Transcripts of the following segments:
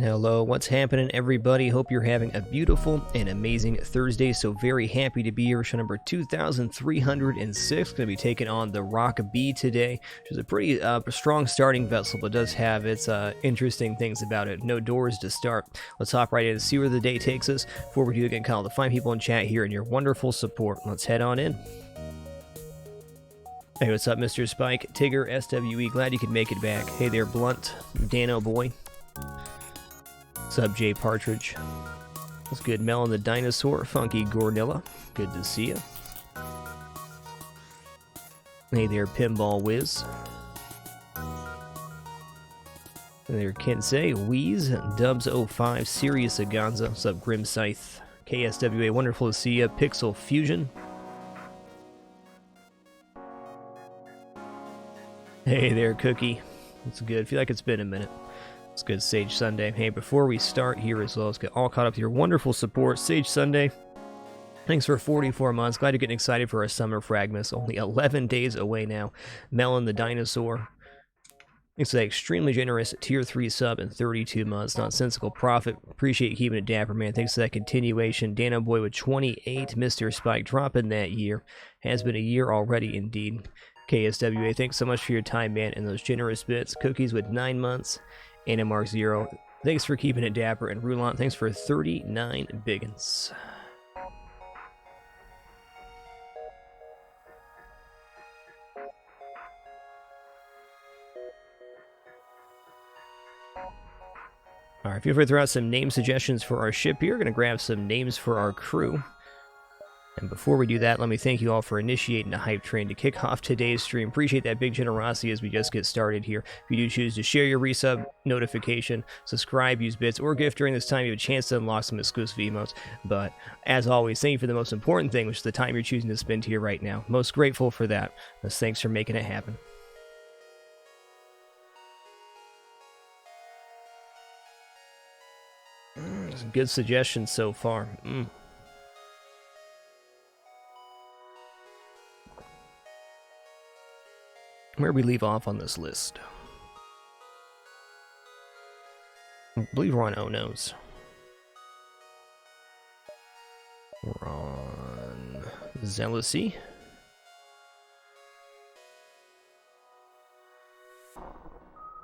Hello, what's happening, everybody? Hope you're having a beautiful and amazing Thursday. So very happy to be here. Show number 2306. Going to be taking on the Rock B today, which is a pretty strong starting vessel, but does have its interesting things about it. No doors to start. Let's hop right in and see where the day takes us. Before we do, again, call the fine people in chat here and your wonderful support. Let's head on in. Hey, what's up, Mr. Spike? Tigger, SWE, glad you could make it back. Hey there, Blunt, Dano Boy. What's up, Jay Partridge? What's good, Melon the Dinosaur, Funky Gornilla. Good to see you. Hey there, Pinball Wiz. Hey there, Kensei, Wheeze, Dubs05, Sirius Aganza. What's up, Grim Scythe? KSWA, wonderful to see you. Pixel Fusion. Hey there, Cookie. It's good. Feel like it's been a minute. It's good, Sage Sunday. Hey, before we start here as well, let's get all caught up to your wonderful support. Sage Sunday, thanks for 44 months. Glad you're getting excited for our summer fragments. Only 11 days away now. Melon the Dinosaur. Thanks for that extremely generous tier 3 sub in 32 months. Nonsensical Profit. Appreciate you keeping it dapper, man. Thanks for that continuation. Dano Boy with 28. Mr. Spike dropping that year. Has been a year already indeed. KSWA, thanks so much for your time, man, and those generous bits. Cookies with 9 months. Anna Mark 0, thanks for keeping it dapper. And Roulant, thanks for 39 biggins. Alright, feel free to throw out some name suggestions for our ship here. Going to grab some names for our crew. And before we do that, let me thank you all for initiating the hype train to kick off today's stream. Appreciate that big generosity as we just get started here. If you do choose to share your resub notification, subscribe, use bits, or gift during this time, you have a chance to unlock some exclusive emotes. But as always, thank you for the most important thing, which is the time you're choosing to spend here right now. Most grateful for that. Thanks for making it happen. Some good suggestions so far. Where do we leave off on this list? I believe we're on Oh-No's. We're on Zealousy.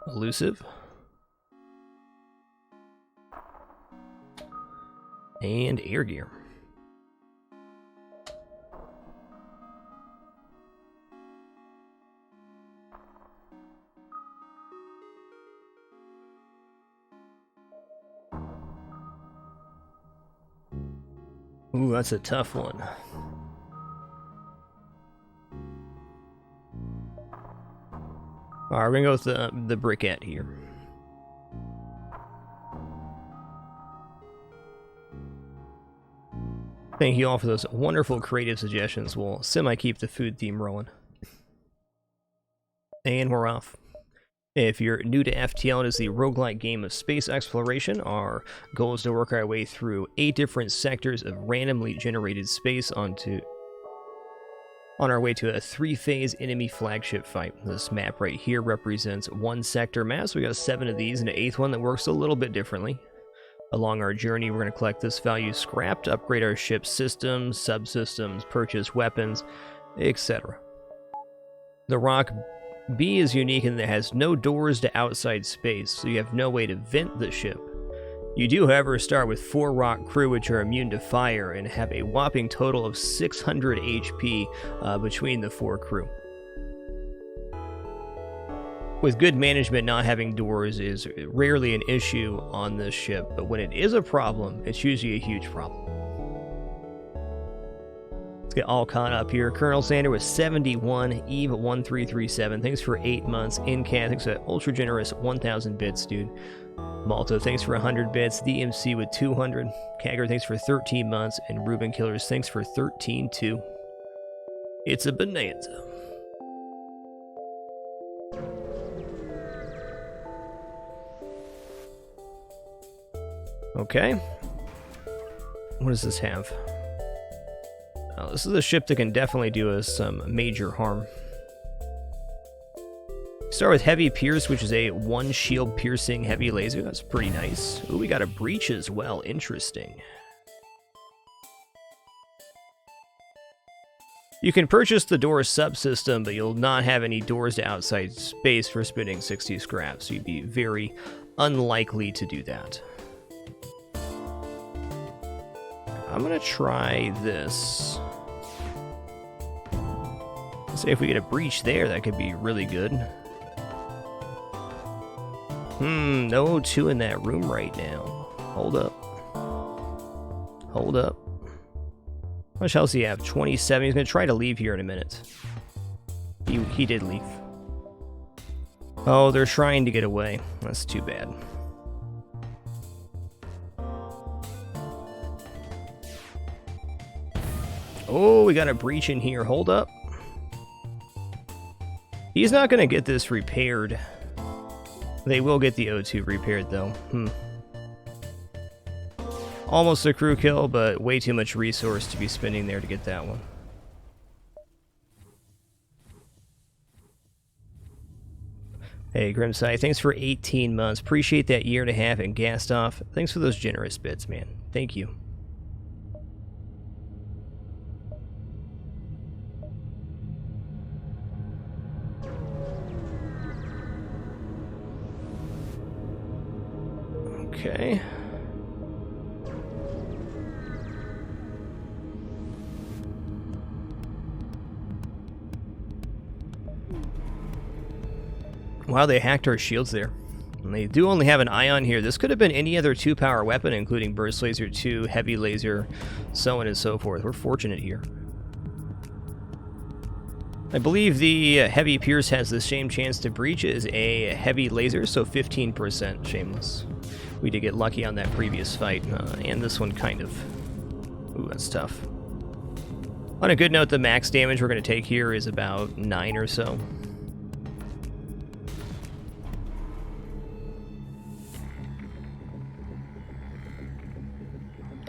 Elusive. And Air Gear. Ooh, that's a tough one. Alright, we're gonna go with the briquette here. Thank you all for those wonderful creative suggestions. We'll semi-keep the food theme rolling. And we're off. If you're new to FTL, it is the roguelike game of space exploration. Our goal is to work our way through 8 different sectors of randomly generated space on our way to a 3-phase enemy flagship fight. This map right here represents 1 sector map, so we got 7 of these and an 8th one that works a little bit differently. Along our journey, we're going to collect this value scrap to upgrade our ship's systems, subsystems, purchase weapons, etc. The Rock B is unique in that it has no doors to outside space, so you have no way to vent the ship. You do, however, start with 4 Rock crew, which are immune to fire, and have a whopping total of 600 HP between the 4 crew. With good management, not having doors is rarely an issue on this ship, but when it is a problem, it's usually a huge problem. Let's get all caught up here. Colonel Sander with 71, Eve 1337. Thanks for 8 months. Incat, thanks for that ultra generous 1,000 bits, dude. Malta, thanks for 100 bits. DMC with 200. Kagger, thanks for 13 months. And Ruben Killers, thanks for 13 too. It's a bonanza. Okay. What does this have? This is a ship that can definitely do us some major harm. Start with Heavy Pierce, which is a 1 shield piercing heavy laser. That's pretty nice. Ooh, we got a breach as well. Interesting. You can purchase the door subsystem, but you'll not have any doors to outside space for spinning 60 scraps, so you'd be very unlikely to do that. I'm gonna try this. Let's say if we get a breach there, that could be really good. No 2 in that room right now. Hold up. Hold up. How much else do you have? 27. He's going to try to leave here in a minute. He did leave. Oh, they're trying to get away. That's too bad. Oh, we got a breach in here. Hold up. He's not going to get this repaired. They will get the O2 repaired, though. Almost a crew kill, but way too much resource to be spending there to get that one. Hey, Grimside, thanks for 18 months. Appreciate that 1.5 years and gassed off. Thanks for those generous bits, man. Thank you. Okay. Wow, they hacked our shields there. And they do only have an ion here. This could have been any other 2-power weapon, including Burst Laser 2, Heavy Laser, so on and so forth. We're fortunate here. I believe the Heavy Pierce has the same chance to breach as a Heavy Laser, so 15% shameless. We did get lucky on that previous fight, and this one kind of. Ooh, that's tough. On a good note, the max damage we're going to take here is about 9 or so.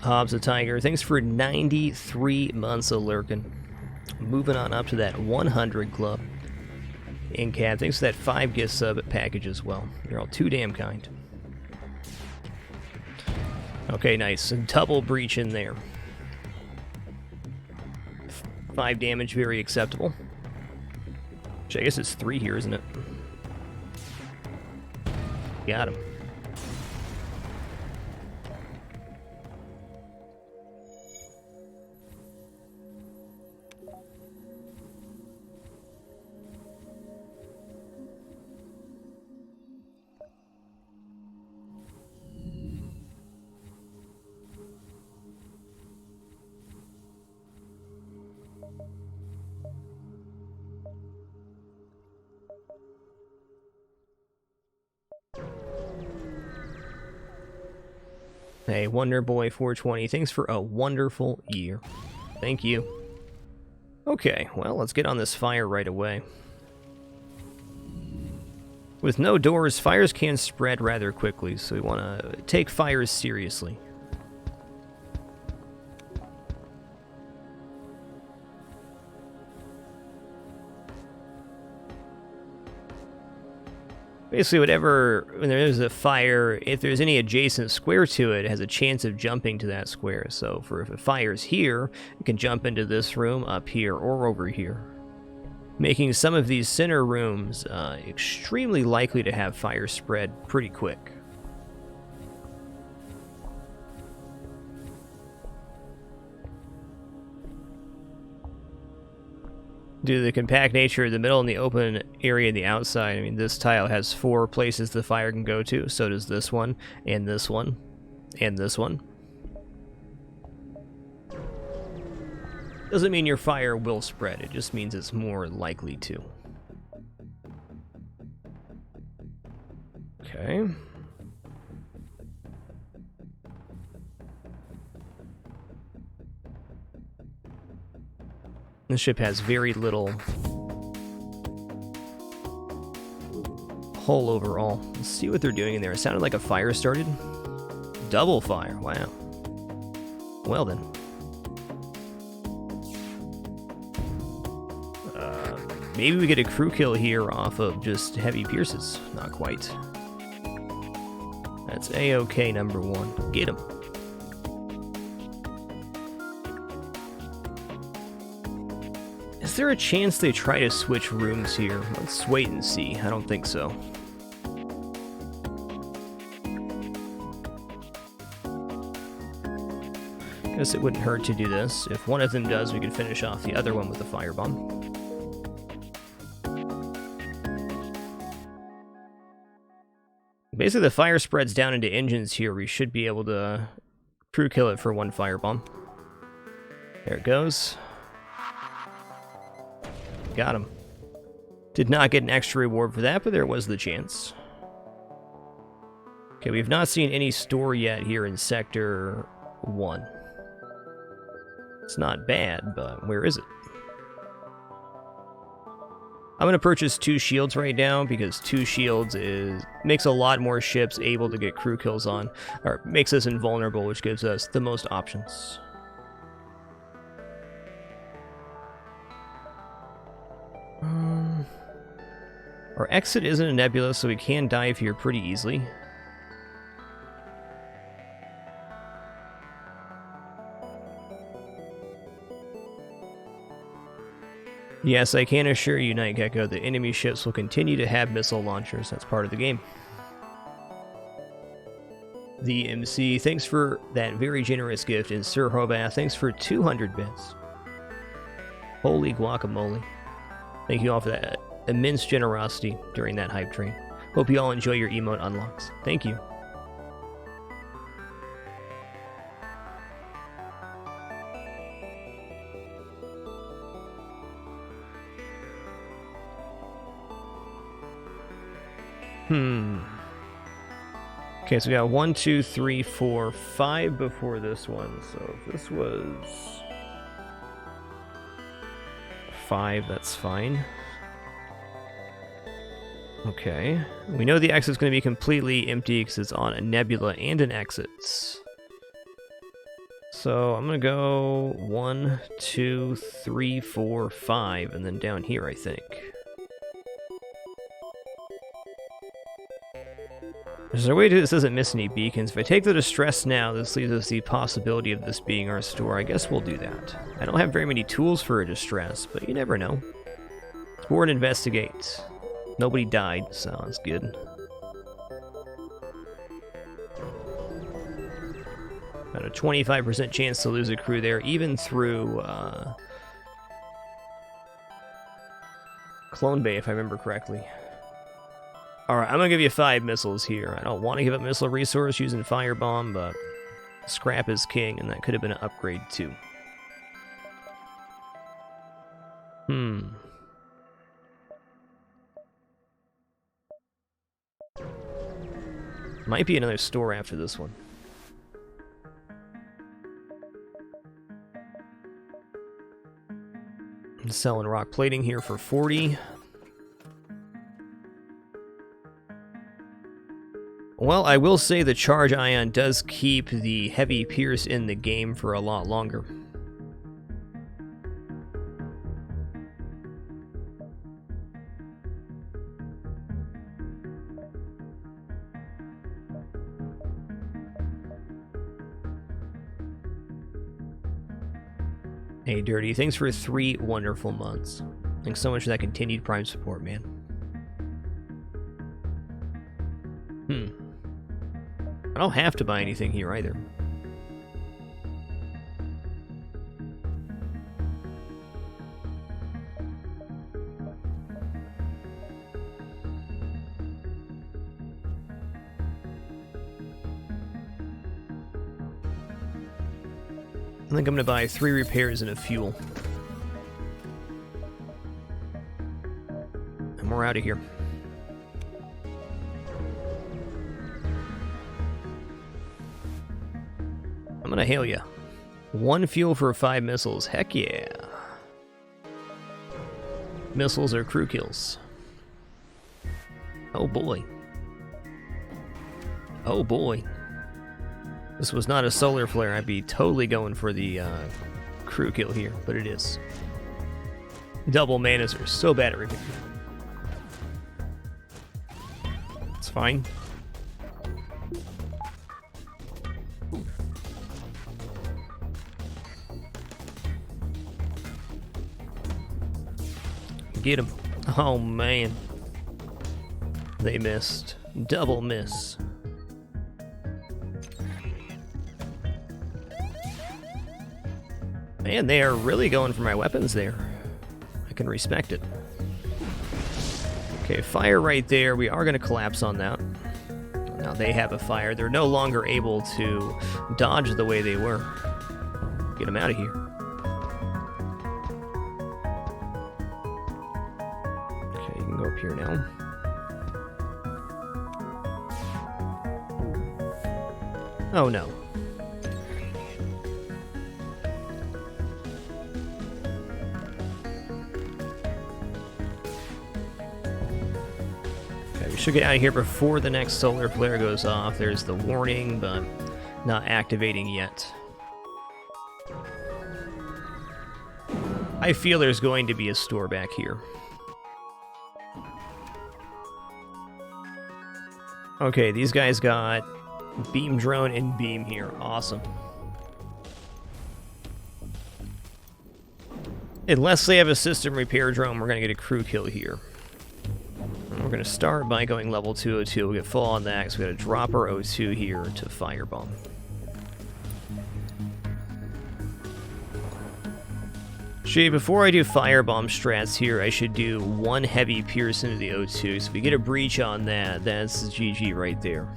Hobbs the Tiger, thanks for 93 months of lurking. Moving on up to that 100 club. Incab, thanks for that 5 gift sub package as well. You're all too damn kind. Okay, nice. Double breach in there. 5 damage, very acceptable. Which I guess it's 3 here, isn't it? Got him. Hey, Wonderboy420, thanks for a wonderful year. Thank you. Okay, well, let's get on this fire right away. With no doors, fires can spread rather quickly, so we want to take fires seriously. Basically, when there's a fire, if there's any adjacent square to it, it has a chance of jumping to that square. So if a fire's here, it can jump into this room, up here, or over here. Making some of these center rooms extremely likely to have fire spread pretty quick. Due to the compact nature of the middle and the open area in the outside, I mean, this tile has 4 places the fire can go to. So does this one, and this one, and this one. Doesn't mean your fire will spread, it just means it's more likely to. Okay. This ship has very little hull overall. Let's see what they're doing in there. It sounded like a fire started. Double fire, wow. Well then. Maybe we get a crew kill here off of just heavy pierces. Not quite. That's A-OK, number 1. Get him. Is there a chance they try to switch rooms here? Let's wait and see. I don't think so. Guess it wouldn't hurt to do this. If one of them does, we could finish off the other one with a firebomb. Basically, the fire spreads down into engines here. We should be able to crew kill it for 1 firebomb. There it goes. Got him. Did not get an extra reward for that, but there was the chance. Okay, we've not seen any store yet here in Sector 1. It's not bad, but where is it? I'm going to purchase 2 shields right now, because 2 shields makes a lot more ships able to get crew kills on, or makes us invulnerable, which gives us the most options. Our exit isn't a nebula, so we can dive here pretty easily. Yes, I can assure you, Night Gecko, the enemy ships will continue to have missile launchers. That's part of the game. The MC, thanks for that very generous gift, and Sir Hobath, thanks for 200 bits. Holy guacamole. Thank you all for that immense generosity during that hype train. Hope you all enjoy your emote unlocks. Thank you. Okay, so we got 1, 2, 3, 4, 5 before this one. So if this was 5, that's fine. Okay. We know the exit's going to be completely empty because it's on a nebula and an exit. So I'm going to go 1, 2, 3, 4, 5, and then down here, I think. Is there a way to do this doesn't miss any beacons? If I take the distress now, this leaves us the possibility of this being our store. I guess we'll do that. I don't have very many tools for a distress, but you never know. Explore and investigate. Nobody died, so that's good. Got a 25% chance to lose a crew there, even through Clone Bay, if I remember correctly. Alright, I'm gonna give you 5 missiles here. I don't want to give up missile resource using firebomb, but scrap is king, and that could have been an upgrade too. Might be another store after this one. I'm selling rock plating here for 40. Well, I will say the Charge Ion does keep the Heavy Pierce in the game for a lot longer. Hey, Dirty, thanks for 3 wonderful months. Thanks so much for that continued Prime support, man. I don't have to buy anything here either. I think I'm gonna buy 3 repairs and a fuel. And we're out of here. I'm gonna hail ya. 1 fuel for 5 missiles. Heck yeah. Missiles are crew kills. Oh boy. Oh boy. This was not a solar flare. I'd be totally going for the crew kill here, but it is. Double manas are so bad at repair. It's fine. Get him. Oh, man. They missed. Double miss. Man, they are really going for my weapons there. I can respect it. Okay, fire right there. We are going to collapse on that. Now they have a fire. They're no longer able to dodge the way they were. Get them out of here. Okay, you can go up here now. Oh no. Okay, we should get out of here before the next solar flare goes off. There's the warning, but not activating yet. I feel there's going to be a store back here. Okay, these guys got beam drone and beam here. Awesome. Unless they have a system repair drone, we're going to get a crew kill here. And we're going to start by going level 202. We'll get full on that because we got to drop our O2 here to firebomb. Actually, before I do firebomb strats here, I should do one heavy pierce into the O2. So if we get a breach on that, that's GG right there.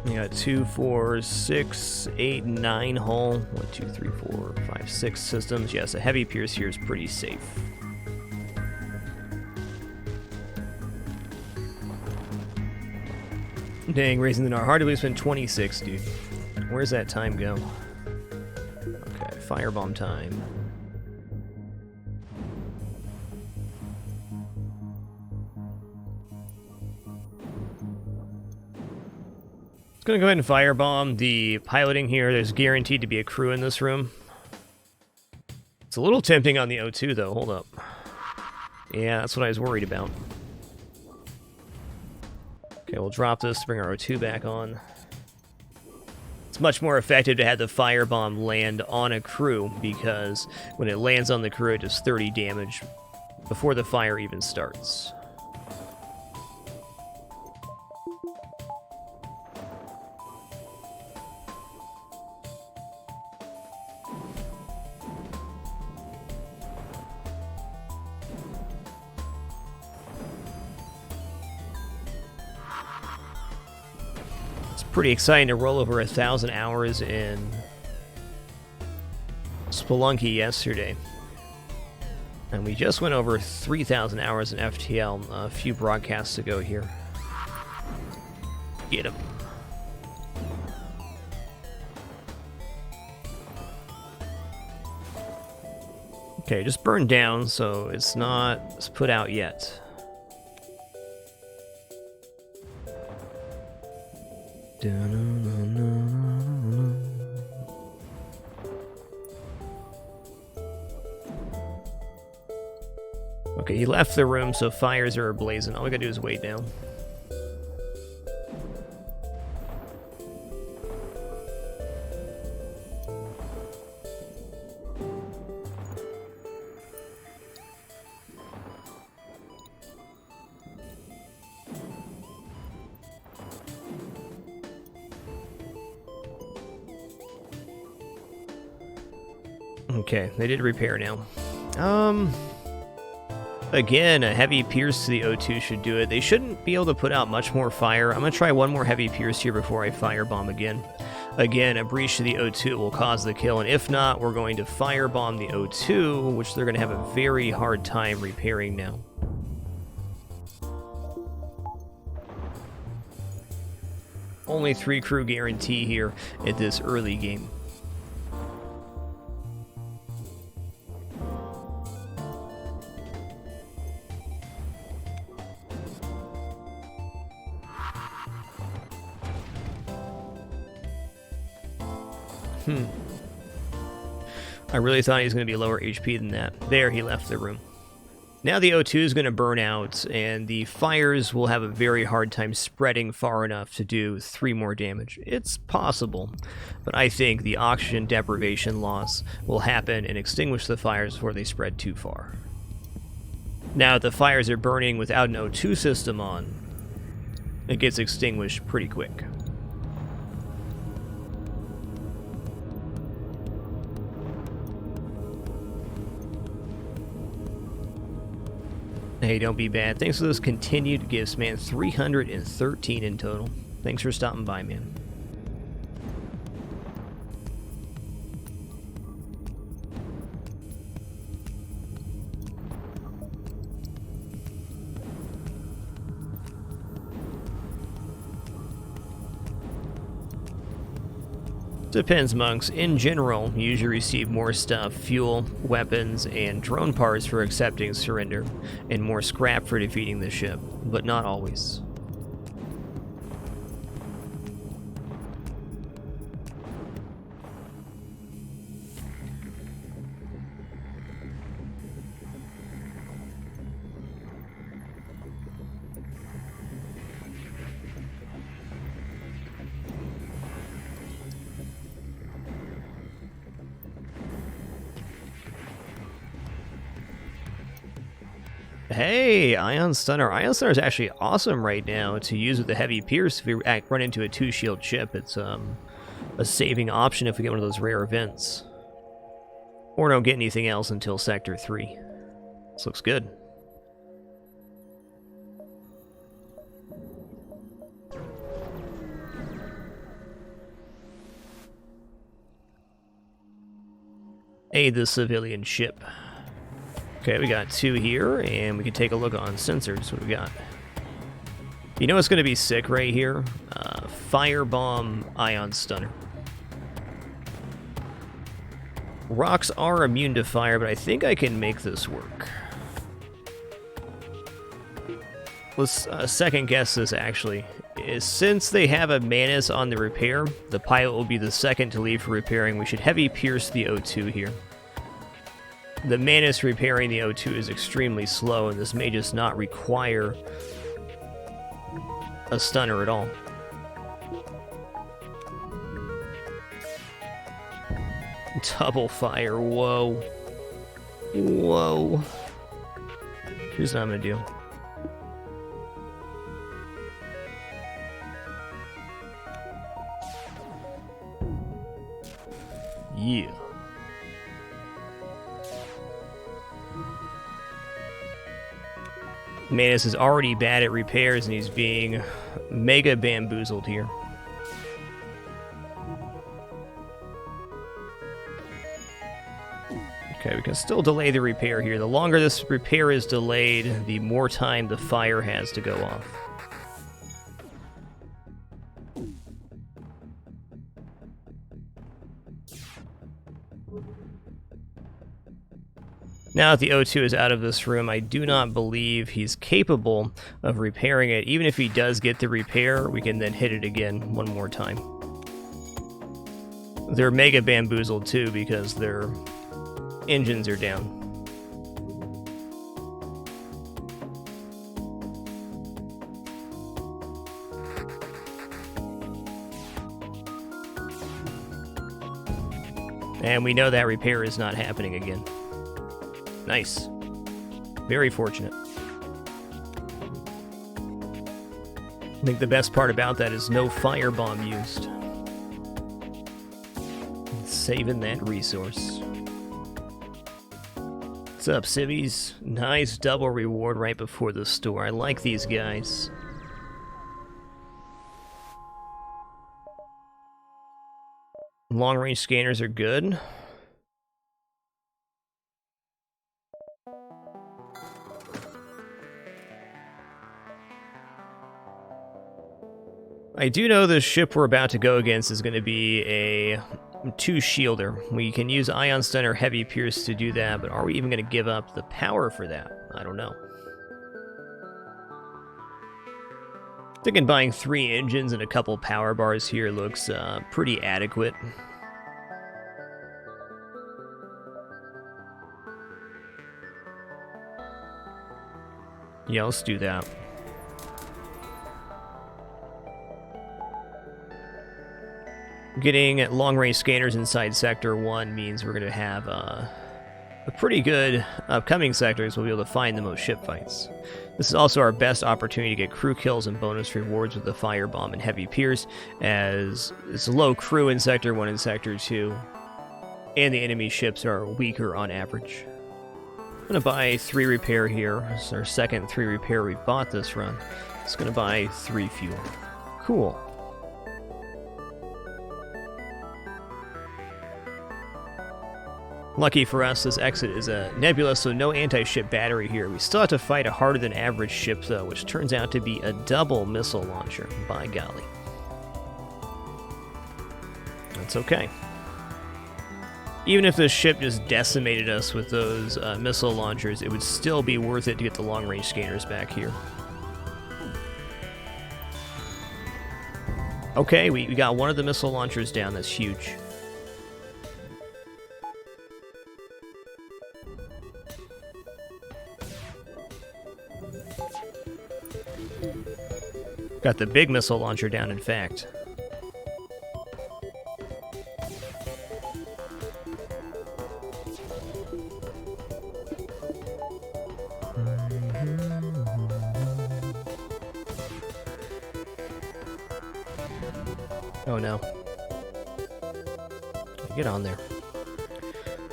We got 2, 4, 6, 8, 9 hull. 1, 2, 3, 4, 5, 6 systems. Yes, a heavy pierce here is pretty safe. Dang, raising the NAR. Hard to believe it's been 26, dude. Where's that time go? Okay, firebomb time. Gonna go ahead and firebomb the piloting here. There's guaranteed to be a crew in this room. It's a little tempting on the O2 though. Hold up. Yeah, that's what I was worried about. Okay, we'll drop this to bring our O2 back on. It's much more effective to have the firebomb land on a crew because when it lands on the crew, it does 30 damage before the fire even starts. Pretty exciting to roll over 1,000 hours in Spelunky yesterday. And we just went over 3,000 hours in FTL a few broadcasts ago here. Get him. Okay, just burned down, so it's not put out yet. Okay, he left the room, so fires are blazing. All we gotta do is wait down. Okay, they did repair now. Again, a heavy pierce to the O2 should do it. They shouldn't be able to put out much more fire. I'm going to try one more heavy pierce here before I firebomb again. Again, a breach to the O2 will cause the kill, and if not, we're going to firebomb the O2, which they're going to have a very hard time repairing now. Only 3 crew guarantee here at this early game. I really thought he was going to be lower HP than that. There, he left the room. Now the O2 is going to burn out, and the fires will have a very hard time spreading far enough to do 3 more damage. It's possible, but I think the oxygen deprivation loss will happen and extinguish the fires before they spread too far. Now, if the fires are burning without an O2 system on, it gets extinguished pretty quick. Hey, don't be bad. Thanks for those continued gifts, man. 313 in total. Thanks for stopping by, man. Depends, monks. In general, you usually receive more stuff, fuel, weapons, and drone parts for accepting surrender, and more scrap for defeating the ship, but not always. Hey, Ion Stunner. Ion Stunner is actually awesome right now to use with the Heavy Pierce if we run into a 2-shield ship. It's a saving option if we get one of those rare events. Or don't get anything else until Sector 3. This looks good. Aid the civilian ship. Okay, we got 2 here, and we can take a look on sensors. What do we got? You know what's going to be sick right here? Firebomb Ion Stunner. Rocks are immune to fire, but I think I can make this work. Let's second guess this, actually. Since they have a Manus on the repair, the pilot will be the second to leave for repairing. We should Heavy Pierce the O2 here. The Manus repairing the O2 is extremely slow, and this may just not require a stunner at all. Double fire, whoa. Whoa. Here's what I'm gonna do. Yeah. Manus is already bad at repairs, and he's being mega bamboozled here. Okay, we can still delay the repair here. The longer this repair is delayed, the more time the fire has to go off. Now that the O2 is out of this room, I do not believe he's capable of repairing it. Even if he does get the repair, we can then hit it again one more time. They're mega bamboozled too because their engines are down. And we know that repair is not happening again. Nice. Very fortunate. I think the best part about that is no firebomb used. Saving that resource. What's up, civvies? Nice double reward right before the store. I like these guys. Long-range scanners are good. I do know the ship we're about to go against is going to be a 2-shielder. We can use Ion Stunner Heavy Pierce to do that, but are we even going to give up the power for that? I don't know. Thinking buying 3 engines and a couple power bars here looks pretty adequate. Yeah, let's do that. Getting long-range scanners inside Sector 1 means we're going to have a pretty good upcoming sectors. We'll be able to find the most ship fights. This is also our best opportunity to get crew kills and bonus rewards with the Firebomb and Heavy Pierce, as it's low crew in Sector 1 and Sector 2, and the enemy ships are weaker on average. I'm going to buy 3 repair here. It's our second 3 repair we've bought this run. It's going to buy 3 fuel. Cool. Lucky for us, this exit is a nebula, so no anti-ship battery here. We still have to fight a harder than average ship, though, which turns out to be a double missile launcher. By golly. That's okay. Even if this ship just decimated us with those missile launchers, it would still be worth it to get the long-range scanners back here. Okay, we got one of the missile launchers down. That's huge. Got the big missile launcher down, in fact. Oh no. Get on there.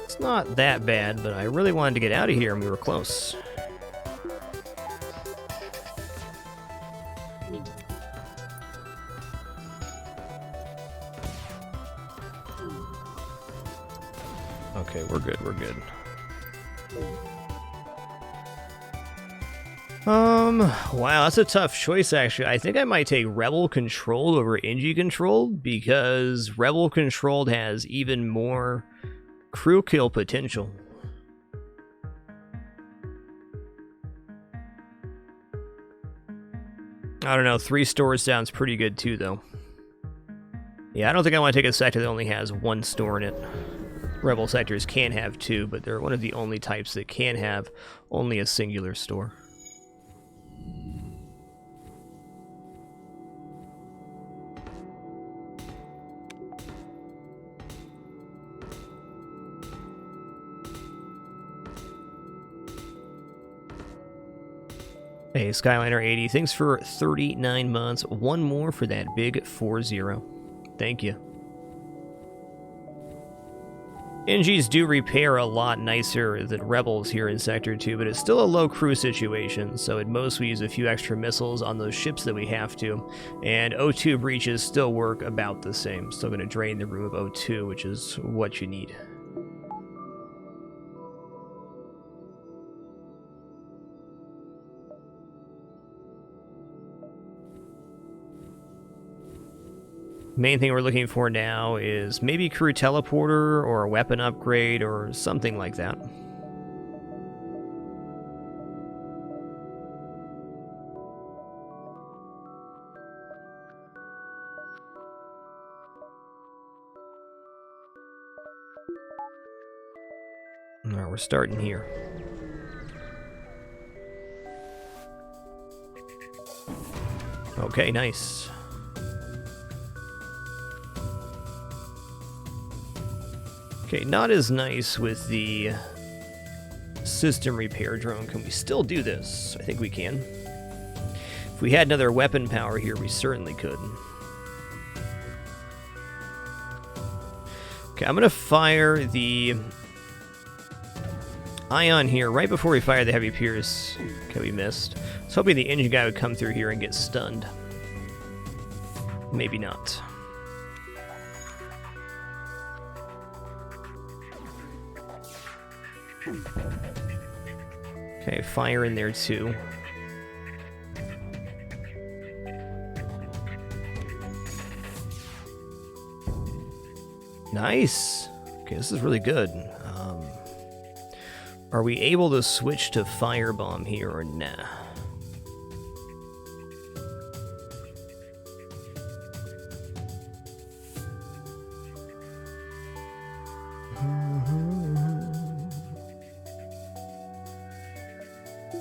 It's not that bad, but I really wanted to get out of here and we were close. Okay, we're good, we're good. Wow, that's a tough choice, actually. I think I might take Rebel Controlled over NG Controlled, because Rebel Controlled has even more crew kill potential. I don't know, 3 stores sounds pretty good too, though. Yeah, I don't think I want to take a sector that only has 1 store in it. Rebel sectors can have 2, but they're one of the only types that can have only a singular store. Hey, Skyliner 80, thanks for 39 months. 1 more for that big 4-0. Thank you. NGs do repair a lot nicer than Rebels here in Sector 2, but it's still a low crew situation, so at most we use a few extra missiles on those ships that we have to, and O2 breaches still work about the same. Still going to drain the room of O2, which is what you need. Main thing we're looking for now is maybe crew teleporter or a weapon upgrade or something like that. Alright, we're starting here. Okay, nice. Okay, not as nice with the system repair drone. Can we still do this? I think we can. If we had another weapon power here, we certainly could. Okay, I'm going to fire the Ion here right before we fire the Heavy Pierce. Okay, we missed. I was hoping the engine guy would come through here and get stunned. Maybe not. Okay, fire in there too. Nice! Okay, this is really good. Are we able to switch to Firebomb here or nah?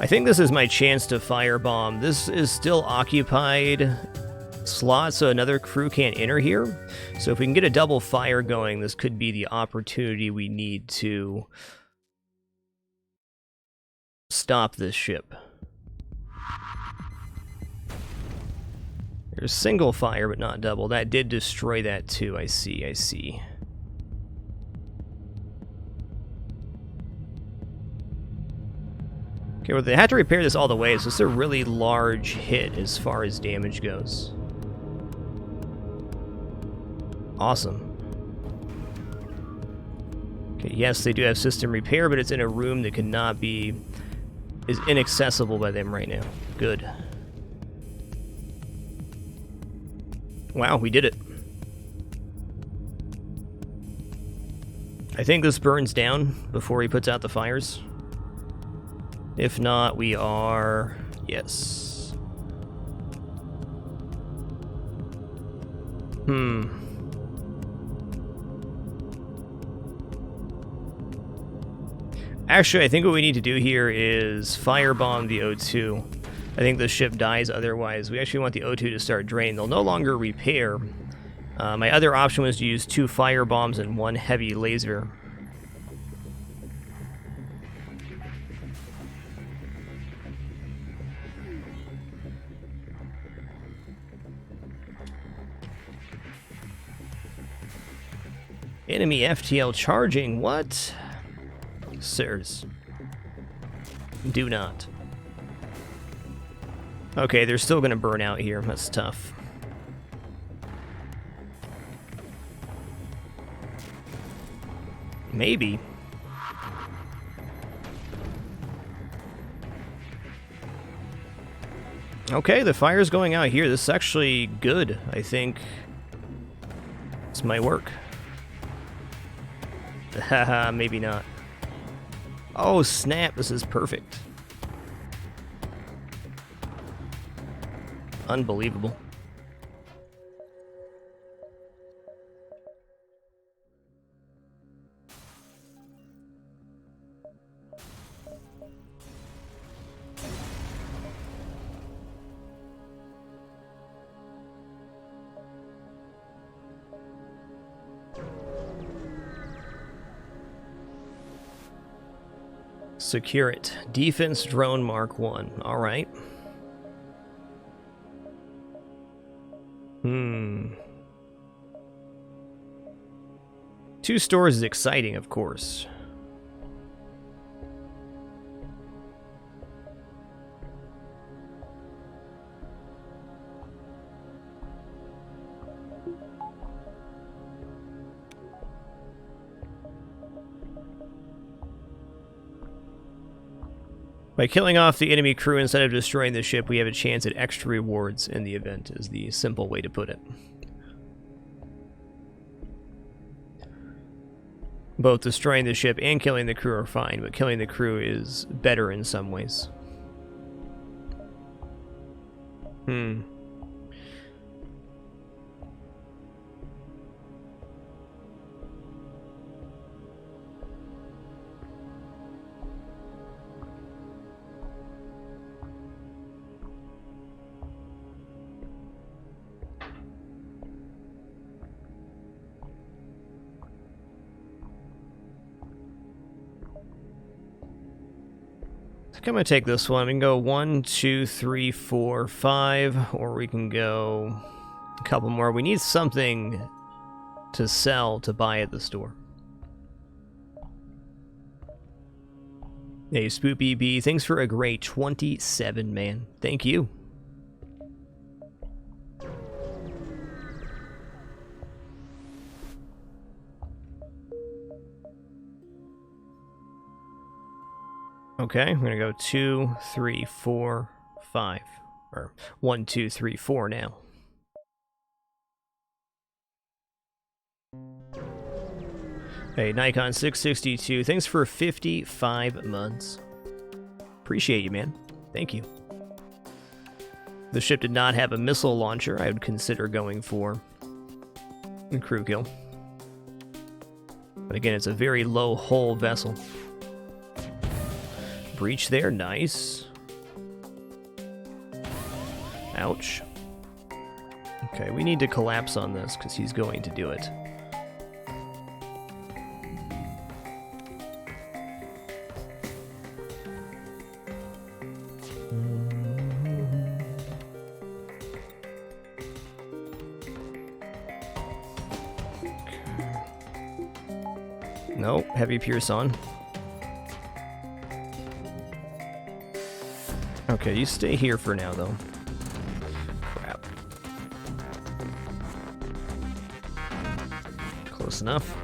I think this is my chance to firebomb. This is still occupied slot, so another crew can't enter here. So if we can get a double fire going, this could be the opportunity we need to stop this ship. There's single fire, but not double. That did destroy that too. I see, I see. Okay, well, they have to repair this all the way, so this is a really large hit as far as damage goes. Awesome. Okay, yes, they do have system repair, but it's in a room that cannot be... is inaccessible by them right now. Good. Wow, we did it. I think this burns down before he puts out the fires. If not, we are... yes. Actually, I think what we need to do here is firebomb the O2. I think the ship dies otherwise. We actually want the O2 to start draining. They'll no longer repair. My other option was to use 2 firebombs and 1 heavy laser. Enemy FTL charging, what? Sirs. Do not. Okay, they're still gonna burn out here. That's tough. Maybe. Okay, the fire's going out here. This is actually good, I think. This might work. Haha, maybe not. Oh, snap, this is perfect. Unbelievable. Secure it. Defense drone Mark 1. All right. 2 stores is exciting, of course. By killing off the enemy crew instead of destroying the ship, we have a chance at extra rewards in the event, is the simple way to put it. Both destroying the ship and killing the crew are fine, but killing the crew is better in some ways. I think I'm going to take this one. We can go 1, 2, 3, 4, 5, or we can go a couple more. We need something to sell to buy at the store. Hey, Spoopy B, thanks for a great 27, man. Thank you. Okay, I'm gonna go 2, 3, 4, 5. Or 1, 2, 3, 4 now. Hey, Nikon 662, thanks for 55 months. Appreciate you, man. Thank you. The ship did not have a missile launcher. I would consider going for a crew kill. But again, it's a very low hull vessel. Breach there, nice. Ouch. Okay, we need to collapse on this because he's going to do it. No, heavy pierce on. Okay, you stay here for now, though. Crap. Close enough.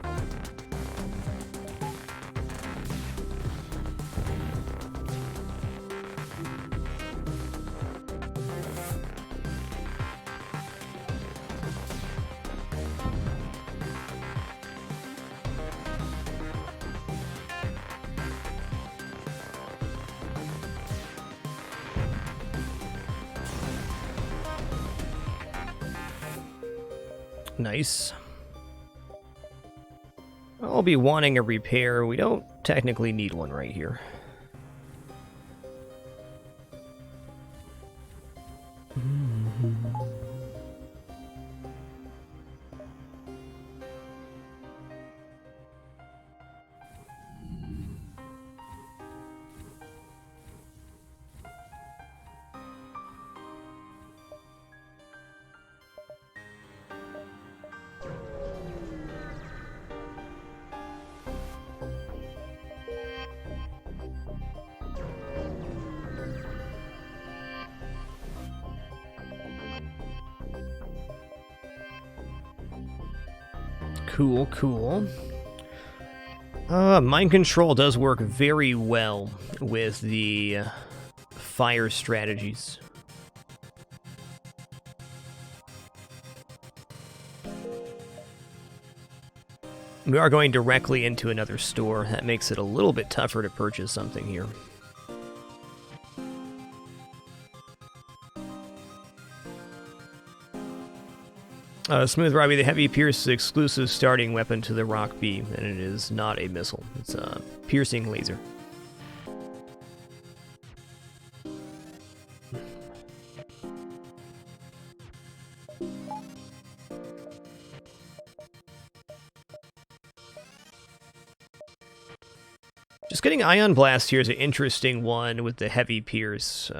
Nice. I'll be wanting a repair. We don't technically need one right here. Cool, cool. Mind control does work very well with the fire strategies. We are going directly into another store. That makes it a little bit tougher to purchase something here. Smooth Robbie, the Heavy Pierce is exclusive starting weapon to the Rock Beam, and it is not a missile. It's a piercing laser. Just getting Ion Blast here is an interesting one with the Heavy Pierce.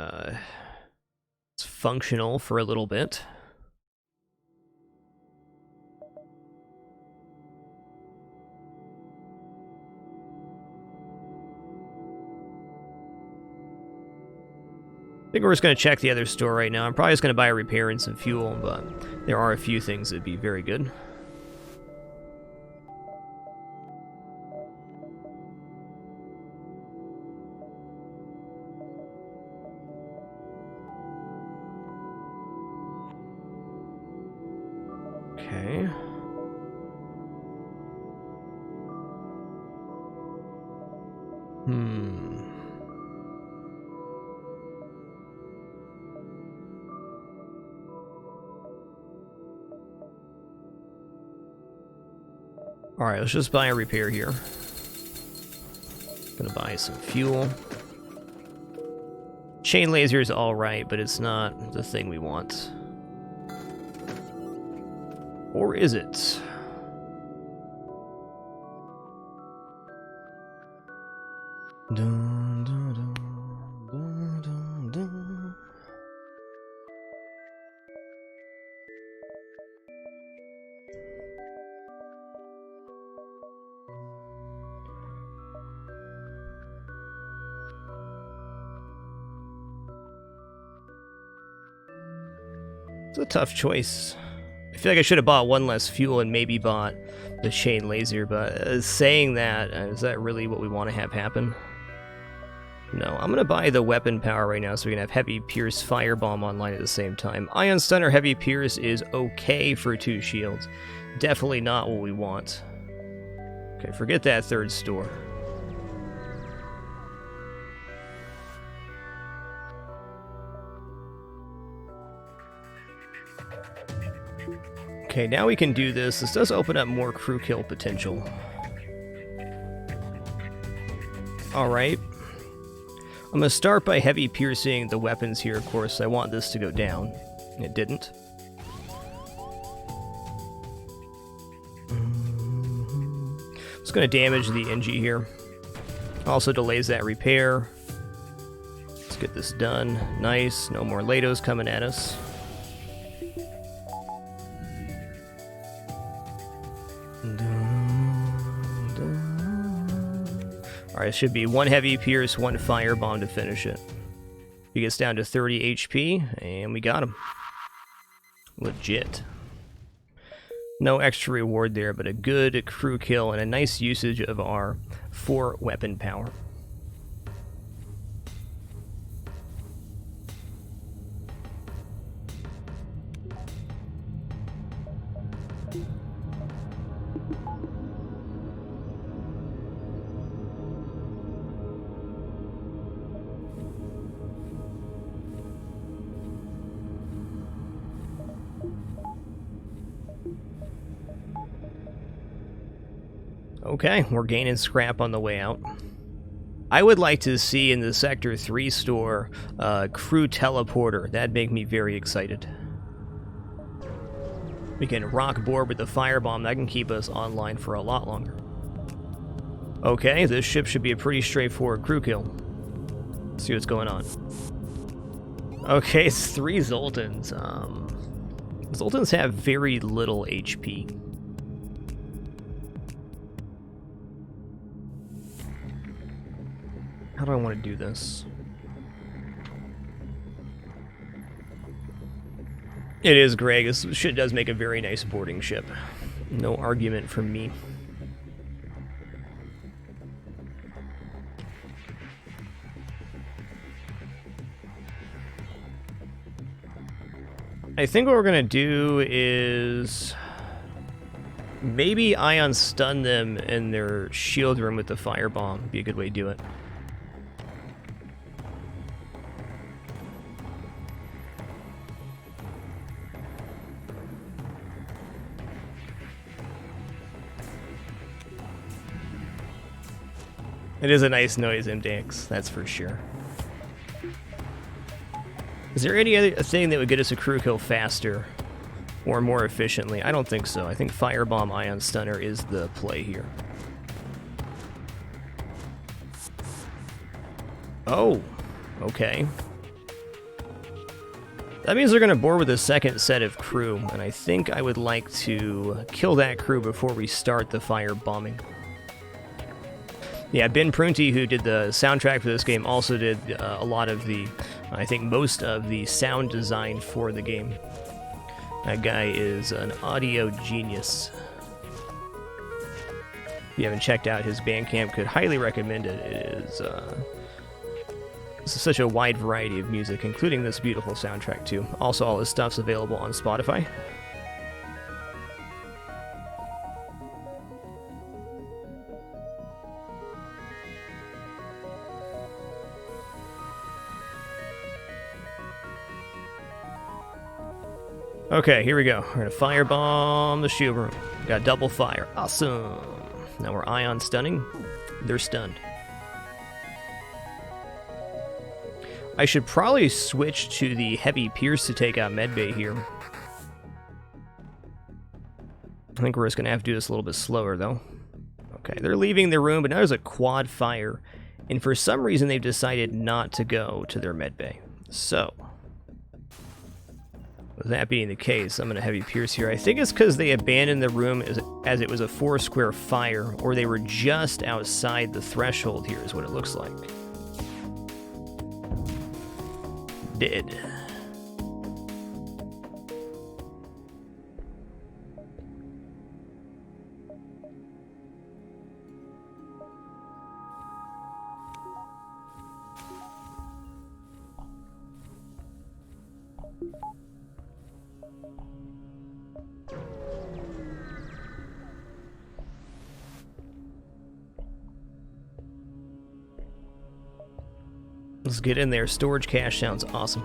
It's functional for a little bit. I think we're just going to check the other store right now. I'm probably just going to buy a repair and some fuel, but there are a few things that'd be very good. Okay. Alright, let's just buy a repair here. Gonna buy some fuel. Chain laser is alright, but it's not the thing we want. Or is it? Dun, dun, dun, dun, dun, dun. It's a tough choice. I feel like I should have bought one less fuel and maybe bought the chain laser, but saying that, is that really what we want to have happen? No, I'm going to buy the weapon power right now so we can have Heavy Pierce Firebomb online at the same time. Ion Stun or Heavy Pierce is okay for 2 shields. Definitely not what we want. Okay, forget that third store. Okay, now we can do this. This does open up more crew kill potential. Alright. I'm going to start by heavy piercing the weapons here, of course. I want this to go down. It didn't. It's going to damage the NG here. Also delays that repair. Let's get this done. Nice. No more Lados coming at us. Alright, it should be one heavy pierce, one firebomb to finish it. He gets down to 30 HP, and we got him. Legit. No extra reward there, but a good crew kill and a nice usage of our 4 weapon power. Okay, we're gaining scrap on the way out. I would like to see in the Sector 3 store crew teleporter. That'd make me very excited. We can rock board with the firebomb. That can keep us online for a lot longer. Okay, this ship should be a pretty straightforward crew kill. Let's see what's going on. Okay, it's 3 Zoltans. Zoltans have very little HP. How do I want to do this? It is Greg. This shit does make a very nice boarding ship. No argument from me. I think what we're gonna do is maybe ion stun them in their shield room with the firebomb. Be a good way to do it. It is a nice noise, MDX, that's for sure. Is there any other thing that would get us a crew kill faster or more efficiently? I don't think so. I think Firebomb Ion Stunner is the play here. Oh, okay. That means they're going to board with a second set of crew, and I think I would like to kill that crew before we start the fire bombing. Yeah, Ben Prunty, who did the soundtrack for this game, also did a lot of the, I think most of the sound design for the game. That guy is an audio genius. If you haven't checked out his Bandcamp, could highly recommend it. It is such a wide variety of music, including this beautiful soundtrack too. Also, all his stuff's available on Spotify. Okay, here we go. We're gonna firebomb the shield room. Got double fire. Awesome. Now we're ion stunning. They're stunned. I should probably switch to the heavy pierce to take out medbay here. I think we're just gonna have to do this a little bit slower though. Okay, they're leaving the room, but now there's a quad fire, and for some reason they've decided not to go to their medbay. So, with that being the case, I'm going to heavy pierce here. I think it's because they abandoned the room as it was a 4-square fire, or they were just outside the threshold here is what it looks like. Dead. Let's get in there. Storage cache sounds awesome.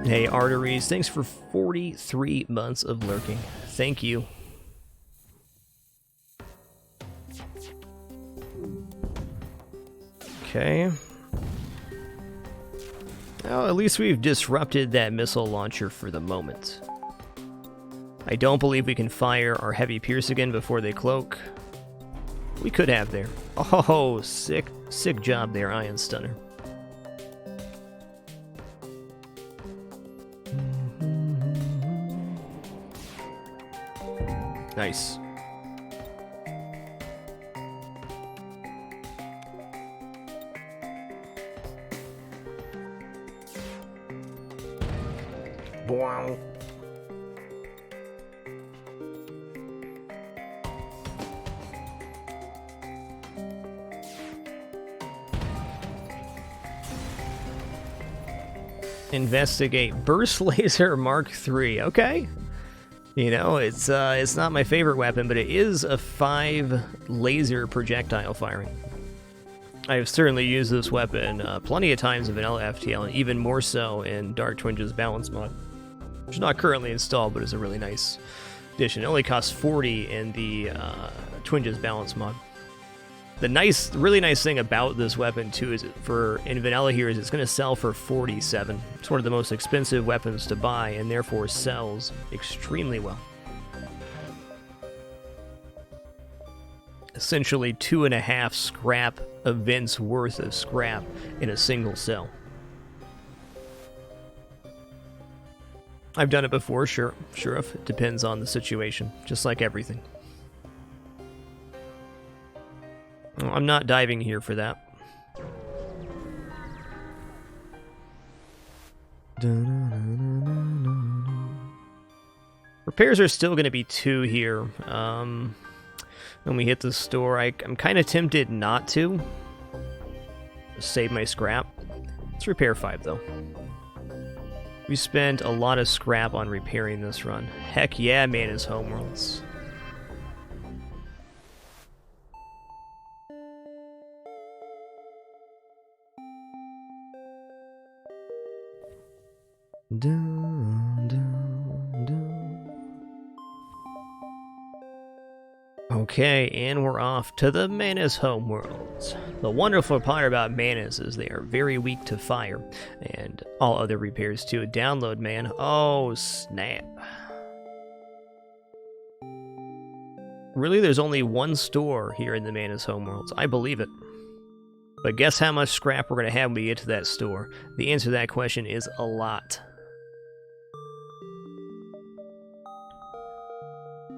Hey, Arteries, thanks for 43 months of lurking. Thank you. Okay. Well, at least we've disrupted that missile launcher for the moment. I don't believe we can fire our heavy Pierce again before they cloak. We could have there. Oh, sick job there, Ion Stunner. Nice. Wow. Investigate Burst Laser Mark III. Okay. You know, it's not my favorite weapon, but it is a 5 laser projectile firing. I have certainly used this weapon plenty of times in vanilla FTL, and even more so in Dark Twinge's balance mod, which is not currently installed, but is a really nice addition. It only costs 40 in the Twinge's balance mod. The really nice thing about this weapon too is in vanilla here is it's going to sell for 47. It's one of the most expensive weapons to buy, and therefore sells extremely well. Essentially 2.5 scrap events worth of scrap in a single sell. I've done it before, sure if it depends on the situation, just like everything. I'm not diving here for that. Repairs are still going to be 2 here. When we hit the store, I'm kind of tempted not to. Save my scrap. Let's repair 5 though. We spent a lot of scrap on repairing this run. Heck yeah, Mana's Homeworlds. Okay, and we're off to the Mana's Homeworlds. The wonderful part about Manas is they are very weak to fire, and all other repairs too. Download, man. Oh, snap. Really, there's only one store here in the Mana's Homeworlds. I believe it. But guess how much scrap we're going to have when we get to that store? The answer to that question is a lot.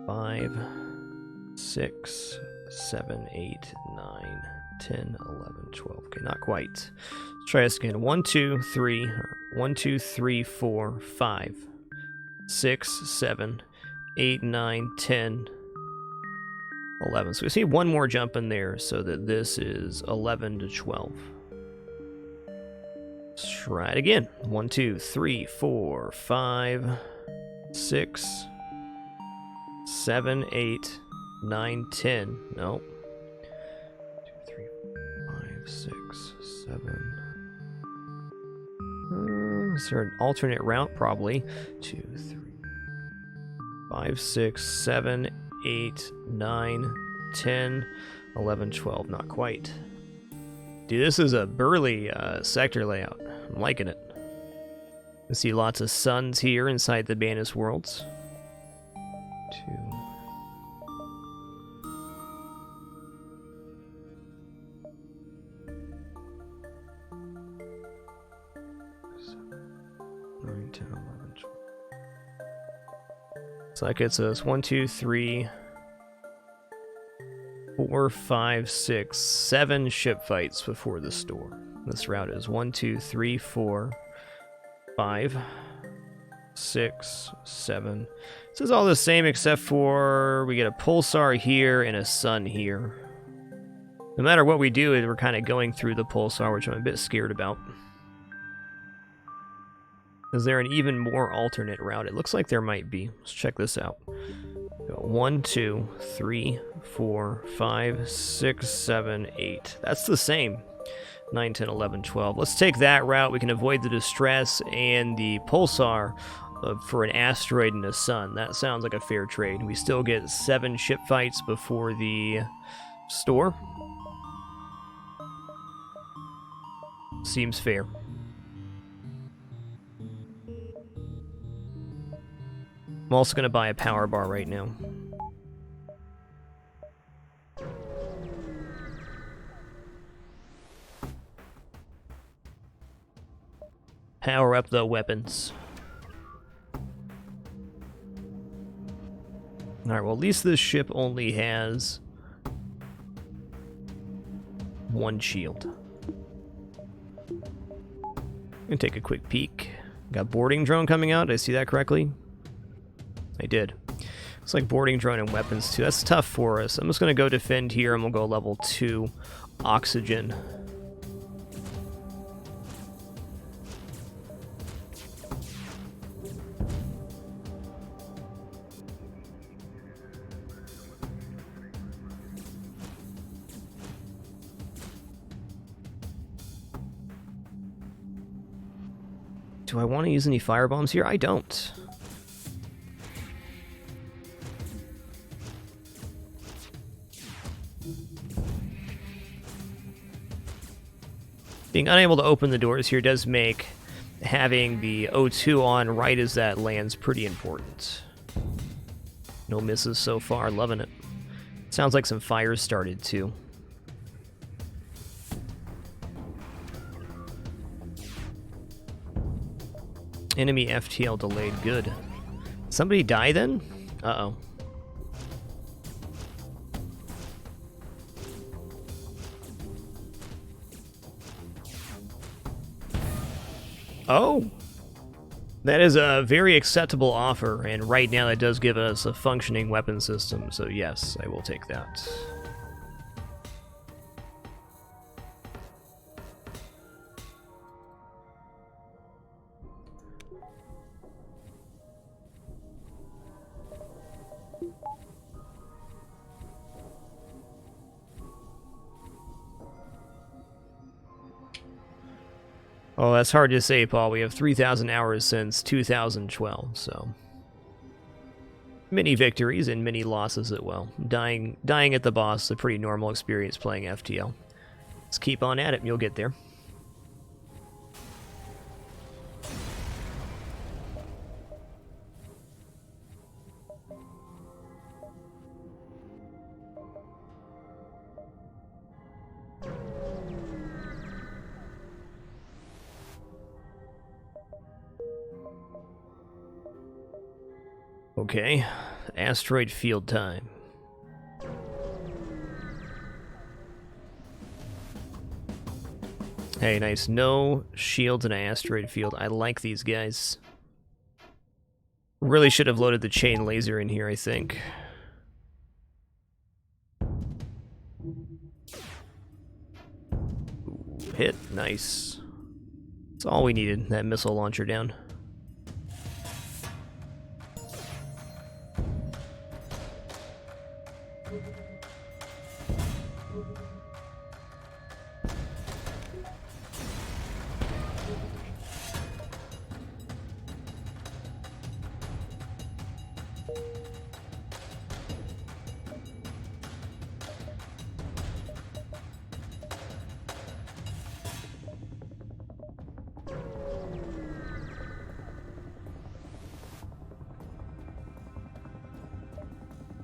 5, 6, 7, 8, 9, 10, 11, 12. Okay, not quite. Let's try this again. 1, 2, 3, 1, 2, 3, 4, 5, 6, 7, 8, 9, 10, 11. So we see one more jump in there so that this is 11 to 12. Let's try it again. 1, 2, 3, 4, 5, 6, 7, 8, 9, 10. No. 2, 3, 5, 6, 7. Is there an alternate route? Probably. 2, 3, 5, 6, 7, 8, 9, 10, 11, 12. Not quite. Dude, this is a burly sector layout. I'm liking it. You see lots of suns here inside the Banus worlds. 2. 9, 10, 11, 12. It's like it says 1, 2, 3, 4, 5, 6, 7 ship fights before the store. This route is 1, 2, 3, 4, 5, 6, 7. This is all the same except for we get a pulsar here and a sun here. No matter what we do, we're kind of going through the pulsar, which I'm a bit scared about. Is there an even more alternate route? It looks like there might be. Let's check this out. 1, 2, 3, 4, 5, 6, 7, 8. That's the same. 9, 10, 11, 12. Let's take that route. We can avoid the distress and the pulsar for an asteroid and a sun. That sounds like a fair trade. We still get 7 ship fights before the store. Seems fair. I'm also going to buy a power bar right now. Power up the weapons. Alright, well, at least this ship only has one shield. I'm gonna take a quick peek. Got boarding drone coming out. Did I see that correctly? I did. Looks like boarding drone and weapons too. That's tough for us. I'm just gonna go defend here and we'll go level 2 oxygen. Do I want to use any firebombs here? I don't. Being unable to open the doors here does make having the O2 on right as that lands pretty important. No misses so far, loving it. Sounds like some fires started too. Enemy FTL delayed, good. Somebody die then? Uh-oh. Oh! That is a very acceptable offer, and right now that does give us a functioning weapon system, so yes, I will take that. Oh, that's hard to say, Paul. We have 3,000 hours since 2012, so... many victories and many losses as well. Dying at the boss is a pretty normal experience playing FTL. Let's keep on at it and you'll get there. Okay, asteroid field time. Hey, nice. No shields in an asteroid field. I like these guys. Really should have loaded the chain laser in here, I think. Ooh, hit. Nice. That's all we needed, that missile launcher down.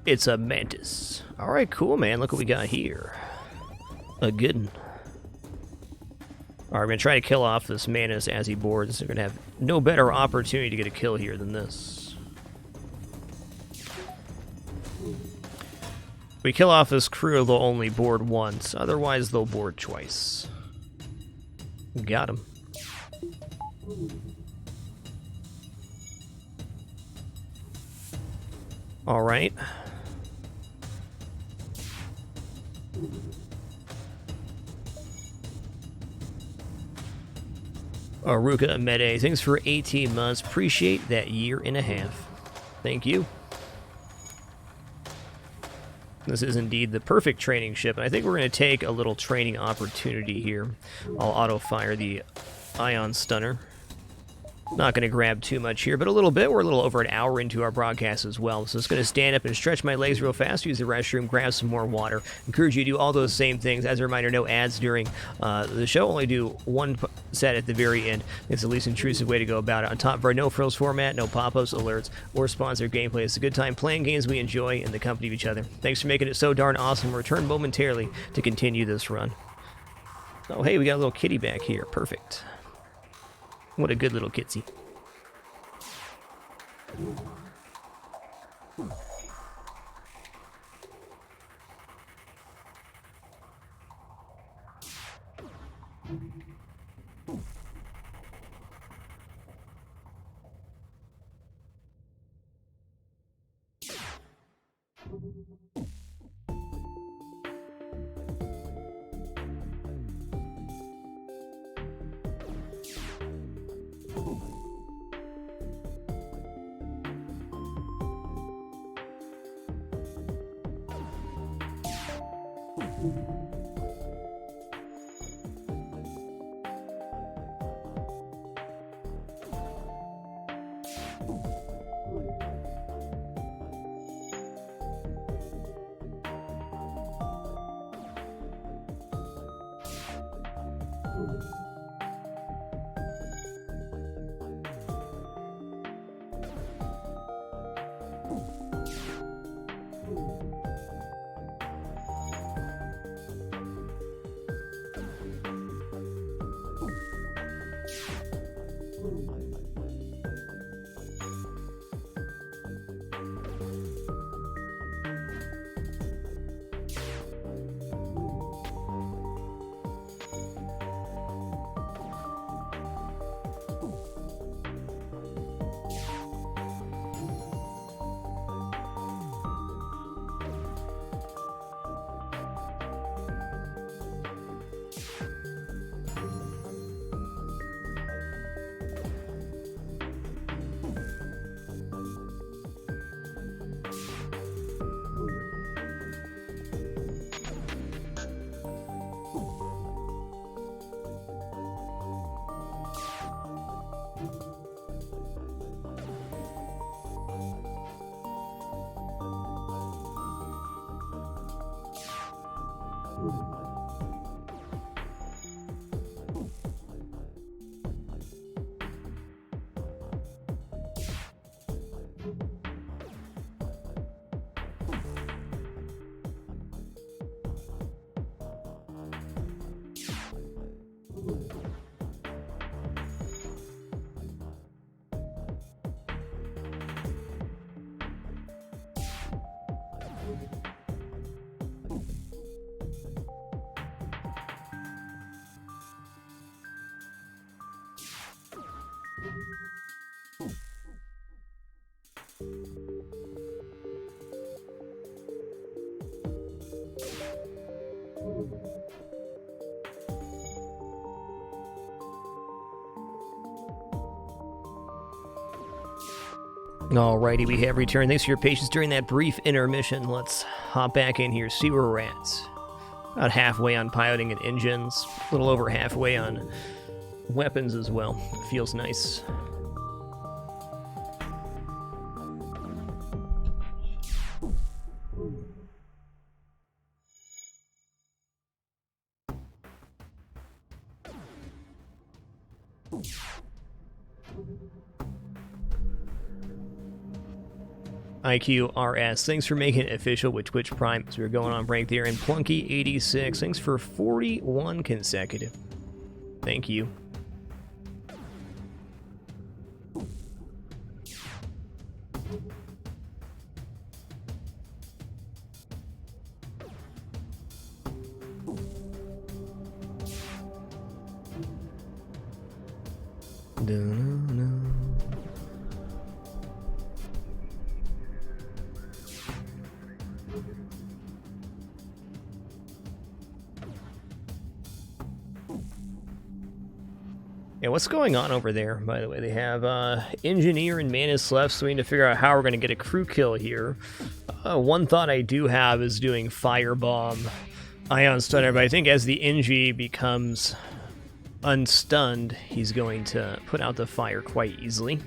It's a mantis. Alright, cool, man. Look what we got here. A good one. Alright, we're going to try to kill off this mantis as he boards. We're going to have no better opportunity to get a kill here than this. If we kill off this crew, they'll only board once. Otherwise, they'll board twice. Got him. Alright. Aruka Mede, thanks for 18 months. Appreciate that year and a half. Thank you. This is indeed the perfect training ship, and I think we're going to take a little training opportunity here. I'll auto-fire the ion stunner. Not going to grab too much here, but a little bit. We're a little over an hour into our broadcast as well. So it's going to stand up and stretch my legs real fast, use the restroom, grab some more water. Encourage you to do all those same things. As a reminder, no ads during the show. Only do one set at the very end. It's the least intrusive way to go about it. On top of our no frills format, no pop-ups, alerts, or sponsored gameplay. It's a good time playing games we enjoy in the company of each other. Thanks for making it so darn awesome. We'll return momentarily to continue this run. Oh, hey, we got a little kitty back here. Perfect. What a good little kitsy. Alrighty, we have returned. Thanks for your patience during that brief intermission. Let's hop back in here, see where we're at. About halfway on piloting and engines, a little over halfway on weapons as well. Feels nice. IQRS, thanks for making it official with Twitch Prime as we were going on break there. And Plunky86, thanks for 41 consecutive. Thank you. Yeah, what's going on over there, by the way? They have Engineer and Manus left, so we need to figure out how we're going to get a crew kill here. One thought I do have is doing Firebomb Ion Stunner, but I think as the Engie becomes unstunned, he's going to put out the fire quite easily.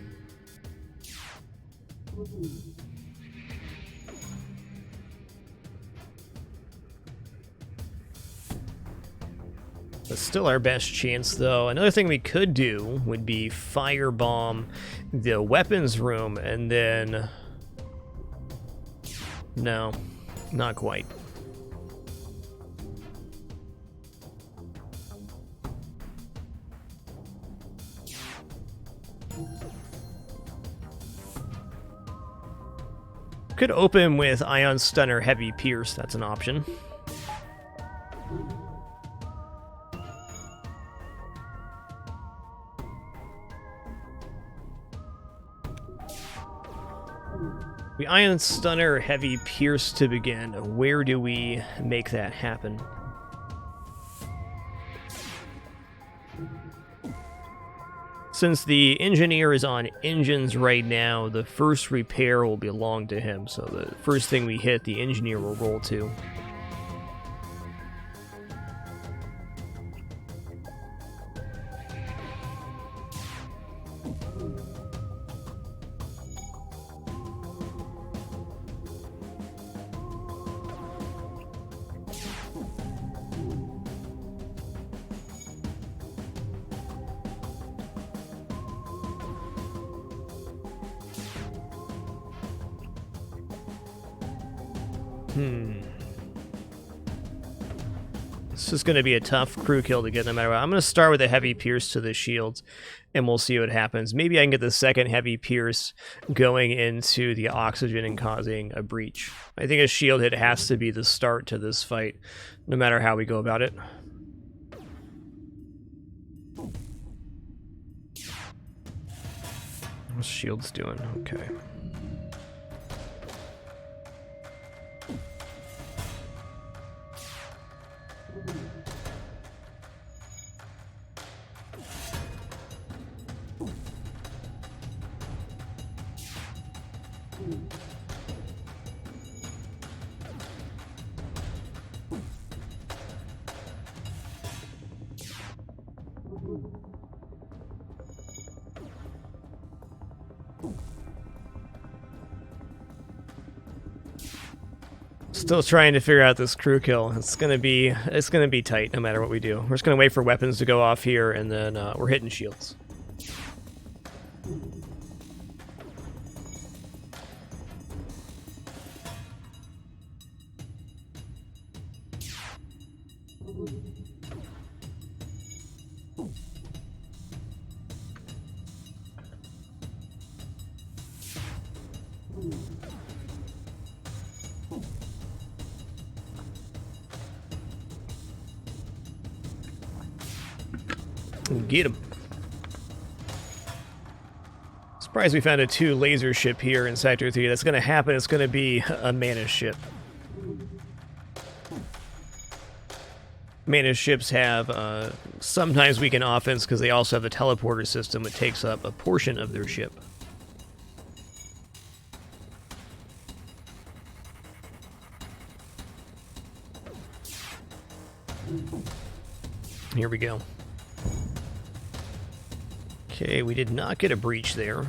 That's still our best chance, though. Another thing we could do would be firebomb the weapons room, and then... No, not quite. Could open with Ion Stunner Heavy Pierce, that's an option. We Ion Stunner Heavy Pierce to begin. Where do we make that happen? Since the engineer is on engines right now, the first repair will belong to him, so the first thing we hit, the engineer will roll to. This is going to be a tough crew kill to get no matter what. I'm going to start with a heavy pierce to the shields, and we'll see what happens. Maybe I can get the second heavy pierce going into the oxygen and causing a breach. I think a shield hit has to be the start to this fight, no matter how we go about it. What's shields doing? Okay. Still trying to figure out this crew kill. It's gonna be tight no matter what we do. We're just gonna wait for weapons to go off here, and then we're hitting shields. Get him. Surprised we found a 2 laser ship here in Sector 3. That's going to happen. It's going to be a Mana ship. Mana ships have sometimes weaken offense because they also have the teleporter system that takes up a portion of their ship. Here we go. Okay, we did not get a breach there.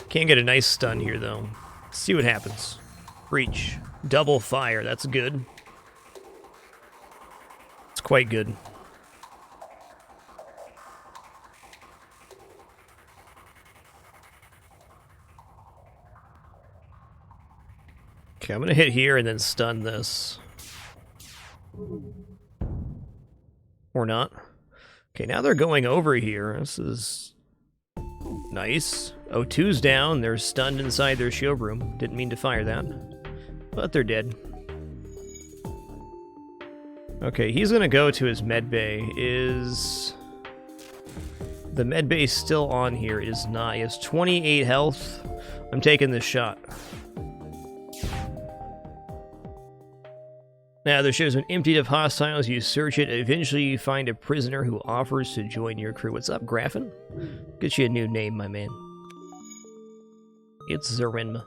Can't get a nice stun here, though. Let's see what happens. Breach. Double fire. That's good. It's quite good. Okay, I'm going to hit here and then stun this. Or not. Okay, now they're going over here. This is nice. O2's down. They're stunned inside their shield room. Didn't mean to fire that. But they're dead. Okay, he's going to go to his medbay. Is the medbay still on here? It is not. He has 28 health. I'm taking this shot. Now, the ship has been emptied of hostiles. You search it. Eventually, you find a prisoner who offers to join your crew. What's up, Graffin? Get you a new name, my man. It's Zarenma.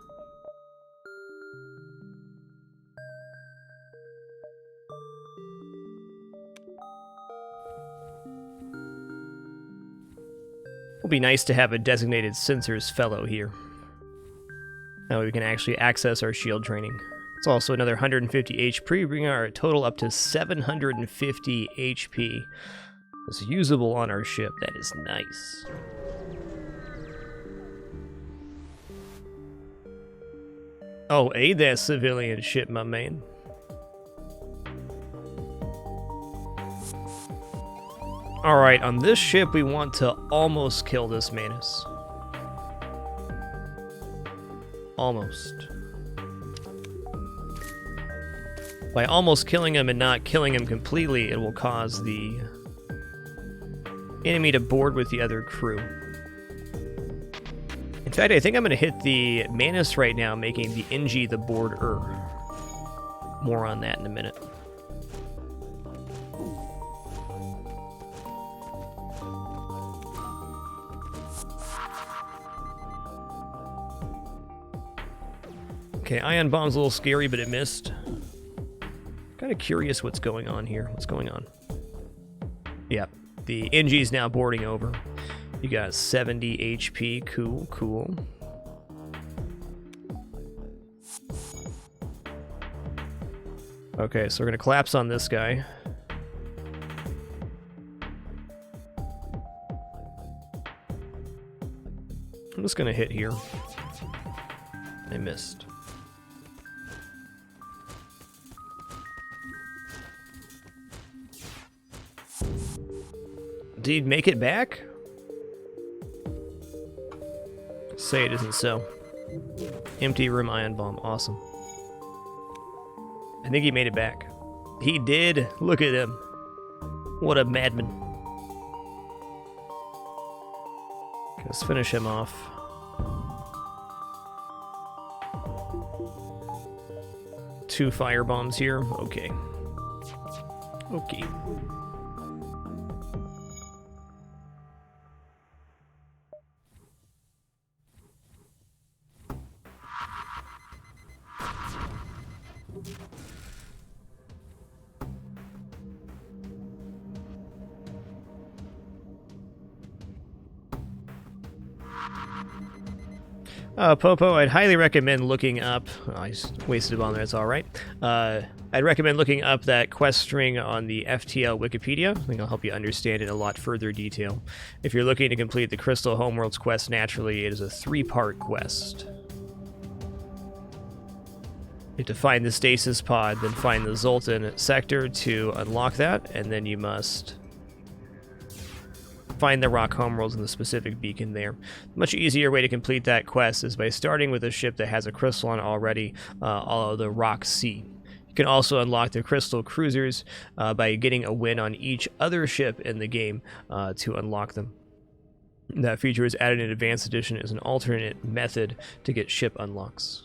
It'll be nice to have a designated sensors fellow here. That way we can actually access our shield training. It's also another 150 HP, bringing our total up to 750 HP. It's usable on our ship. That is nice. Oh, aid that civilian ship, my man. Alright, on this ship we want to almost kill this Manus. Almost. By almost killing him and not killing him completely, it will cause the enemy to board with the other crew. In fact, I think I'm going to hit the Manus right now, making the NG the boarder. More on that in a minute. Okay, ion bomb's a little scary, but it missed. Kind of curious what's going on here. What's going on? Yep, the NG's now boarding over. You got 70 HP. Cool, cool. Okay, so we're gonna collapse on this guy. I'm just gonna hit here. I missed. Did he make it back? Say it isn't so. Empty room ion bomb. Awesome. I think he made it back. He did. Look at him. What a madman. Let's finish him off. Two fire bombs here. Okay. Okay. Popo, I'd highly recommend looking up... Oh, I just wasted a bomb there, it's alright. I'd recommend looking up that quest string on the FTL Wikipedia. I think it'll help you understand it in a lot further detail. If you're looking to complete the Crystal Homeworlds quest naturally, it is a 3-part quest. You have to find the stasis pod, then find the Zoltan sector to unlock that, and then you must find the rock homeworlds and the specific beacon there. The much easier way to complete that quest is by starting with a ship that has a crystal on already, all the Rock Sea. You can also unlock the crystal cruisers by getting a win on each other ship in the game to unlock them. That feature is added in Advanced Edition as an alternate method to get ship unlocks.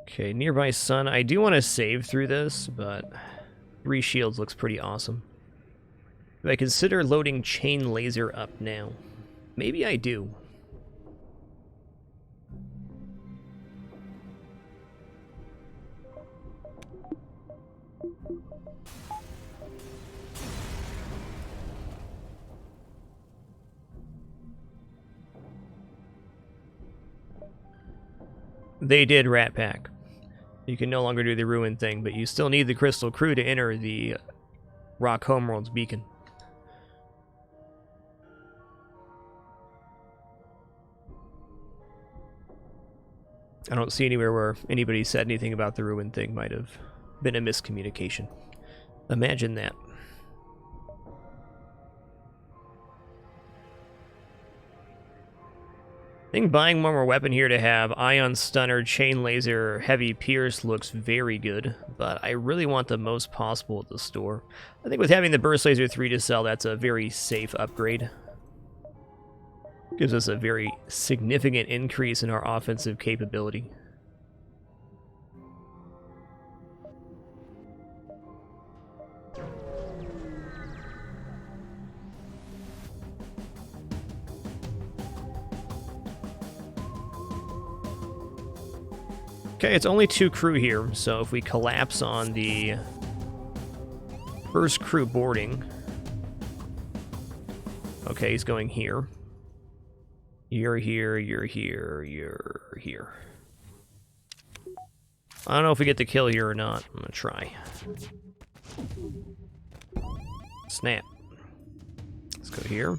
Okay, nearby sun. I do want to save through this, but 3 shields looks pretty awesome. Do I consider loading chain laser up now? Maybe I do. They did Rat Pack. You can no longer do the ruin thing, but you still need the crystal crew to enter the Rock Homeworld's beacon. I don't see anywhere where anybody said anything about the ruin thing. Might have been a miscommunication. Imagine that. I think buying one more weapon here to have Ion Stunner, Chain Laser, Heavy Pierce looks very good, but I really want the most possible at the store. I think with having the Burst Laser 3 to sell, that's a very safe upgrade. Gives us a very significant increase in our offensive capability. Okay, it's only 2 crew here, so if we collapse on the First crew boarding. Okay, he's going here. You're here, you're here, you're here. I don't know if we get the kill here or not. I'm gonna try. Snap. Let's go here.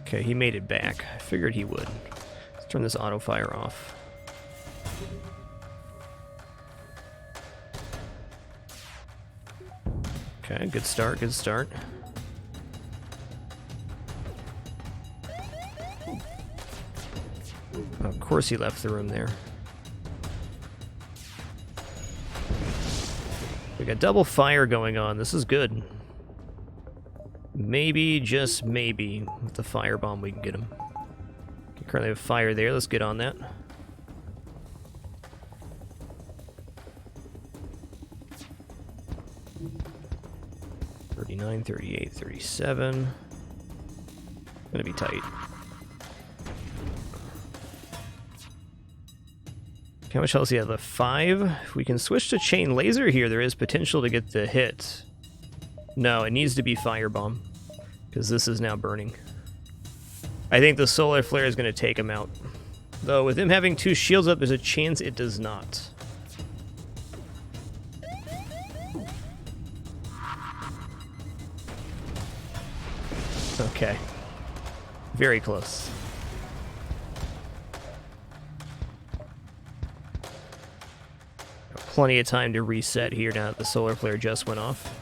Okay, he made it back. I figured he would. Let's turn this auto fire off. Okay, good start, good start. Of course he left the room there. We got double fire going on. This is good. Maybe, just maybe, with the firebomb we can get him. Okay, currently have fire there. Let's get on that. $39, $38, $37. Gonna be tight. How much health do you have left? 5. If we can switch to chain laser here, there is potential to get the hit. No, it needs to be firebomb, because this is now burning. I think the solar flare is going to take him out. Though with him having 2 shields up, there's a chance it does not. Okay. Very close. Plenty of time to reset here now that the solar flare just went off.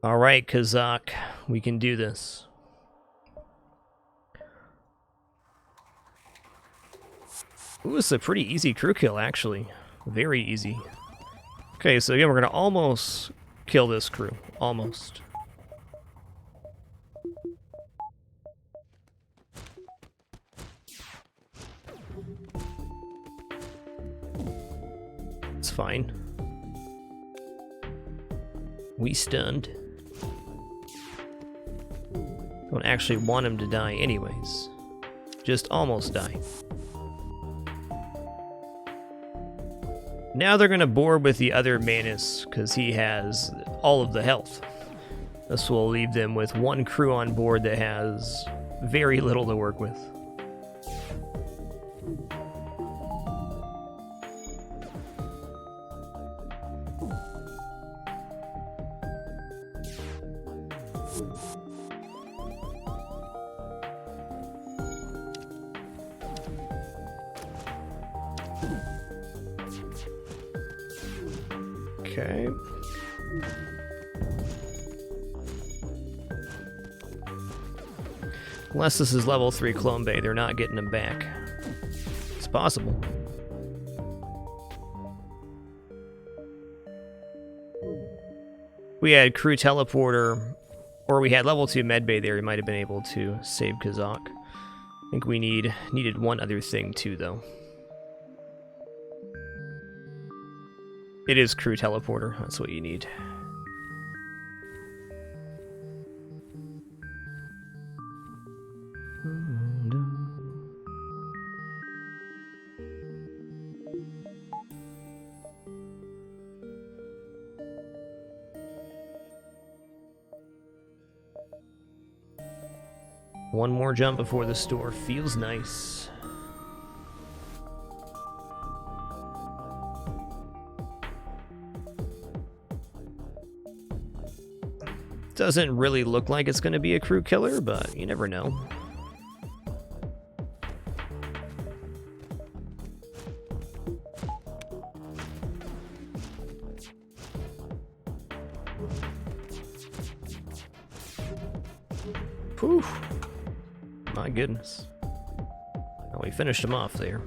All right, Kazak, we can do this. Ooh, it's a pretty easy crew kill, actually. Very easy. Okay, so again, we're going to almost kill this crew. Almost. It's fine. We stunned. Don't actually want him to die anyways. Just almost die. Now they're gonna board with the other Manus, because he has all of the health. This will leave them with 1 crew on board that has very little to work with. Okay. Unless this is level 3 Clone Bay, they're not getting him back. It's possible. We had crew teleporter, or we had level 2 medbay there, we might have been able to save Kazak. I think we needed one other thing too, though. It is crew teleporter, that's what you need. One more jump before the store. Feels nice. Doesn't really look like it's going to be a crew killer, but you never know. Whew. My goodness. Well, we finished him off there.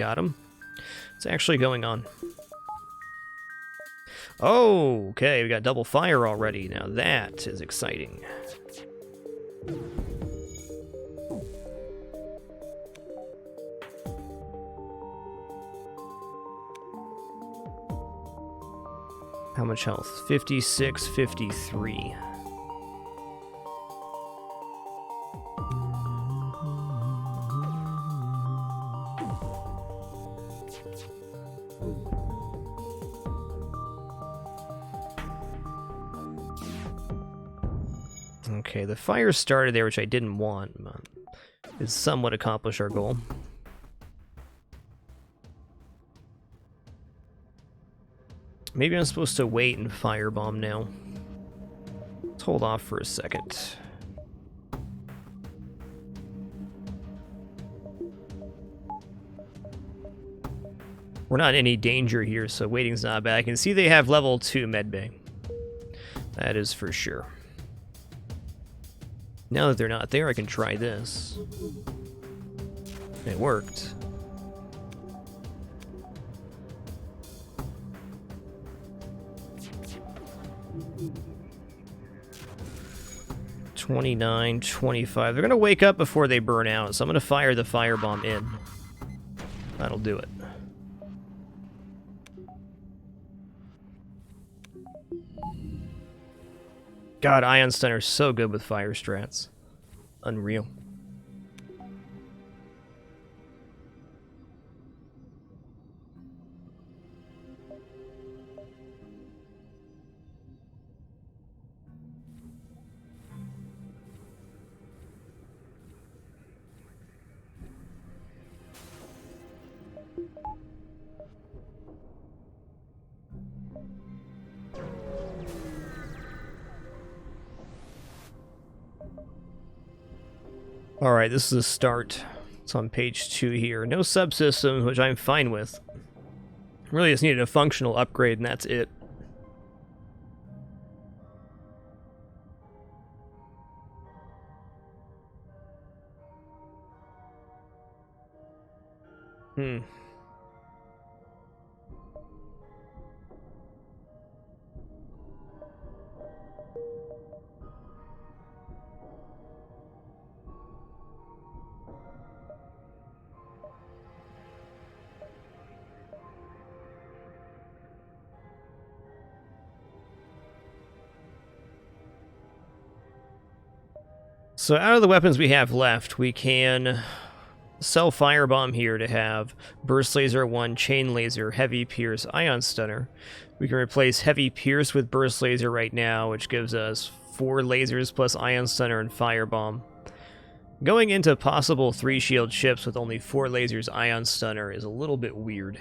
Got him. What's actually going on? Oh, okay, we got double fire already. Now that is exciting. How much health? 56, 53. Okay, the fire started there, which I didn't want, but it somewhat accomplished our goal. Maybe I'm supposed to wait and firebomb now. Let's hold off for a second. We're not in any danger here, so waiting's not bad. I can see they have level 2 medbay. That is for sure. Now that they're not there, I can try this. It worked. $29, $25. They're gonna wake up before they burn out, so I'm gonna fire the firebomb in. That'll do it. God, Ion Stunner's so good with fire strats. Unreal. Alright, this is a start. It's on page 2 here. No subsystems, which I'm fine with. Really just needed a functional upgrade, and that's it. So out of the weapons we have left, we can sell Firebomb here to have Burst Laser 1, Chain Laser, Heavy Pierce, Ion Stunner. We can replace Heavy Pierce with Burst Laser right now, which gives us 4 lasers plus Ion Stunner and Firebomb. Going into possible 3 shield ships with only 4 lasers, Ion Stunner is a little bit weird.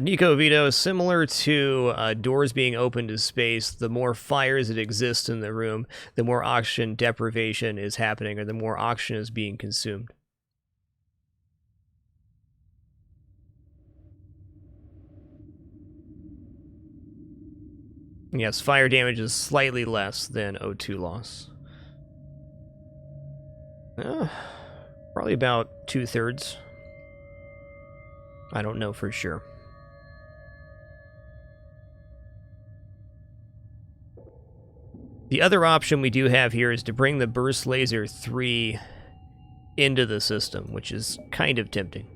Nico Vito, similar to doors being open to space, the more fires that exist in the room, the more oxygen deprivation is happening, or the more oxygen is being consumed. Yes, fire damage is slightly less than O2 loss. Probably about 2/3. I don't know for sure. The other option we do have here is to bring the Burst Laser 3 into the system, which is kind of tempting.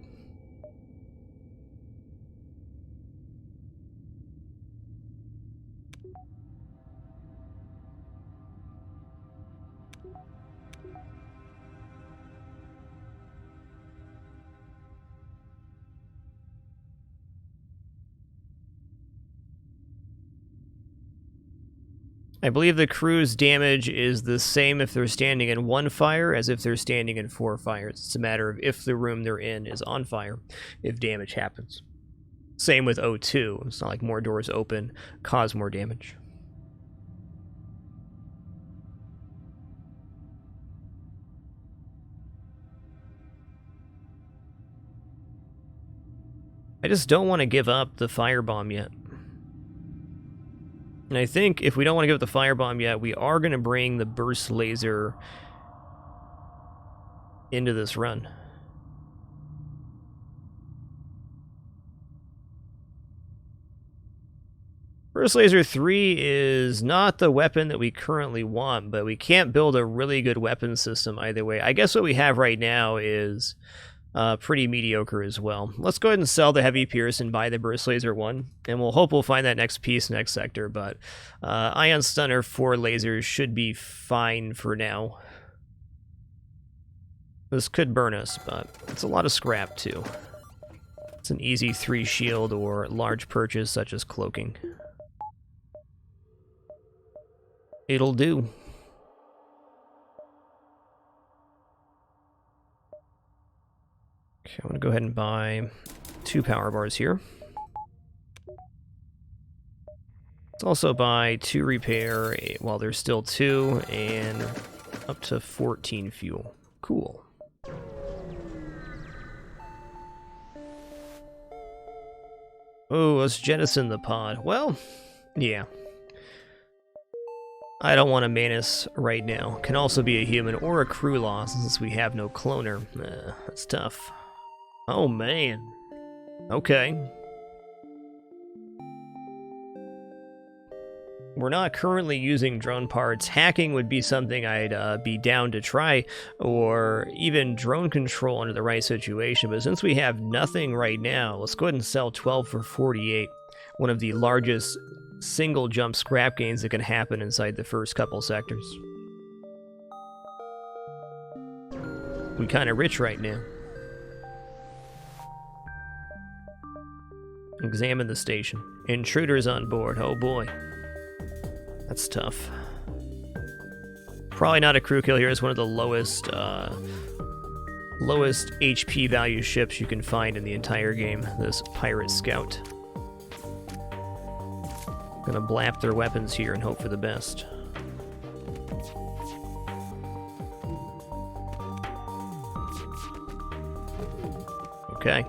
I believe the crew's damage is the same if they're standing in 1 fire as if they're standing in 4 fires. It's a matter of if the room they're in is on fire, if damage happens. Same with O2. It's not like more doors open cause more damage. I just don't want to give up the firebomb yet. And I think if we don't want to go with the firebomb yet, we are going to bring the burst laser into this run. Burst Laser 3 is not the weapon that we currently want, but we can't build a really good weapon system either way. I guess what we have right now is pretty mediocre as well. Let's go ahead and sell the Heavy Pierce and buy the Burst Laser 1, and we'll hope we'll find that next piece next sector, but Ion Stunner 4 lasers should be fine for now. This could burn us, but it's a lot of scrap too. It's an easy 3 shield or large purchase such as cloaking. It'll do. Okay, I'm gonna go ahead and buy 2 power bars here. Let's also buy 2 repair while there's still 2 and up to 14 fuel. Cool. Oh, let's jettison the pod. Well, yeah. I don't want a Manus right now. Can also be a human or a crew loss since we have no cloner. That's tough. Oh, man. Okay. We're not currently using drone parts. Hacking would be something I'd be down to try, or even drone control under the right situation. But since we have nothing right now, let's go ahead and sell 12 for 48. One of the largest single jump scrap gains that can happen inside the first couple sectors. We kind of rich right now. Examine the station. Intruders on board. Oh boy. That's tough. Probably not a crew kill here. It's one of the lowest HP value ships you can find in the entire game. This Pirate Scout. Gonna blap their weapons here and hope for the best. Okay.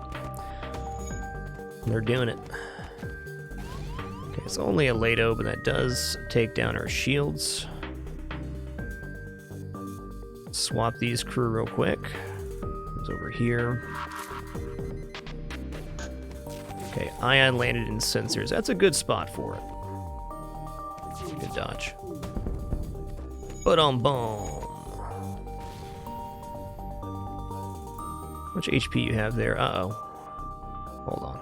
They're doing it. Okay, it's only a Lato, but that does take down our shields. Swap these crew real quick. Comes over here. Okay, Ion landed in sensors. That's a good spot for it. Good dodge. Boom. How much HP you have there? Uh-oh. Hold on.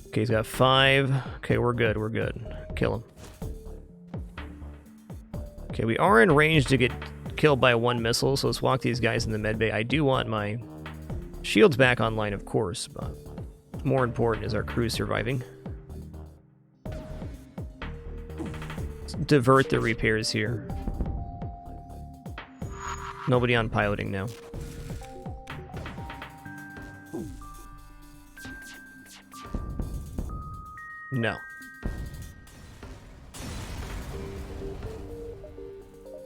Okay, he's got 5. Okay, we're good, we're good. Kill him. Okay, we are in range to get killed by 1 missile, so let's walk these guys in the medbay. I do want my shields back online, of course, but more important is our crew surviving. Let's divert the repairs here. Nobody on piloting now. No.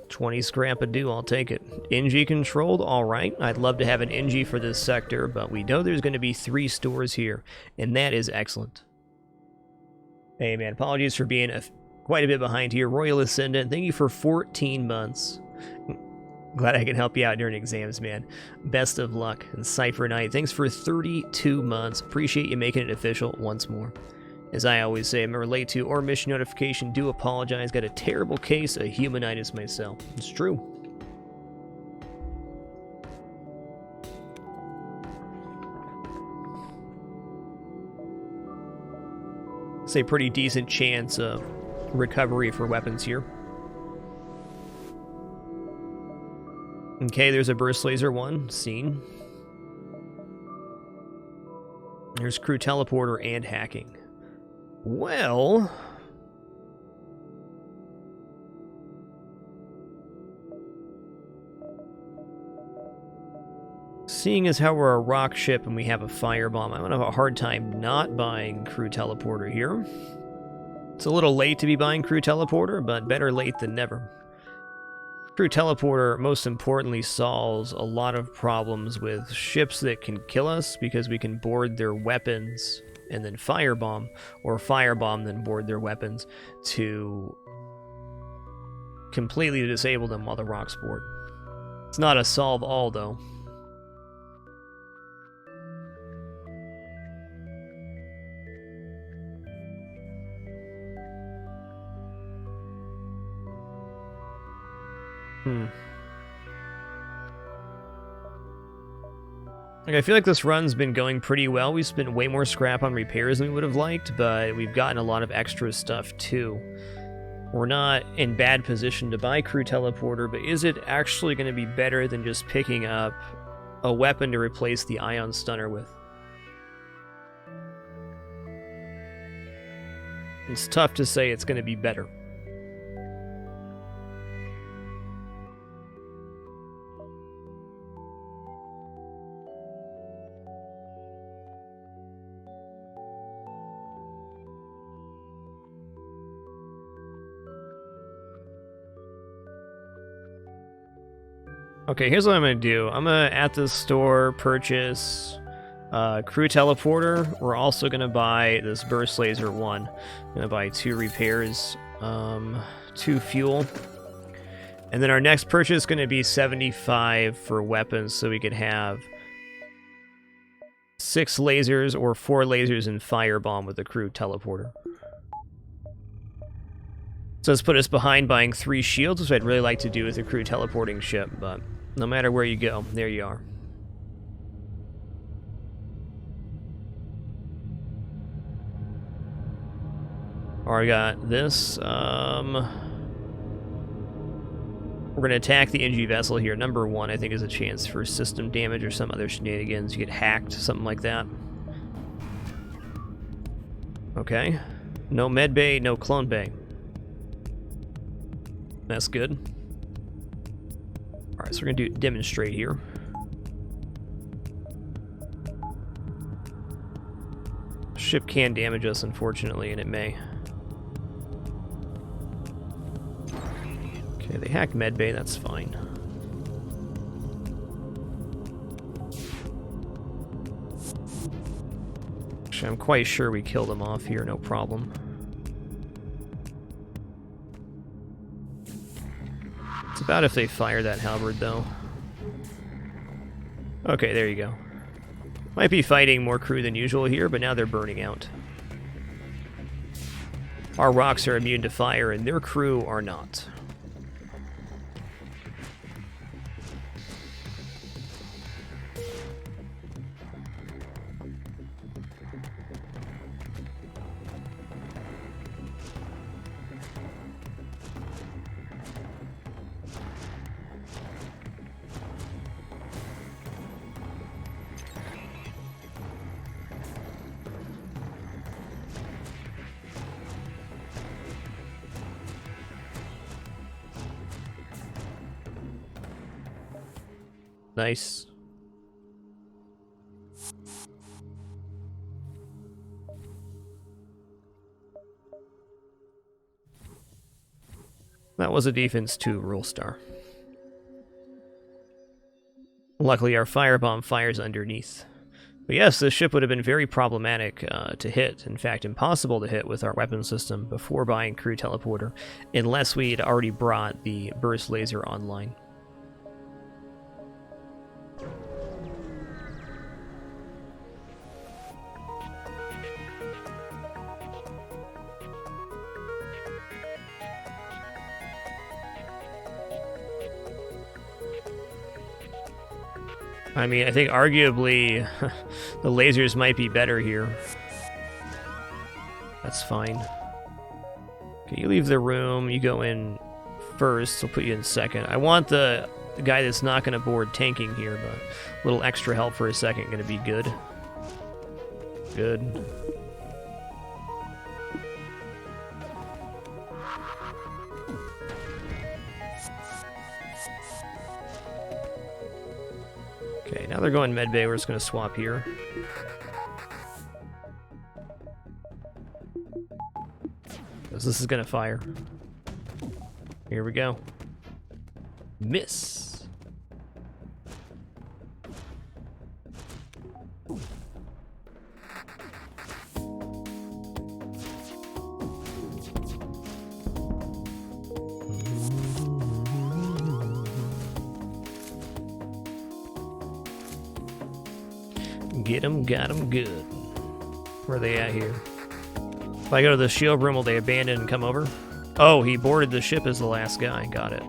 $20 scrap a do, I'll take it. NG controlled, alright. I'd love to have an NG for this sector, but we know there's going to be 3 stores here, and that is excellent. Hey man, apologies for being quite a bit behind here. Royal Ascendant, thank you for 14 months. Glad I can help you out during exams, man. Best of luck. And Cypher Knight, thanks for 32 months. Appreciate you making it official once more. As I always say, I'm late to or mission notification. Do apologize. Got a terrible case of humanitis myself. It's true. It's a pretty decent chance of recovery for weapons here. Okay, there's a Burst Laser 1, seen. There's Crew Teleporter and Hacking. Well... seeing as how we're a rock ship and we have a firebomb, I'm going to have a hard time not buying Crew Teleporter here. It's a little late to be buying Crew Teleporter, but better late than never. Crew Teleporter, most importantly, solves a lot of problems with ships that can kill us because we can board their weapons and then firebomb, or firebomb then board their weapons to completely disable them while the rocks board. It's not a solve all though. Like, I feel like this run's been going pretty well. We spent way more scrap on repairs than we would have liked, but we've gotten a lot of extra stuff too. We're not in bad position to buy crew teleporter, but is it actually going to be better than just picking up a weapon to replace the ion stunner with? It's tough to say it's going to be better. Okay, here's what I'm going to do. I'm going to, at the store, purchase crew teleporter. We're also going to buy this burst laser 1. I'm going to buy 2 repairs, 2 fuel. And then our next purchase is going to be 75 for weapons, so we could have 6 lasers or 4 lasers and firebomb with the crew teleporter. So let's put us behind buying 3 shields, which I'd really like to do with a crew teleporting ship, but no matter where you go, there you are. Alright, got this. We're going to attack the NG vessel here. Number 1, I think, is a chance for system damage or some other shenanigans. You get hacked, something like that. Okay. No med bay, no clone bay. That's good. Alright, so we're going to do demonstrate here. Ship can damage us, unfortunately, and it may. Okay, they hacked medbay, that's fine. Actually, I'm quite sure we killed them off here, no problem. It's about if they fire that halberd, though. Okay, there you go. Might be fighting more crew than usual here, but now they're burning out. Our rocks are immune to fire, and their crew are not. Nice. That was a defense 2 rule star. Luckily our firebomb fires underneath. But yes, this ship would have been very problematic to hit. In fact, impossible to hit with our weapon system before buying crew teleporter, unless we had already brought the burst laser online. I mean, I think arguably the lasers might be better here. That's fine. Okay, you leave the room, you go in first, I'll put you in second. I want the guy that's not going to board tanking here, but a little extra help for a second going to be good. Good. Okay, now they're going medbay. We're just going to swap here. Because this is going to fire. Here we go. Miss. Get 'em, got 'em good. Where are they at here? If I go to the shield room, will they abandon and come over? Oh, he boarded the ship as the last guy. Got it.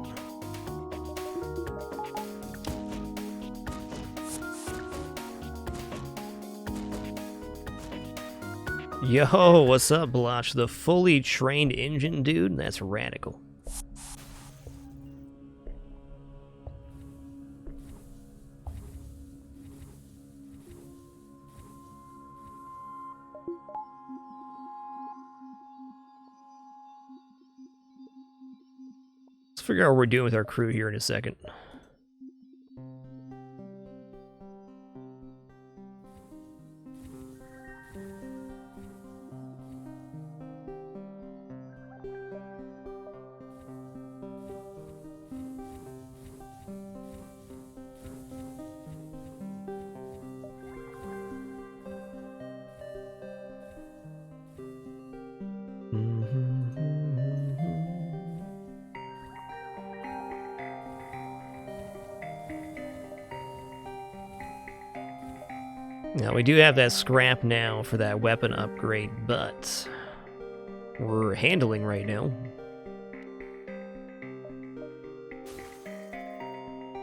Yo, what's up, Blotch? The fully trained engine dude? That's radical. Let's figure out what we're doing with our crew here in a second. Now, we do have that scrap now for that weapon upgrade, but we're handling right now.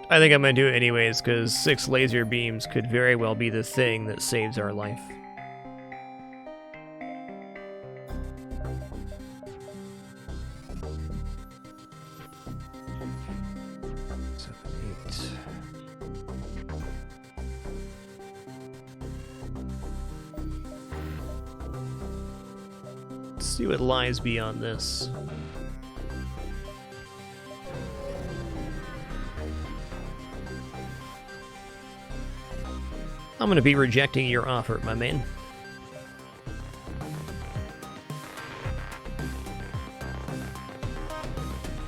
I think I'm going to do it anyways, because 6 laser beams could very well be the thing that saves our life. See what lies beyond this. I'm gonna be rejecting your offer, my man.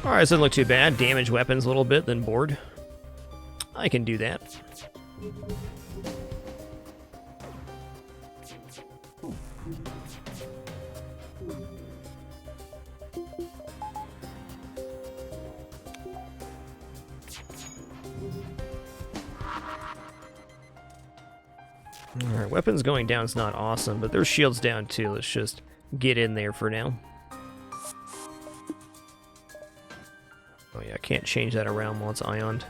Alright, this doesn't look too bad. Damage weapons a little bit, then board. I can do that. Alright, weapons going down is not awesome, but their shield's down too. Let's just get in there for now. Oh yeah, I can't change that around while it's ioned.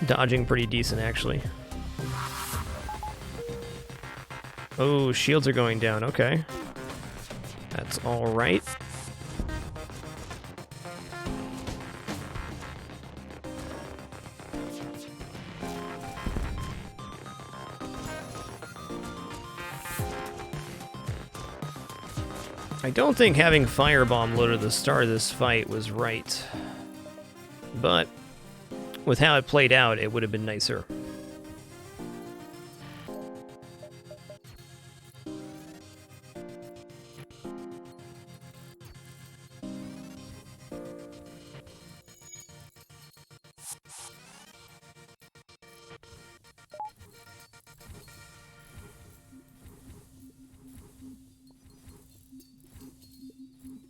Dodging pretty decent, actually. Oh, shields are going down. Okay. That's all right. I don't think having Firebomb loaded at the start of this fight was right. But with how it played out, it would have been nicer.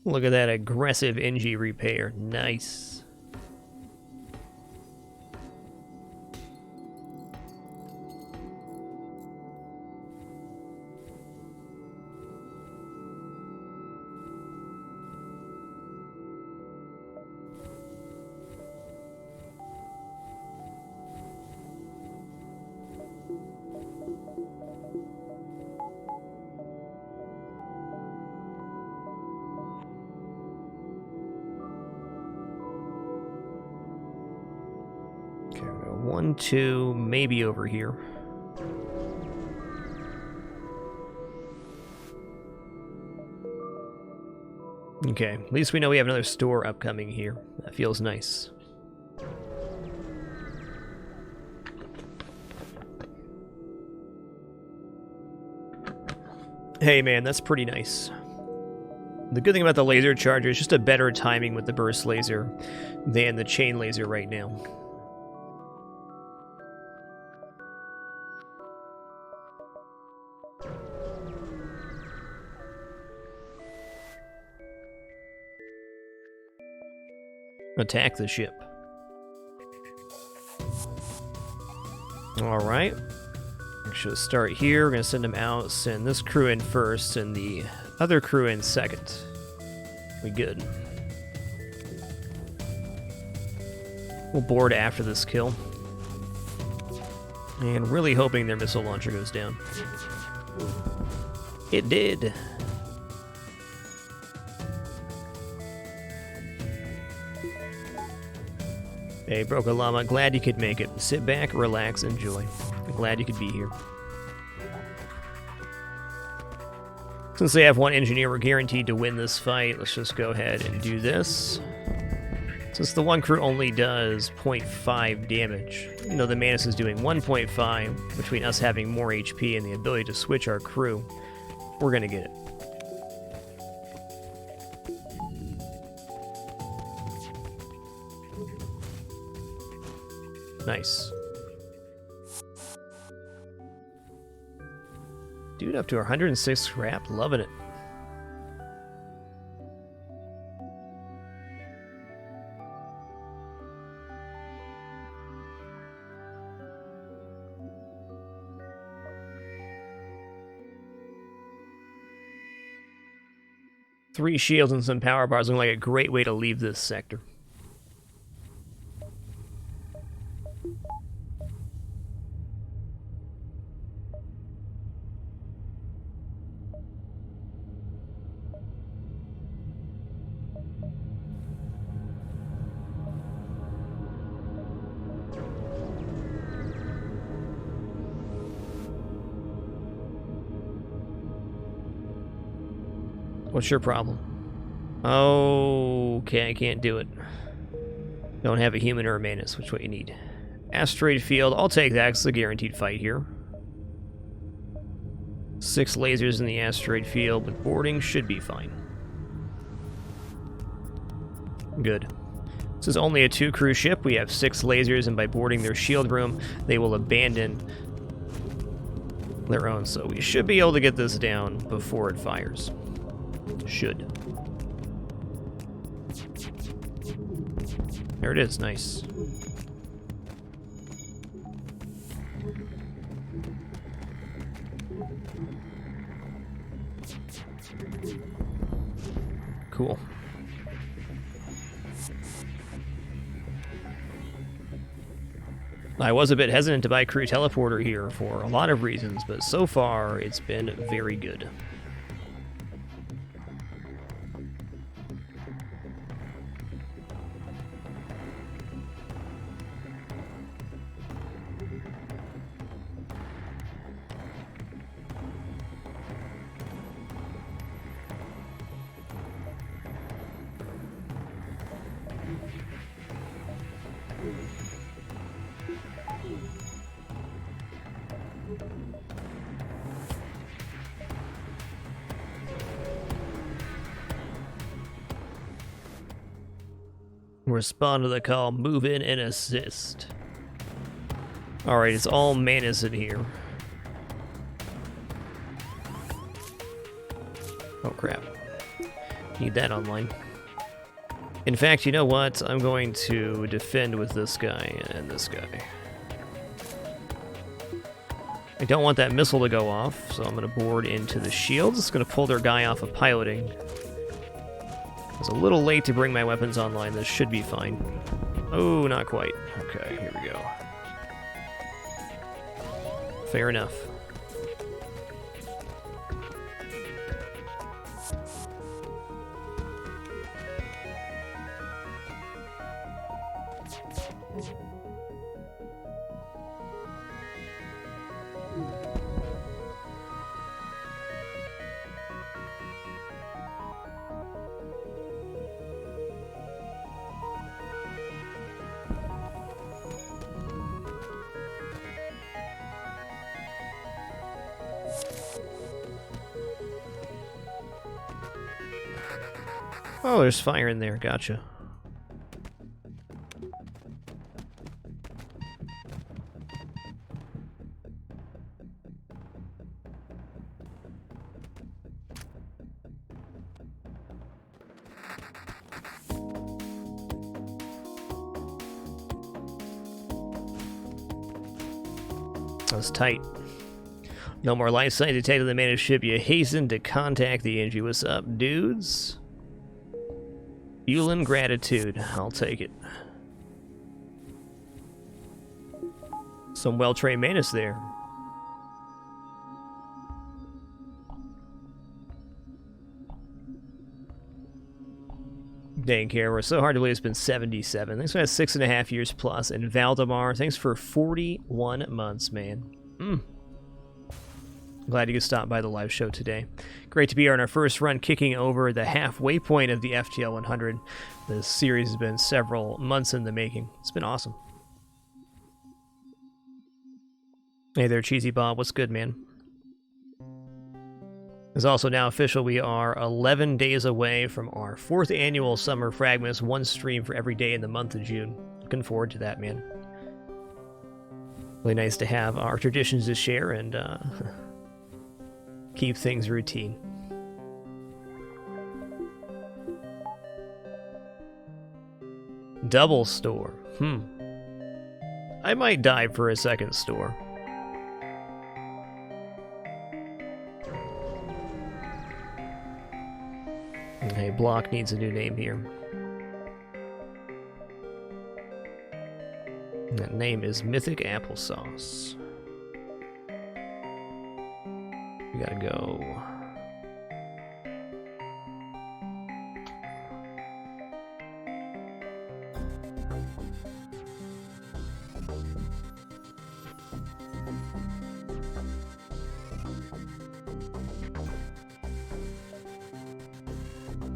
Look at that aggressive NG repair. Nice. Okay, 1, 2, maybe over here. Okay, at least we know we have another store upcoming here. That feels nice. Hey man, that's pretty nice. The good thing about the laser charger is just a better timing with the burst laser than the chain laser right now. Attack the ship. Alright. Should start here. We're going to send them out. Send this crew in first and the other crew in second. We good. We'll board after this kill. And really hoping their missile launcher goes down. It did. Hey, Broca Llama, glad you could make it. Sit back, relax, enjoy. Glad you could be here. Since they have one engineer, we're guaranteed to win this fight. Let's just go ahead and do this. Since the one crew only does 0.5 damage, you know, the Manus is doing 1.5, between us having more HP and the ability to switch our crew, we're gonna get it. Nice. Dude, up to 106 scrap, loving it. Three shields and some power bars look like a great way to leave this sector. What's your problem? Okay, I can't do it. Don't have a human or a Manus, which is what you need. Asteroid field, I'll take that, it's a guaranteed fight here. 6 lasers in the asteroid field, but boarding should be fine. Good. This is only a 2-crew ship, we have 6 lasers, and by boarding their shield room, they will abandon their own, so we should be able to get this down before it fires. Should. There it is, nice. Cool. I was a bit hesitant to buy crew teleporter here for a lot of reasons, but so far it's been very good. Respond to the call, move in and assist. Alright, it's all Manus in here. Oh crap. Need that online. In fact, you know what? I'm going to defend with this guy and this guy. I don't want that missile to go off, so I'm going to board into the shields. It's going to pull their guy off of piloting. It's a little late to bring my weapons online. This should be fine. Oh, not quite. Okay, here we go. Fair enough. Oh, there's fire in there. Gotcha. was tight. No more life sign detected on the managed ship. You hasten to contact the NG. What's up, dudes? Fueling gratitude. I'll take it. Some well-trained Manus there. Dang care, we're so hard to believe it's been 77. Thanks for that 6.5 years plus. And Valdemar, thanks for 41 months, man. Glad you could stop by the live show today. Great to be here on our first run, kicking over the halfway point of the FTL100. The series has been several months in the making. It's been awesome. Hey there, Cheesy Bob. What's good, man? It's also now official. We are 11 days away from our 4th annual Summer Fragments, 1 stream for every day in the month of June. Looking forward to that, man. Really nice to have our traditions to share and keep things routine. Double store. I might dive for a second store. Okay, block needs a new name here. That name is Mythic Applesauce. We gotta go.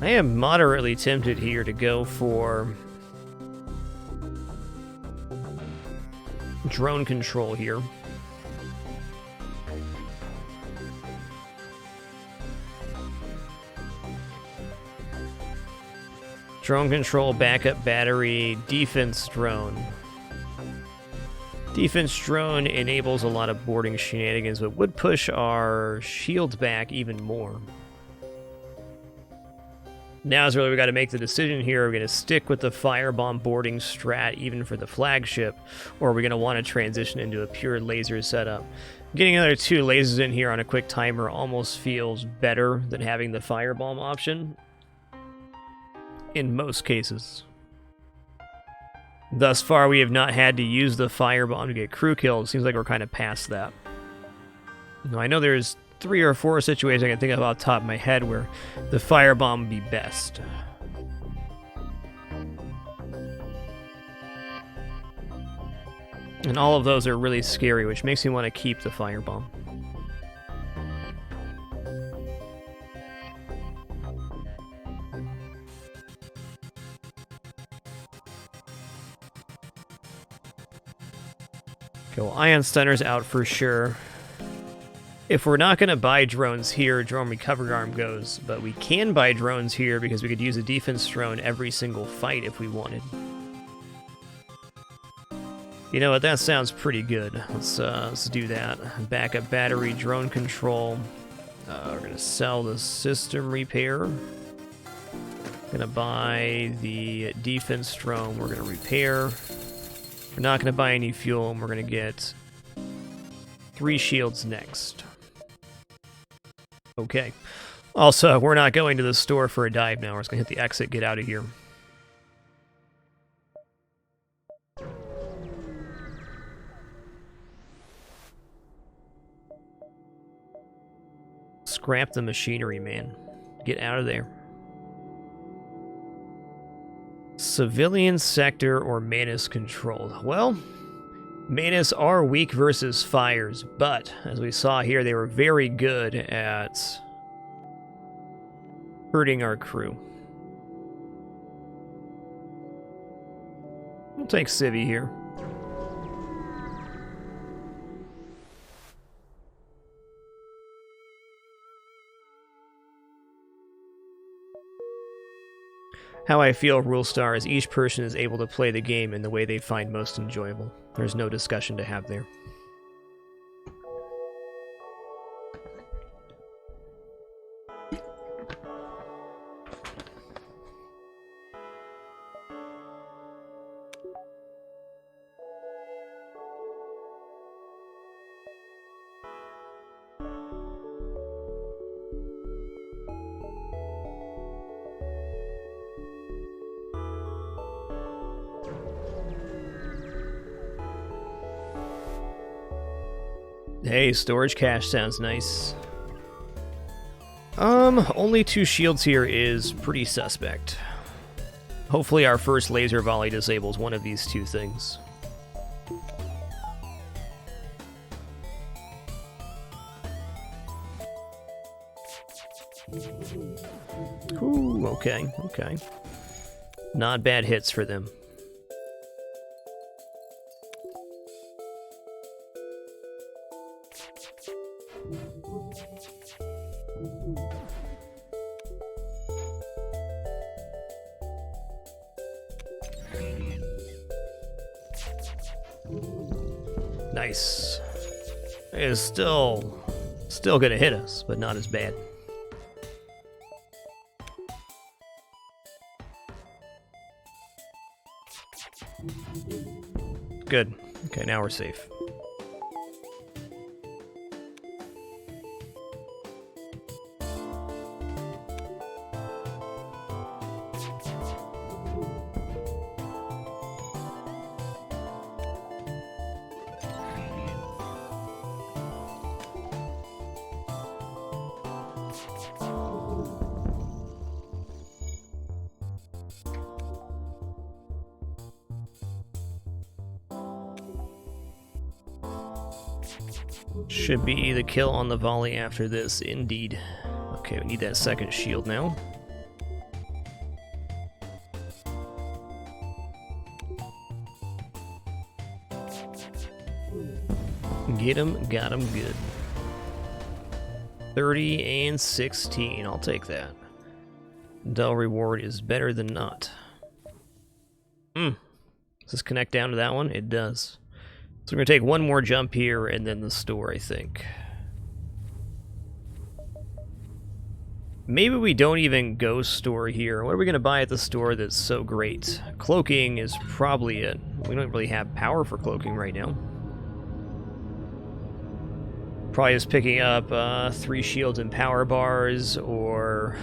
I am moderately tempted here to go for drone control here. Drone control, backup battery, defense drone. Defense drone enables a lot of boarding shenanigans, but would push our shields back even more. Now is really we got to make the decision here. Are we going to stick with the firebomb boarding strat even for the flagship, or are we going to want to transition into a pure laser setup? Getting another 2 lasers in here on a quick timer almost feels better than having the firebomb option in most cases. Thus far, we have not had to use the firebomb to get crew kills. Seems like we're kind of past that. Now, I know there's 3 or 4 situations I can think of off the top of my head where the firebomb would be best. And all of those are really scary, which makes me want to keep the firebomb. Okay, well, Ion Stunner's out for sure. If we're not going to buy drones here, drone recovery arm goes, but we can buy drones here because we could use a defense drone every single fight if we wanted. You know what, that sounds pretty good. Let's do that. Backup battery, drone control. We're going to sell the system repair. Going to buy the defense drone. We're going to repair. We're not going to buy any fuel, and we're going to get 3 shields next. Okay. Also, we're not going to the store for a dive now. We're just going to hit the exit, get out of here. Scrap the machinery, man. Get out of there. Civilian sector or Manus controlled? Well, Manus are weak versus fires, but as we saw here, they were very good at hurting our crew. We'll take Civi here. How I feel Rule Star is each person is able to play the game in the way they find most enjoyable. There's no discussion to have there. Hey, storage cache sounds nice. Only 2 shields here is pretty suspect. Hopefully our first laser volley disables one of these 2 things. Ooh, okay, okay. Not bad hits for them. Nice. It is still gonna hit us, but not as bad. Good. Okay, now we're safe. Should be the kill on the volley after this, indeed. Okay, we need that second shield now. Get him, got him good. 30 and 16, I'll take that. Dull reward is better than not. Does this connect down to that one? It does. So we're going to take one more jump here and then the store, I think. Maybe we don't even go store here. What are we going to buy at the store that's so great? Cloaking is probably it. We don't really have power for cloaking right now. Probably just picking up 3 shields and power bars, or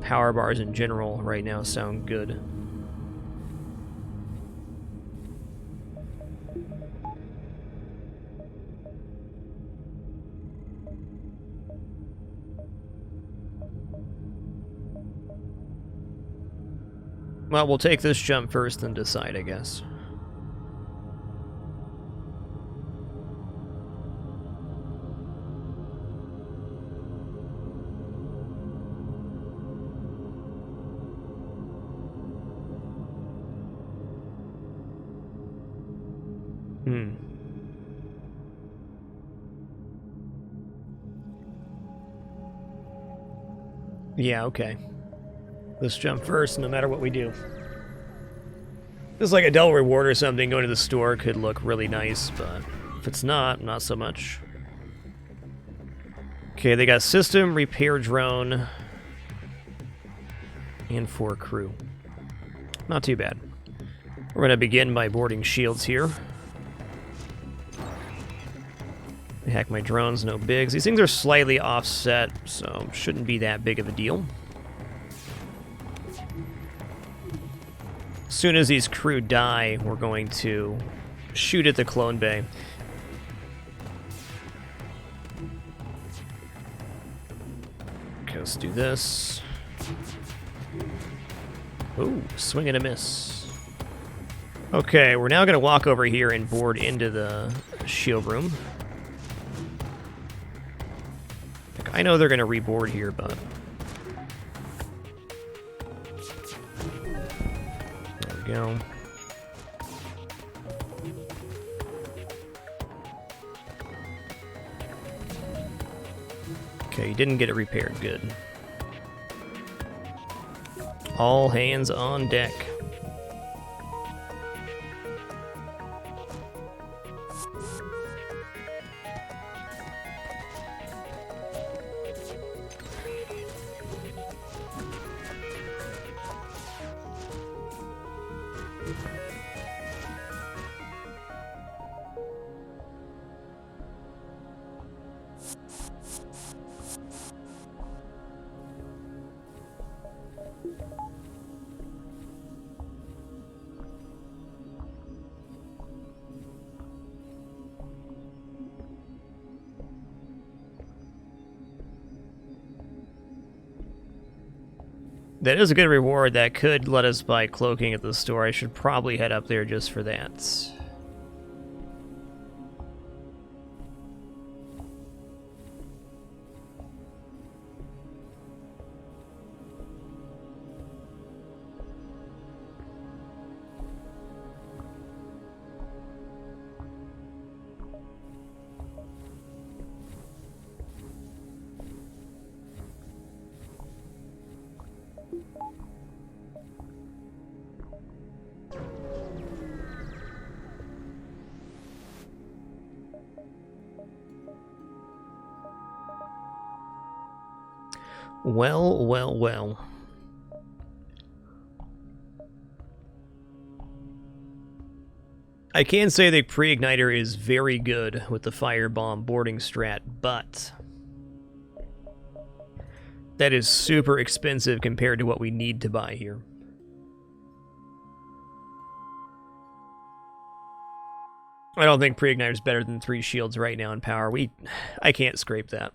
power bars in general right now sound good. Well, we'll take this jump first and decide, I guess. Yeah, okay. Let's jump first, no matter what we do. This is like a double reward or something. Going to the store could look really nice, but if it's not, not so much. Okay, they got system, repair drone, and 4 crew. Not too bad. We're going to begin by boarding shields here. Heck, my drone's no bigs. These things are slightly offset, so shouldn't be that big of a deal. As soon as these crew die, we're going to shoot at the clone bay. Okay, let's do this. Ooh, swing and a miss. Okay, we're now going to walk over here and board into the shield room. I know they're going to reboard here, but... There we go. Okay, you didn't get it repaired. Good. All hands on deck. That is a good reward. That could let us buy cloaking at the store. I should probably head up there just for that. Well, well, well. I can say the pre-igniter is very good with the firebomb boarding strat, but that is super expensive compared to what we need to buy here. I don't think pre-igniter is better than 3 shields right now in power. I can't scrape that.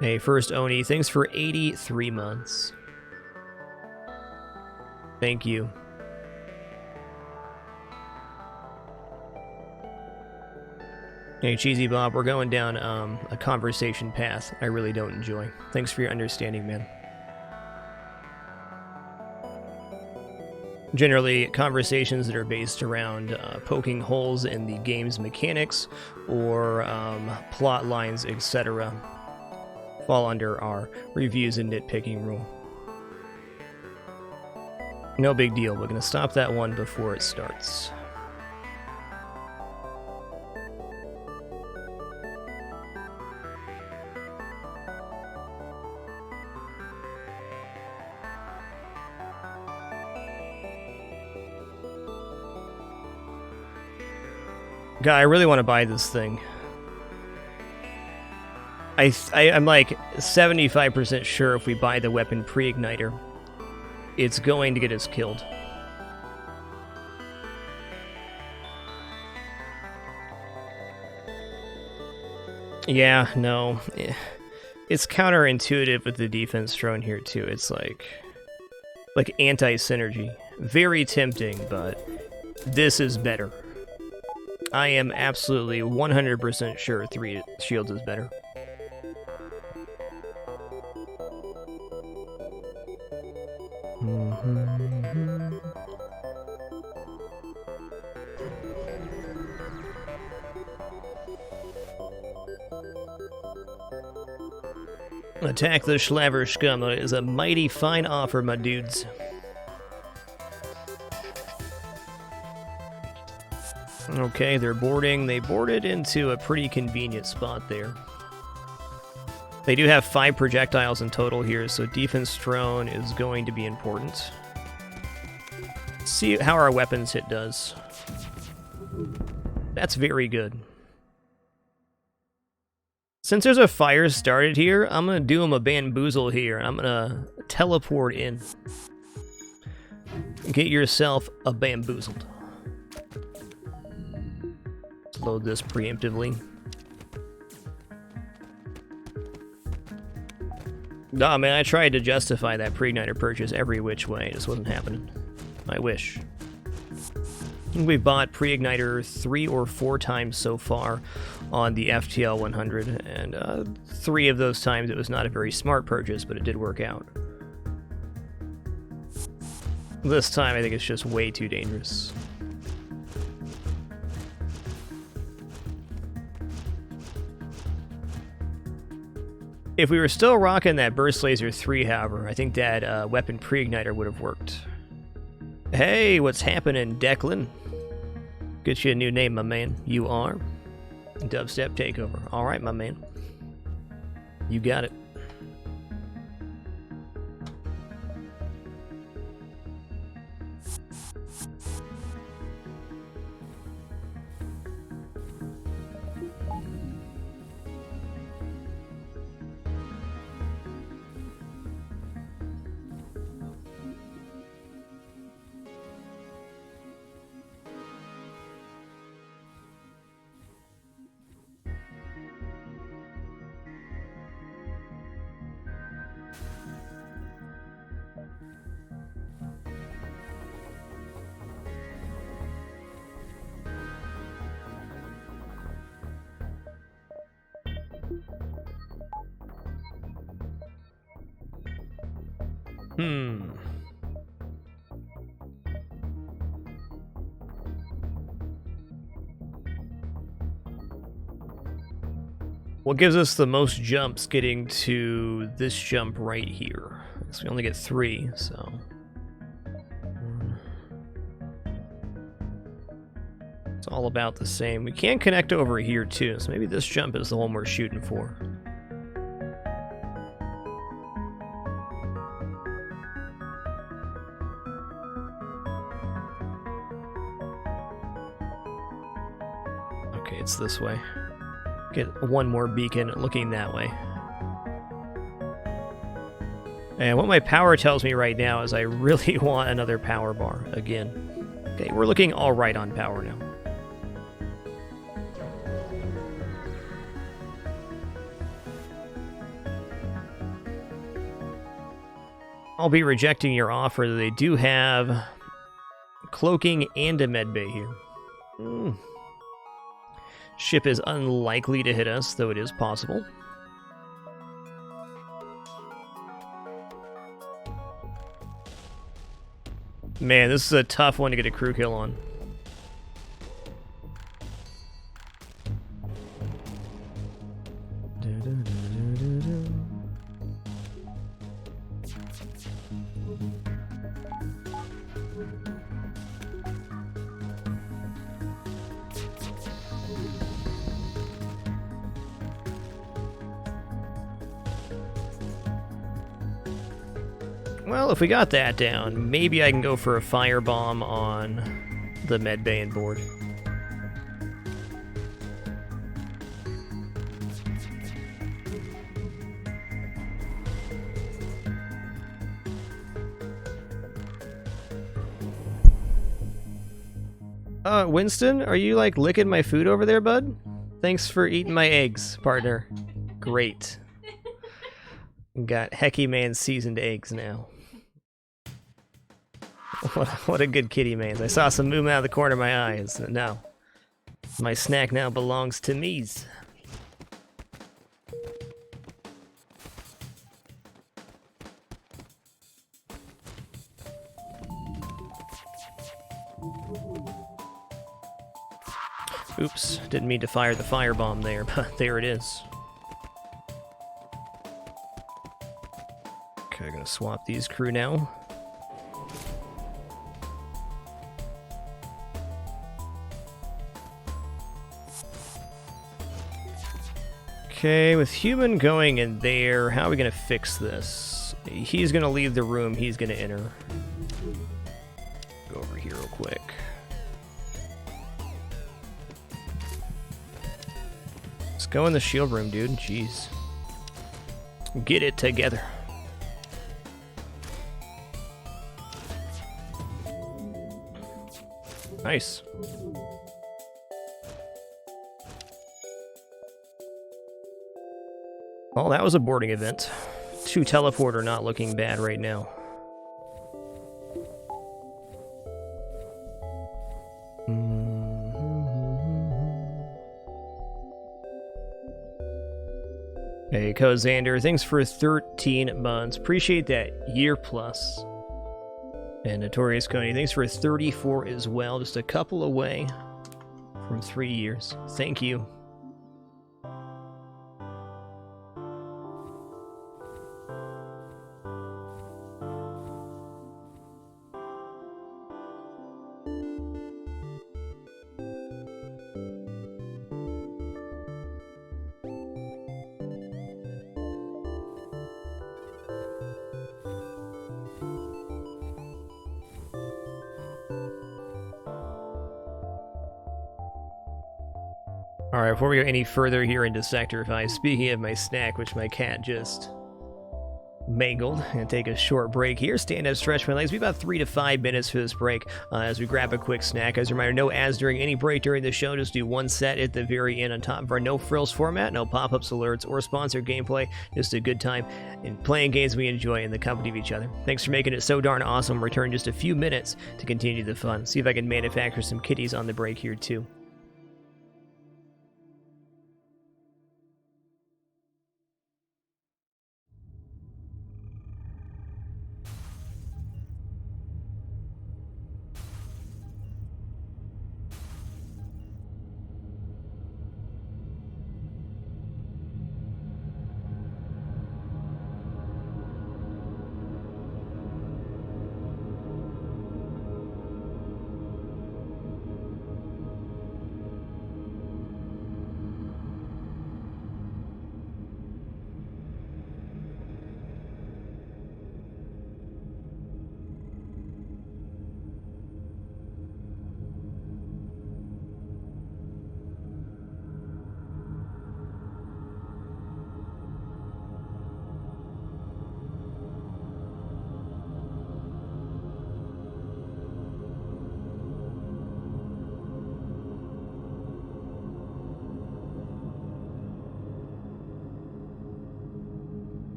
Hey, first Oni, thanks for 83 months. Thank you. Hey, Cheesy Bob, we're going down a conversation path I really don't enjoy. Thanks for your understanding, man. Generally, conversations that are based around poking holes in the game's mechanics or plot lines, etc., fall under our reviews and nitpicking rule. No big deal. We're going to stop that one before it starts. God, I really want to buy this thing. I'm like 75% sure if we buy the weapon pre-igniter, it's going to get us killed. Yeah, no. It's counterintuitive with the defense drone here too. It's like anti-synergy. Very tempting, but this is better. I am absolutely 100% sure 3 shields is better. Attack the Schlaver Scum. It is a mighty fine offer, my dudes. Okay, they're boarding. They boarded into a pretty convenient spot there. They do have 5 projectiles in total here, so defense drone is going to be important. Let's see how our weapons hit does. That's very good. Since there's a fire started here, I'm going to do him a bamboozle here. I'm going to teleport in. Get yourself a bamboozled. Let's load this preemptively. Nah, man, I tried to justify that pre-igniter purchase every which way. It just wasn't happening. I wish. We've bought pre-igniter 3 or 4 times so far on the FTL100, and 3 of those times it was not a very smart purchase, but it did work out. This time I think it's just way too dangerous. If we were still rocking that Burst Laser 3, however, I think that weapon pre-igniter would have worked. Hey, what's happening, Declan? Get you a new name, my man. You are Dubstep Takeover. All right, my man. You got it. What gives us the most jumps getting to this jump right here? So we only get 3, so... It's all about the same. We can connect over here too, so maybe this jump is the one we're shooting for. Okay, it's this way. Get one more beacon looking that way. And what my power tells me right now is I really want another power bar again. Okay, we're looking all right on power now. I'll be rejecting your offer that they do have cloaking and a medbay here. Ship is unlikely to hit us, though it is possible. Man, this is a tough one to get a crew kill on. Well, if we got that down, maybe I can go for a firebomb on the medbay and board. Winston, are you like licking my food over there, bud? Thanks for eating my eggs, partner. Great. Got Hecky Man seasoned eggs now. What a good kitty, man. I saw some movement out of the corner of my eyes. No. My snack now belongs to me's. Oops, didn't mean to fire the firebomb there, but there it is. Okay, gonna swap these crew now. Okay, with human going in there, how are we gonna fix this? He's gonna leave the room, he's gonna enter. Go over here real quick. Let's go in the shield room, dude. Jeez. Get it together. Nice. Well, that was a boarding event. 2 teleporter not looking bad right now. Hey, Kozander, thanks for 13 months. Appreciate that year plus. And Notorious Coney, thanks for 34 as well. Just a couple away from 3 years. Thank you. Alright, before we go any further here into Sector 5, speaking of my snack, which my cat just mangled, I'm going to take a short break here, stand up, stretch my legs. Be about 3 to 5 minutes for this break as we grab a quick snack. As a reminder, no ads during any break during the show, just do one set at the very end on top of our no frills format, no pop-ups, alerts, or sponsored gameplay, just a good time in playing games we enjoy in the company of each other. Thanks for making it so darn awesome. Return in just a few minutes to continue the fun. See if I can manufacture some kitties on the break here too.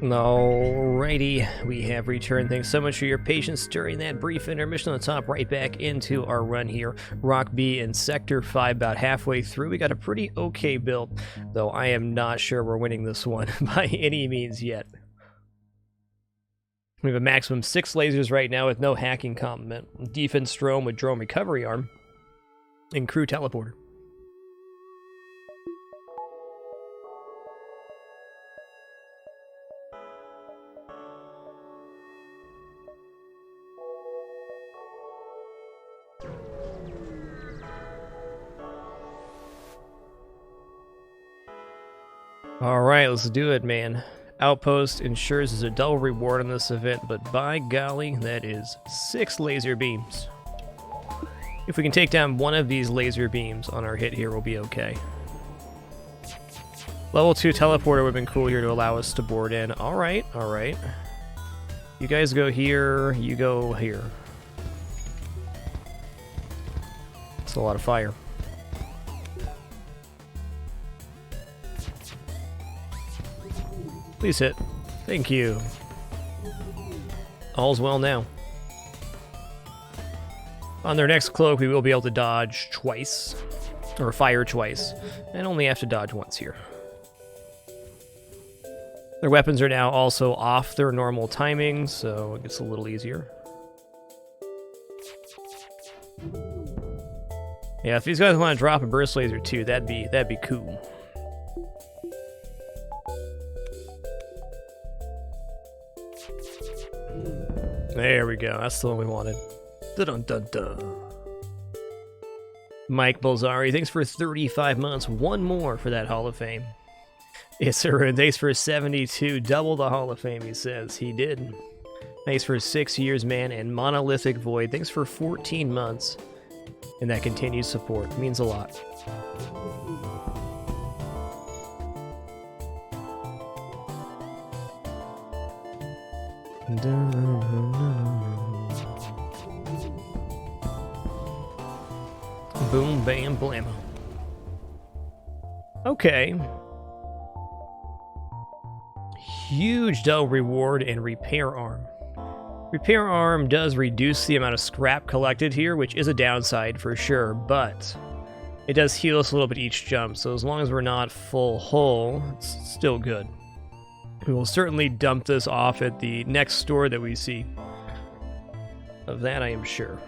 Alrighty, we have returned. Thanks so much for your patience during that brief intermission on the top. Right back into our run here. Rock B in Sector 5, about halfway through. We got a pretty okay build, though I am not sure we're winning this one by any means yet. We have a maximum 6 lasers right now with no hacking complement. Defense drone with drone recovery arm. And crew teleporter. Alright, let's do it, man. Outpost ensures there's a double reward on this event, but by golly, that is 6 laser beams. If we can take down one of these laser beams on our hit here, we'll be okay. Level 2 teleporter would have been cool here to allow us to board in. Alright, alright. You guys go here, you go here. It's a lot of fire. Please hit. Thank you. All's well now. On their next cloak, we will be able to dodge twice, or fire twice, and only have to dodge once here. Their weapons are now also off their normal timing, so it gets a little easier. Yeah, if these guys want to drop a burst laser too, that'd be cool. There we go. That's the one we wanted. Dun-dun-dun-dun. Mike Bolzari, thanks for 35 months. One more for that Hall of Fame. Yes, sir. And thanks for 72. Double the Hall of Fame, he says. He did. Thanks for 6 years, man. And Monolithic Void, thanks for 14 months. And that continued support. It means a lot. Boom, bam, blammo. Okay. Huge double reward and repair arm. Repair arm does reduce the amount of scrap collected here, which is a downside for sure, but it does heal us a little bit each jump, so as long as we're not full hull, it's still good. We will certainly dump this off at the next store that we see. Of that I am sure.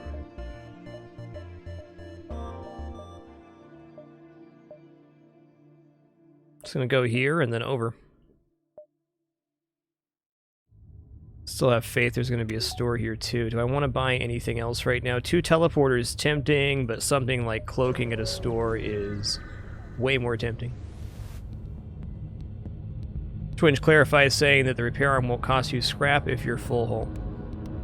Just gonna go here and then over. Still have faith there's gonna be a store here too. Do I want to buy anything else right now? 2 teleporters tempting, but something like cloaking at a store is way more tempting. Twinge clarifies saying that the repair arm won't cost you scrap if you're full hull.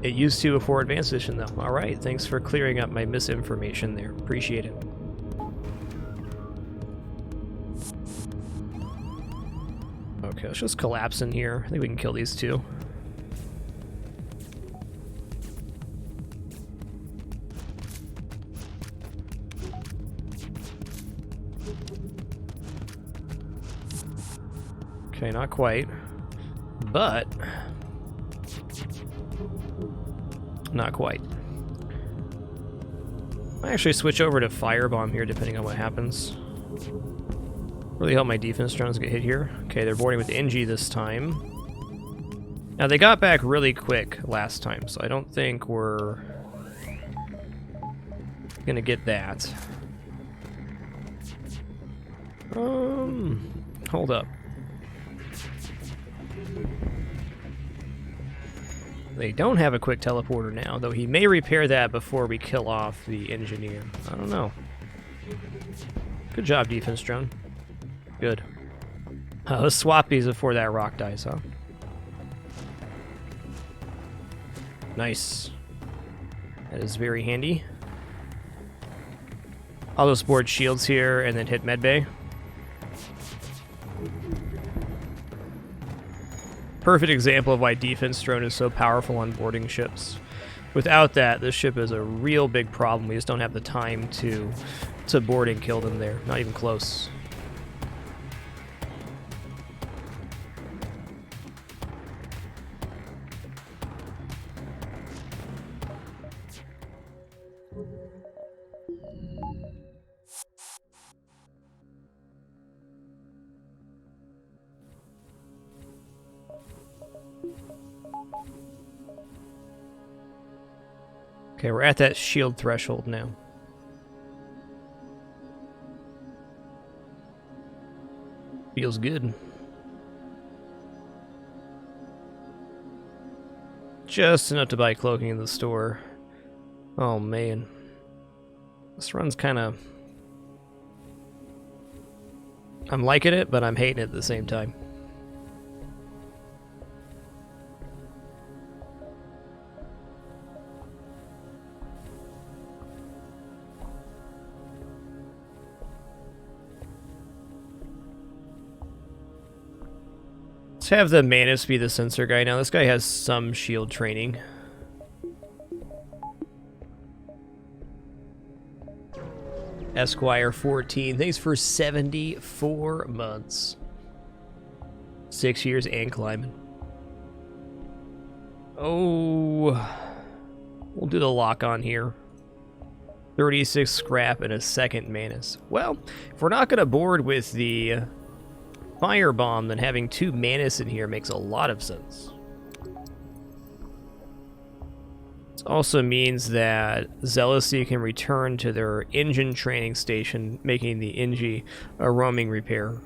It used to before Advanced Edition though. Alright, thanks for clearing up my misinformation there. Appreciate it. Okay, let's just collapse in here. I think we can kill these two. Okay, not quite. But not quite. I actually switch over to Firebomb here depending on what happens. Really help my defense drones get hit here. Okay, they're boarding with NG this time. Now they got back really quick last time, so I don't think we're gonna get that. Hold up. They don't have a quick teleporter now, though he may repair that before we kill off the engineer. I don't know. Good job, defense drone. Good. Let's swap these before that rock dies, huh? Nice. That is very handy. I'll just board shields here and then hit medbay. Perfect example of why defense drone is so powerful on boarding ships. Without that, this ship is a real big problem. We just don't have the time to board and kill them there. Not even close. Okay, we're at that shield threshold now. Feels good. Just enough to buy cloaking in the store. Oh man. This run's kind of... I'm liking it, but I'm hating it at the same time. Let's have the Manus be the sensor guy now. This guy has some shield training. Esquire 14. Thanks for 74 months. 6 years and climbing. Oh, we'll do the lock on here. 36 scrap and a second Manus. Well, if we're not going to board with the Firebomb, then having 2 Manus in here makes a lot of sense. This also means that Zealousy can return to their engine training station, making the Engi a roaming repair.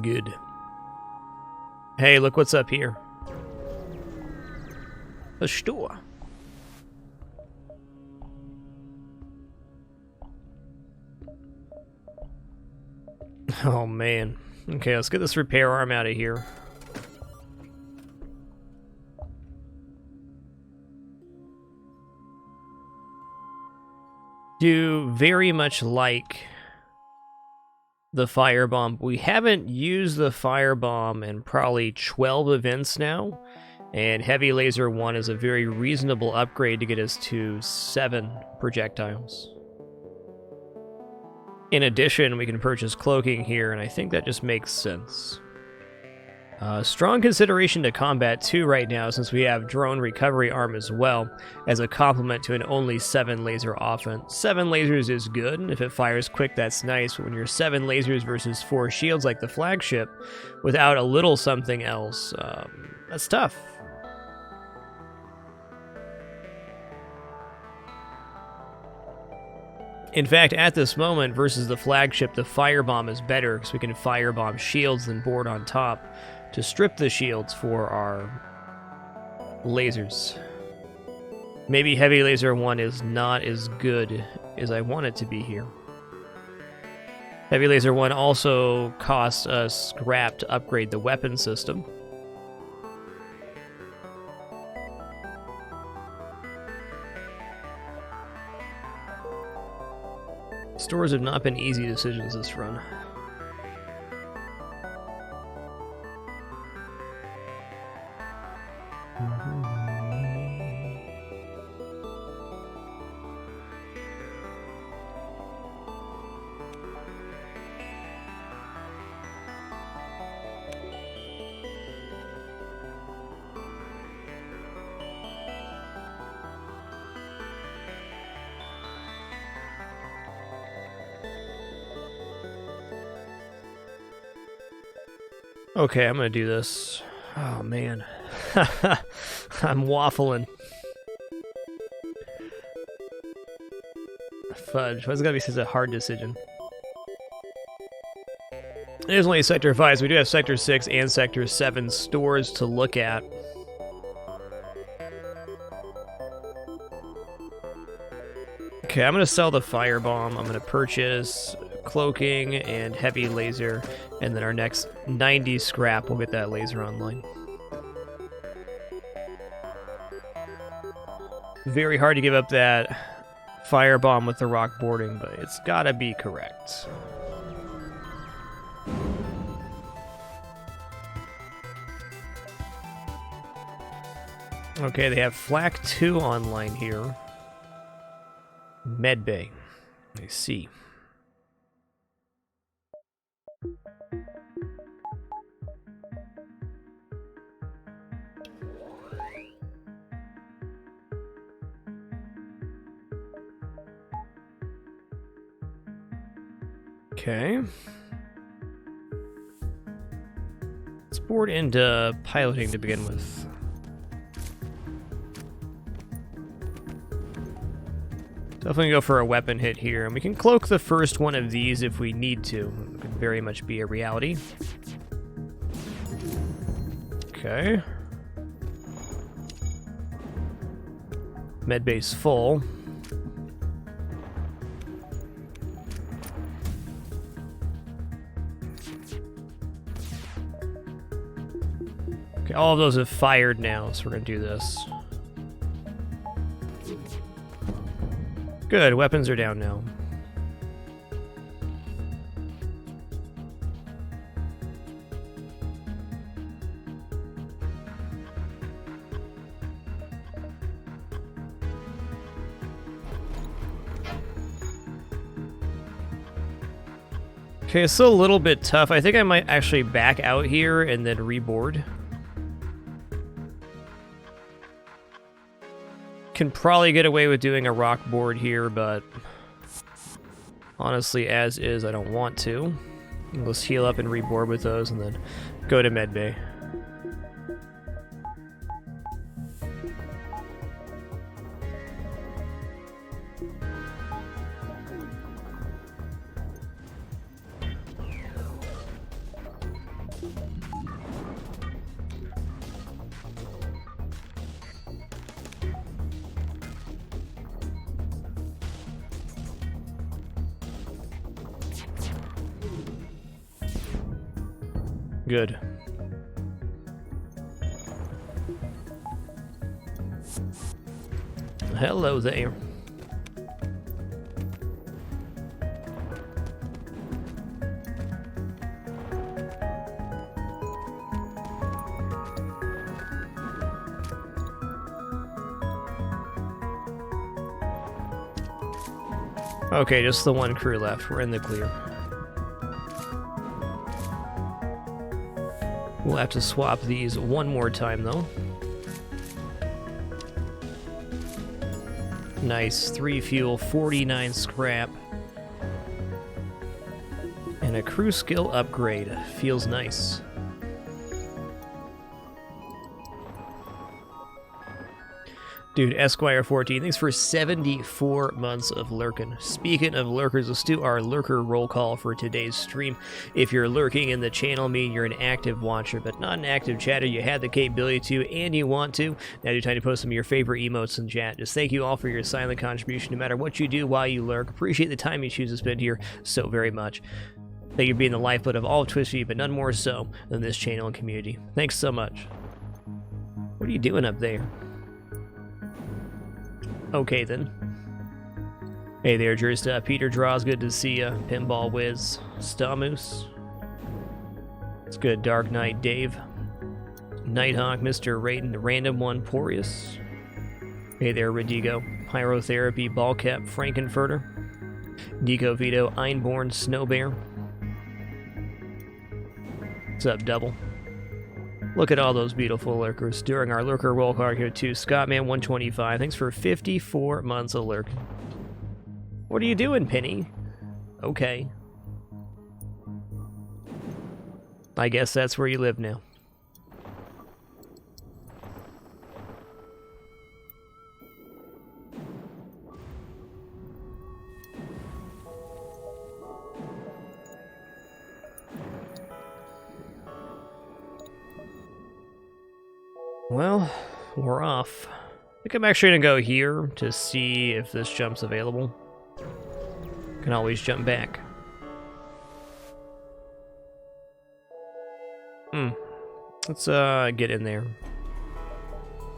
Good. Hey, look what's up here. A store. Oh man. Okay, let's get this repair arm out of here. Do very much like the Firebomb. We haven't used the Firebomb in probably 12 events now, and Heavy Laser 1 is a very reasonable upgrade to get us to 7 projectiles. In addition, we can purchase cloaking here, and I think that just makes sense. Strong consideration to combat 2 right now, since we have drone recovery arm as well, as a complement to an only 7 laser offense. 7 lasers is good, and if it fires quick, that's nice, but when you're 7 lasers versus 4 shields like the flagship, without a little something else, that's tough. In fact, at this moment, versus the flagship, the Firebomb is better, because we can Firebomb shields and board on top to strip the shields for our lasers. Maybe Heavy Laser 1 is not as good as I want it to be here. Heavy Laser 1 also costs us scrap to upgrade the weapon system. Stores have not been easy decisions this run. Okay, I'm gonna do this. Oh man. I'm waffling. Fudge. Why's it gotta be such a hard decision? It is only Sector 5, so we do have Sector 6 and Sector 7 stores to look at. Okay, I'm gonna sell the Firebomb. I'm gonna purchase cloaking and heavy laser, and then our next 90 scrap, we'll get that laser online. Very hard to give up that Firebomb with the rock boarding, but it's gotta be correct. Okay, they have Flak 2 online here. Medbay. I see. Okay. Let's board into piloting to begin with. Definitely go for a weapon hit here, and we can cloak the first one of these if we need to. It could very much be a reality. Okay. Medbase full. Okay, all of those have fired now, so we're gonna do this. Good, weapons are down now. Okay, it's still a little bit tough. I think I might actually back out here and then reboard. Can probably get away with doing a rock board here, but honestly, as is, I don't want to. Let's heal up and reboard with those and then go to medbay. Good. Hello there. Okay, just the one crew left. We're in the clear. We'll have to swap these one more time, though. Nice. 3 fuel, 49 scrap. And a crew skill upgrade. Feels nice. Dude, Esquire 14, thanks for 74 months of lurking. Speaking of lurkers, let's do our lurker roll call for today's stream. If you're lurking in the channel, meaning you're an active watcher, but not an active chatter, you had the capability to, and you want to, now you're time to post some of your favorite emotes in chat. Just thank you all for your silent contribution, no matter what you do while you lurk. Appreciate the time you choose to spend here so very much. Thank you for being the lifeblood of all of Twitch TV, but none more so than this channel and community. Thanks so much. What are you doing up there? Okay, then. Hey there, Drista. Peter Draws, good to see ya. Pinball Wiz. Stamoose. It's good. Dark Knight Dave. Nighthawk, Mr. Raiden, the Random One, Porius. Hey there, Radigo. Pyrotherapy, Ballcap, Frankenfurter. Nico Vito, Einborn, Snowbear. What's up, Double? Look at all those beautiful lurkers during our lurker roll call here too. Scottman125, thanks for 54 months of lurking. What are you doing, Penny? Okay. I guess that's where you live now. Well, we're off. I think I'm actually gonna go here to see if this jump's available. Can always jump back. Let's get in there.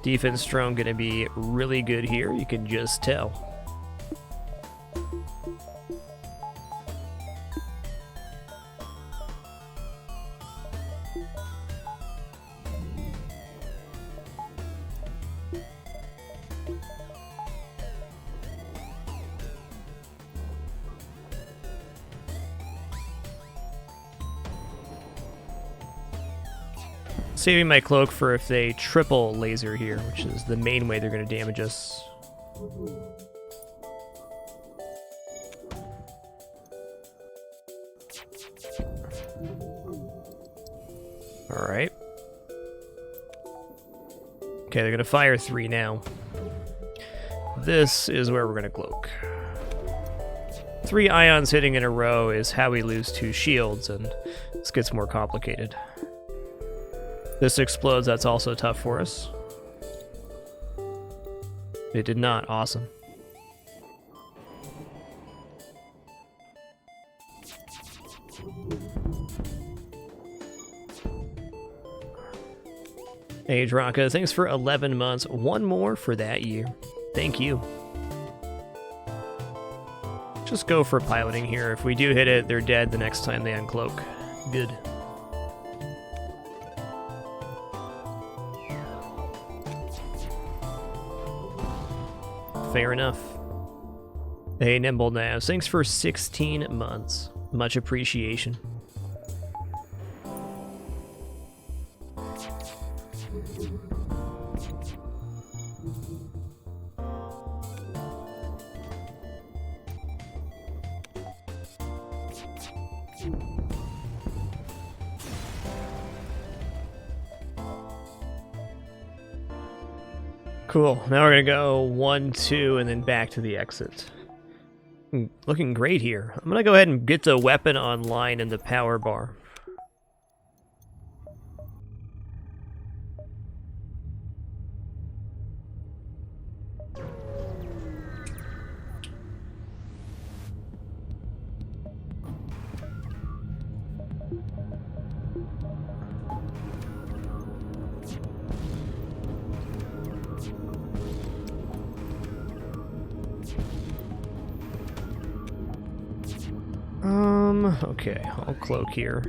Defense drone gonna be really good here, you can just tell. Saving my cloak for if they triple laser here, which is the main way they're going to damage us. Alright. Okay, they're gonna fire 3 now. This is where we're gonna cloak. 3 ions hitting in a row is how we lose 2 shields, and this gets more complicated. This explodes, that's also tough for us. It did not, awesome. Hey, Draka, thanks for 11 months. 1 more for that year. Thank you. Just go for piloting here. If we do hit it, they're dead the next time they uncloak. Good. Fair enough. Hey, Nimble Navs, thanks for 16 months. Much appreciation. Cool. Now we're gonna go 1, 2, and then back to the exit. Looking great here. I'm gonna go ahead and get the weapon online in the power bar. Okay, I'll cloak here.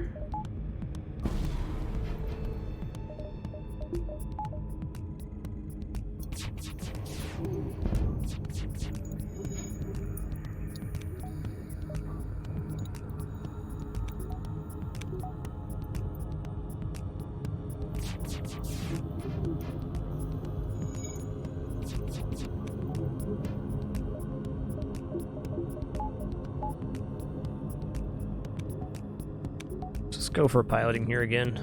Go for piloting here again.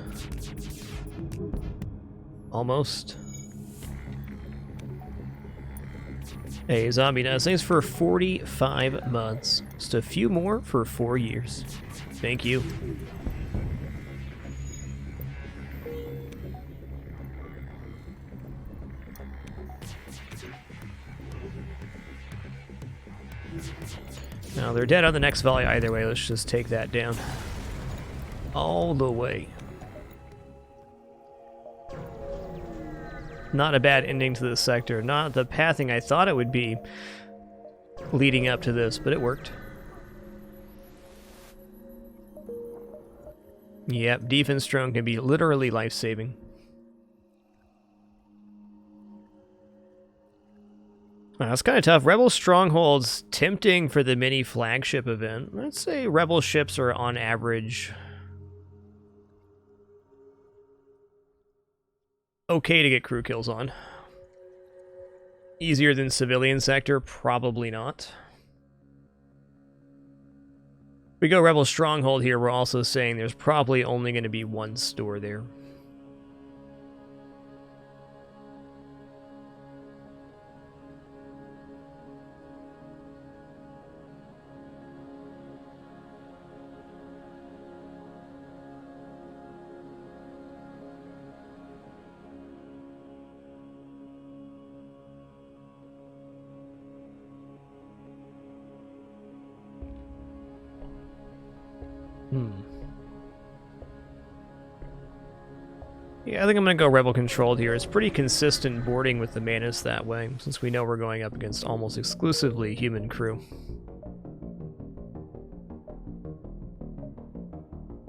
Almost. Hey, Zombie Nuts, thanks for 45 months. Just a few more for 4 years. Thank you. Now, they're dead on the next volley either way. Let's just take that down. All the way. Not a bad ending to this sector. Not the pathing I thought it would be leading up to this, but it worked. Yep, defense drone can be literally life-saving. Wow, it's kind of tough. Rebel strongholds tempting for the mini flagship event. Let's say Rebel ships are on average okay to get crew kills on. Easier than civilian sector? Probably not. We go Rebel Stronghold here, we're also saying there's probably only going to be 1 store there. Yeah, I think I'm going to go Rebel Controlled here. It's pretty consistent boarding with the Manus that way, since we know we're going up against almost exclusively human crew.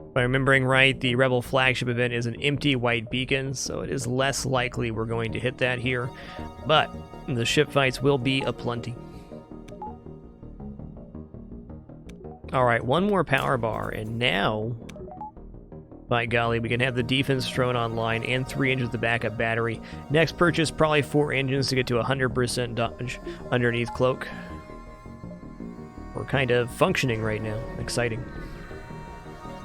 If I'm remembering right, the Rebel flagship event is an empty white beacon, so it is less likely we're going to hit that here, but the ship fights will be aplenty. Alright, 1 more power bar, and now, by golly, we can have the defense drone online and 3 engines of the backup battery. Next purchase, probably 4 engines to get to 100% dodge underneath cloak. We're kind of functioning right now. Exciting.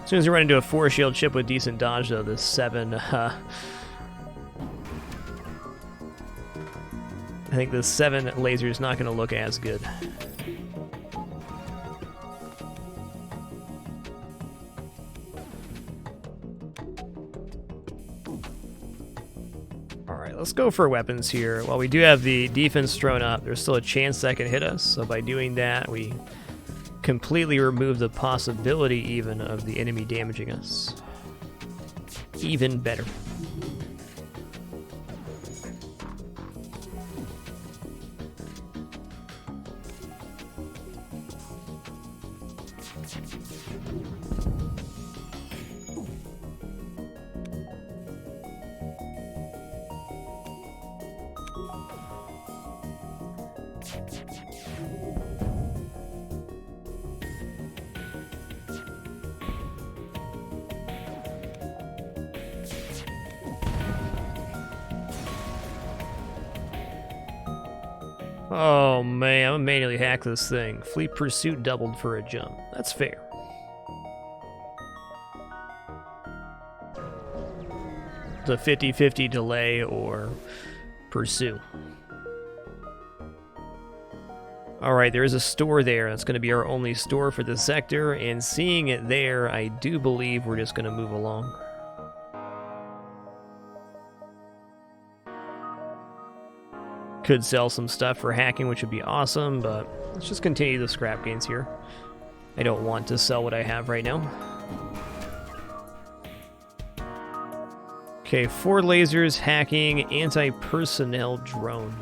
As soon as you run into a 4 shield chip with decent dodge, though, this 7, I think the 7 laser is not going to look as good. Alright, let's go for weapons here. While we do have the defense thrown up, there's still a chance that can hit us, so by doing that, we completely remove the possibility even of the enemy damaging us. Even better. Oh man, I'm gonna manually hack this thing. Fleet pursuit doubled for a jump. That's fair. It's a 50-50 delay or pursue. Alright, there is a store there. That's going to be our only store for the sector, and seeing it there, I do believe we're just going to move along. Could sell some stuff for hacking, which would be awesome, but let's just continue the scrap gains here. I don't want to sell what I have right now. Okay, 4 lasers, hacking, anti-personnel drone.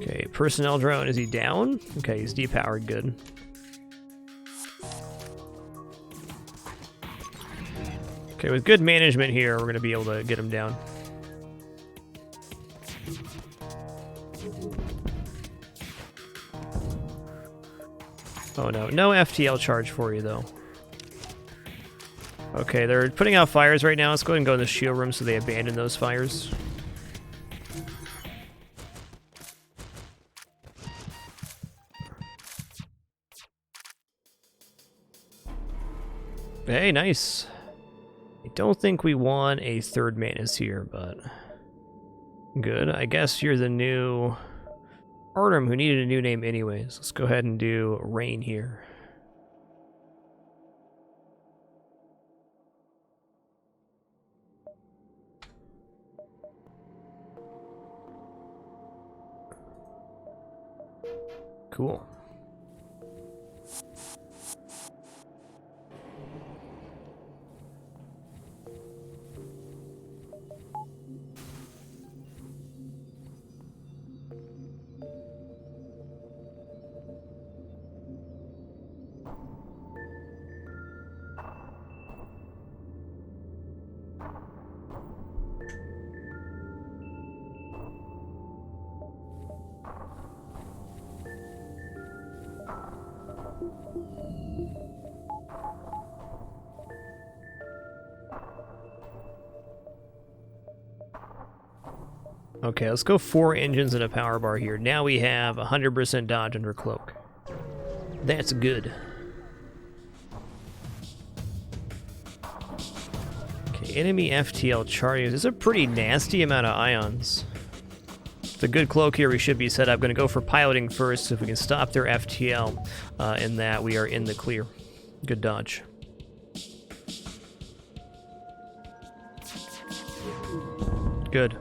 Okay, personnel drone, is he down? Okay, he's depowered, good. Okay, with good management here, we're going to be able to get him down. Oh no, no FTL charge for you though. Okay, they're putting out fires right now. Let's go ahead and go in the shield room so they abandon those fires. Hey, nice. I don't think we want a third Mantis here, but good. I guess you're the new Artem, who needed a new name anyways. Let's go ahead and do Rain here. Cool. Okay, let's go 4 engines and a power bar here. Now we have 100% dodge under cloak. That's good. Okay, enemy FTL charges. This is a pretty nasty amount of ions. With a good cloak here, we should be set up. Going to go for piloting first. If we can stop their FTL in that, we are in the clear. Good dodge. Good.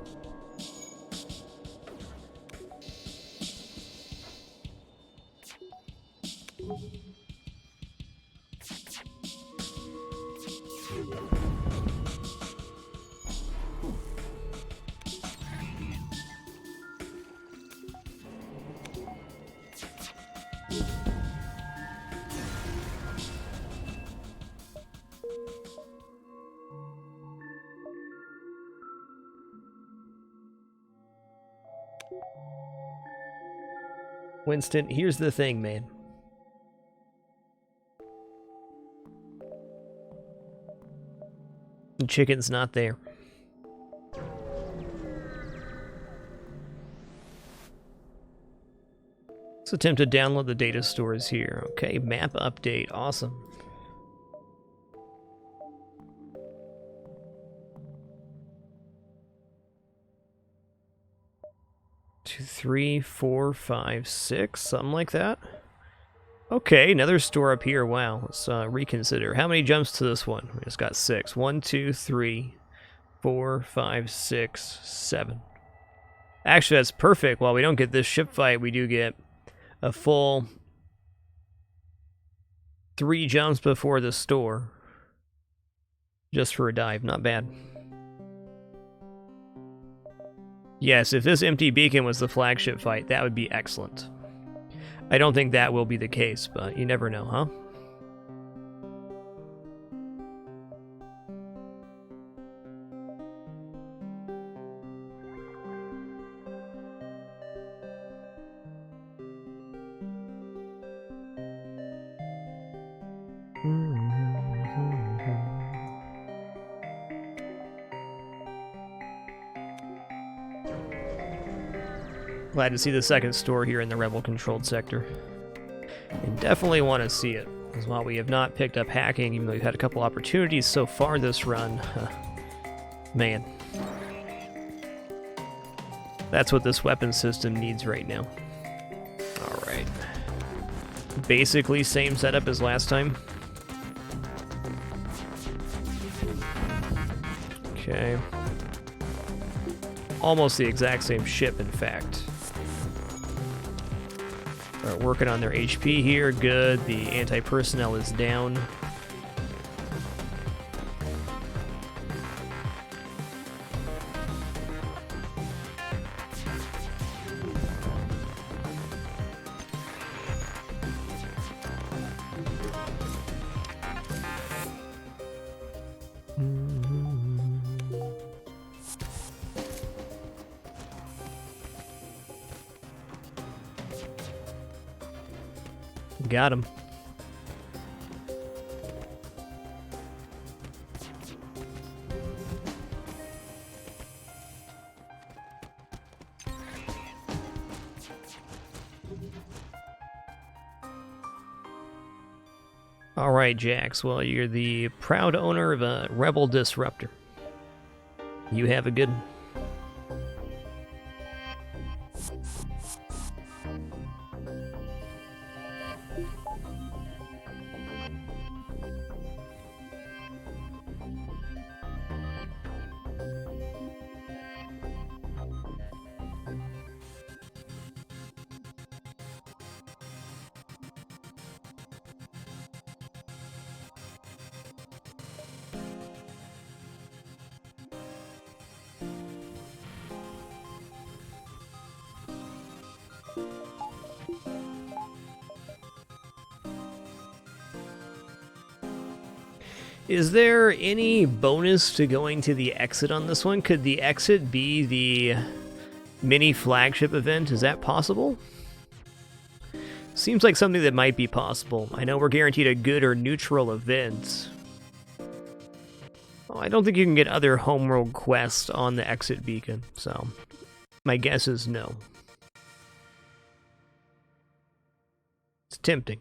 Winston, here's the thing, man. The chicken's not there. Let's attempt to download the data stores here. Okay, map update. Awesome. 2, 3, 4, 5, 6, something like that. Okay, another store up here. Wow, let's reconsider. How many jumps to this one? We just got 6. 1, 2, 3, 4, 5, 6, 7. Actually, that's perfect. While we don't get this ship fight, we do get a full 3 jumps before the store. Just for a dive, not bad. Yes, if this empty beacon was the flagship fight, that would be excellent. I don't think that will be the case, but you never know, huh? Glad to see the second store here in the rebel-controlled sector. And definitely want to see it, as while we have not picked up hacking, even though we've had a couple opportunities so far this run, man. That's what this weapon system needs right now. Alright. Basically same setup as last time. Okay. Almost the exact same ship, in fact. Alright, working on their HP here. Good. The anti-personnel is down. Got him. All right, Jax. Well, you're the proud owner of a Rebel Disruptor. You have a good one. Is there any bonus to going to the exit on this one? Could the exit be the mini flagship event? Is that possible? Seems like something that might be possible. I know we're guaranteed a good or neutral event. Oh, I don't think you can get other homeworld quests on the exit beacon, so my guess is no. It's tempting.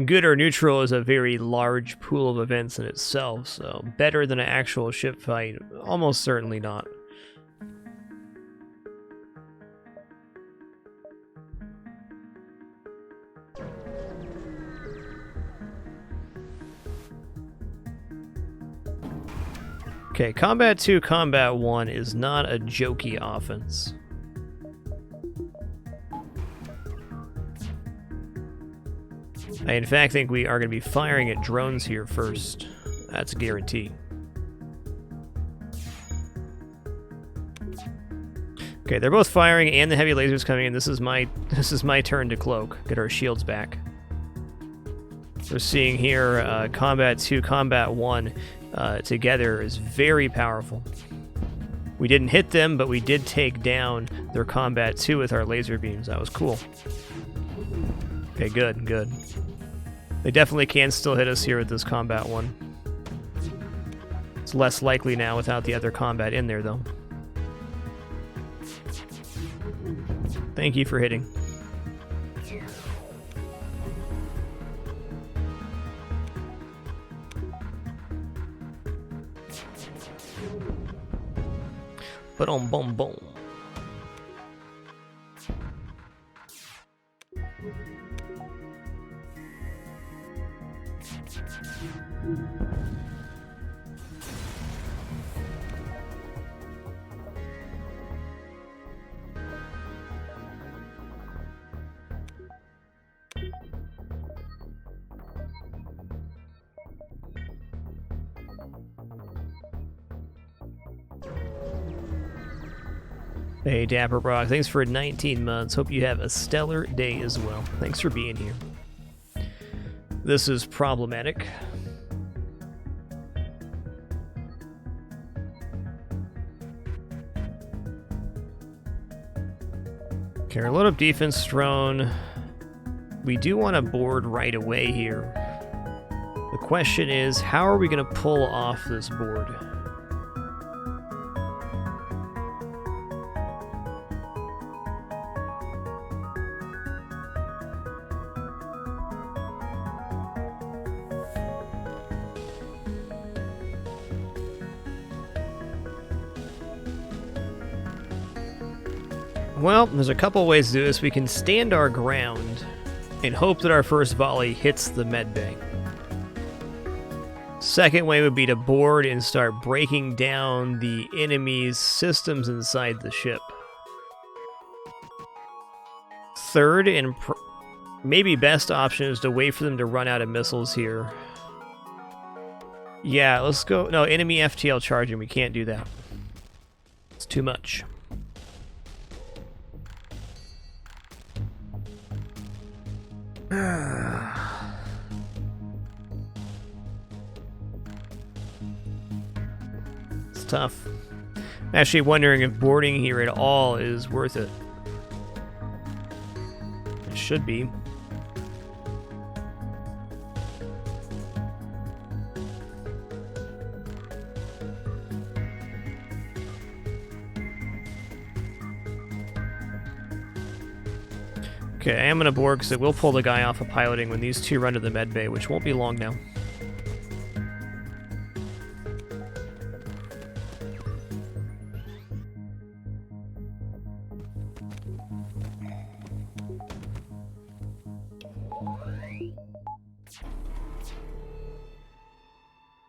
Good or neutral is a very large pool of events in itself, so better than an actual ship fight? Almost certainly not. Okay, Combat 2, Combat 1 is not a jokey offense. I in fact think we are going to be firing at drones here first. That's a guarantee. Okay, they're both firing and the heavy lasers coming in. This is my turn to cloak. Get our shields back. We're seeing here Combat 2, Combat 1 together is very powerful. We didn't hit them, but we did take down their combat 2 with our laser beams. That was cool. Okay, good, good. They definitely can still hit us here with this combat 1. It's less likely now without the other combat in there, though. Thank you for hitting. Boom, boom, boom. Hey, Dapper Brock, thanks for 19 months. Hope you have a stellar day as well. Thanks for being here. This is problematic. Okay, our load up defense drone. We do want to board right away here. The question is, how are we going to pull off this board? Well, there's a couple ways to do this. We can stand our ground and hope that our first volley hits the medbay. Second way would be to board and start breaking down the enemy's systems inside the ship. Third, and maybe best option, is to wait for them to run out of missiles here. Yeah, let's go. No, enemy FTL charging. We can't do that. It's too much. It's tough. I'm actually wondering if boarding here at all is worth it. It should be. Okay, I am going to board because it will pull the guy off of piloting when these two run to the medbay, which won't be long now.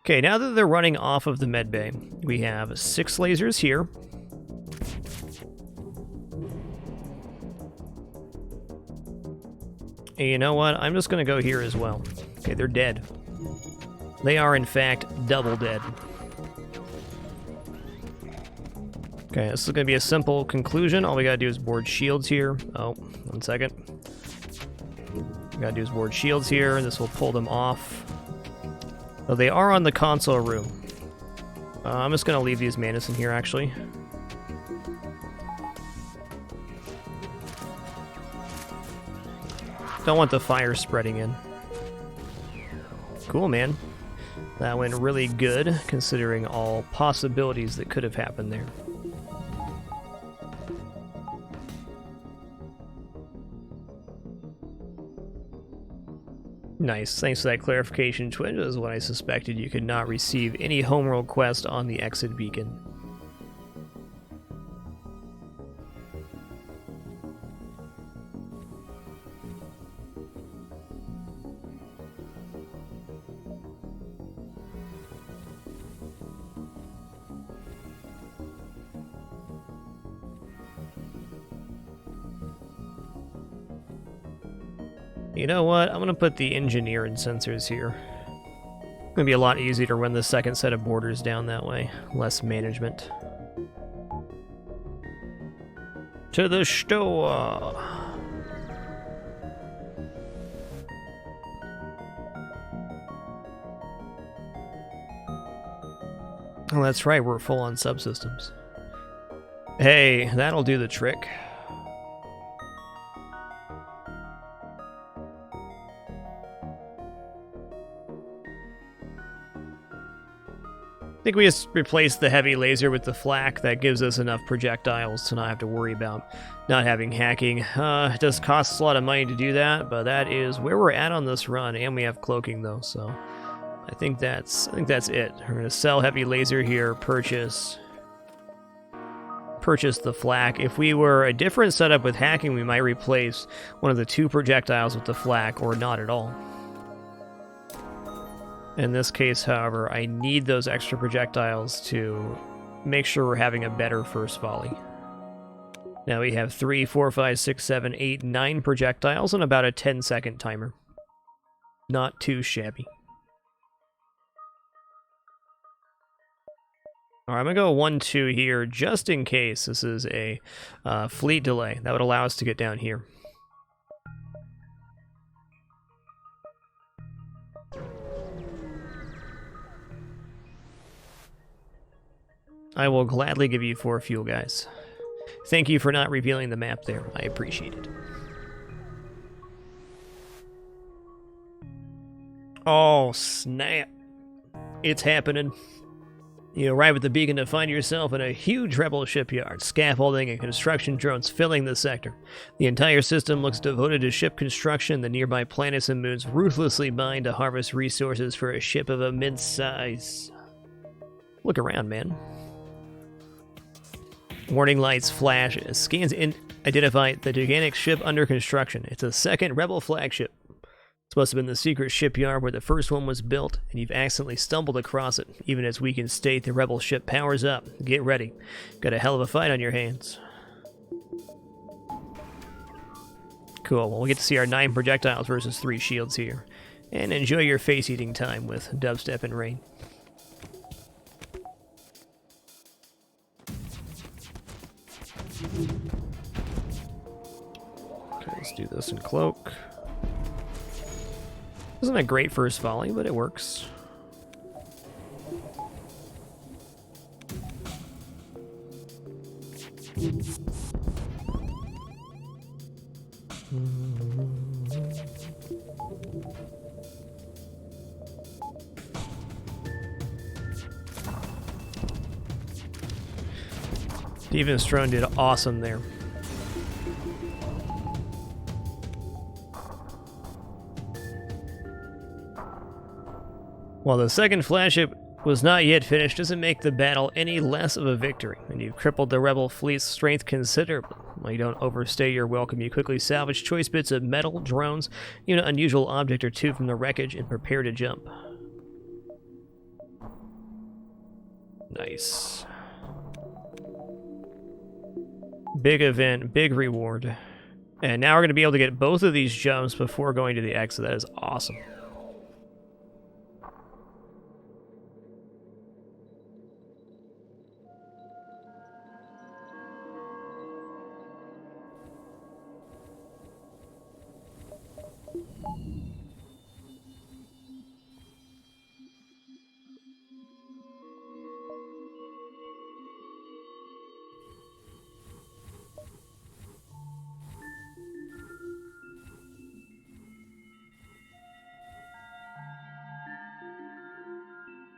Okay, now that they're running off of the medbay, we have 6 lasers here. And you know what? I'm just going to go here as well. Okay, they're dead. They are, in fact, double dead. Okay, this is going to be a simple conclusion. All we got to do is board shields here. Oh, 1 second. We got to do is board shields here, and this will pull them off. Oh, they are on the console room. I'm just going to leave these Manus in here, actually. Don't want the fire spreading in. Cool, man. That went really good, considering all possibilities that could have happened there. Nice. Thanks for that clarification, Twin. That is what I suspected. You could not receive any homeworld quest on the exit beacon. You know what? I'm going to put the engineer and sensors here. It's going to be a lot easier to run the second set of borders down that way. Less management. To the store! Oh, that's right. We're full on subsystems. Hey, that'll do the trick. I think we just replaced the heavy laser with the flak. That gives us enough projectiles to not have to worry about not having hacking. It does cost a lot of money to do that, but that is where we're at on this run, and we have cloaking though, so I think that's it. We're gonna sell heavy laser here, purchase the flak. If we were a different setup with hacking, we might replace one of the 2 projectiles with the flak, or not at all. In this case, however, I need those extra projectiles to make sure we're having a better first volley. Now we have 3, 4, 5, 6, 7, 8, 9 projectiles and about a 10-second timer. Not too shabby. Alright, I'm going to go 1-2 here, just in case this is a fleet delay. That would allow us to get down here. I will gladly give you 4 fuel, guys. Thank you for not revealing the map there. I appreciate it. Oh, snap. It's happening. You arrive at the beacon to find yourself in a huge rebel shipyard. Scaffolding and construction drones filling the sector. The entire system looks devoted to ship construction. The nearby planets and moons ruthlessly mine to harvest resources for a ship of immense size. Look around, man. Warning lights flash as scans identify the gigantic ship under construction. It's a second rebel flagship. This must have been the secret shipyard where the first one was built, and you've accidentally stumbled across it. Even as weakened state, the rebel ship powers up. Get ready. Got a hell of a fight on your hands. Cool, well, we get to see our 9 projectiles versus 3 shields here. And enjoy your face-eating time with dubstep and rain. Okay, let's do this in cloak. Isn't a great first volley, but it works. Steven Strone did awesome there. While the second flagship was not yet finished, doesn't make the battle any less of a victory, and you've crippled the rebel fleet's strength considerably. While you don't overstay your welcome, you quickly salvage choice bits of metal, drones, even an unusual object or 2 from the wreckage, and prepare to jump. Nice. Big event, big reward. And now we're going to be able to get both of these jumps before going to the exit. That is awesome.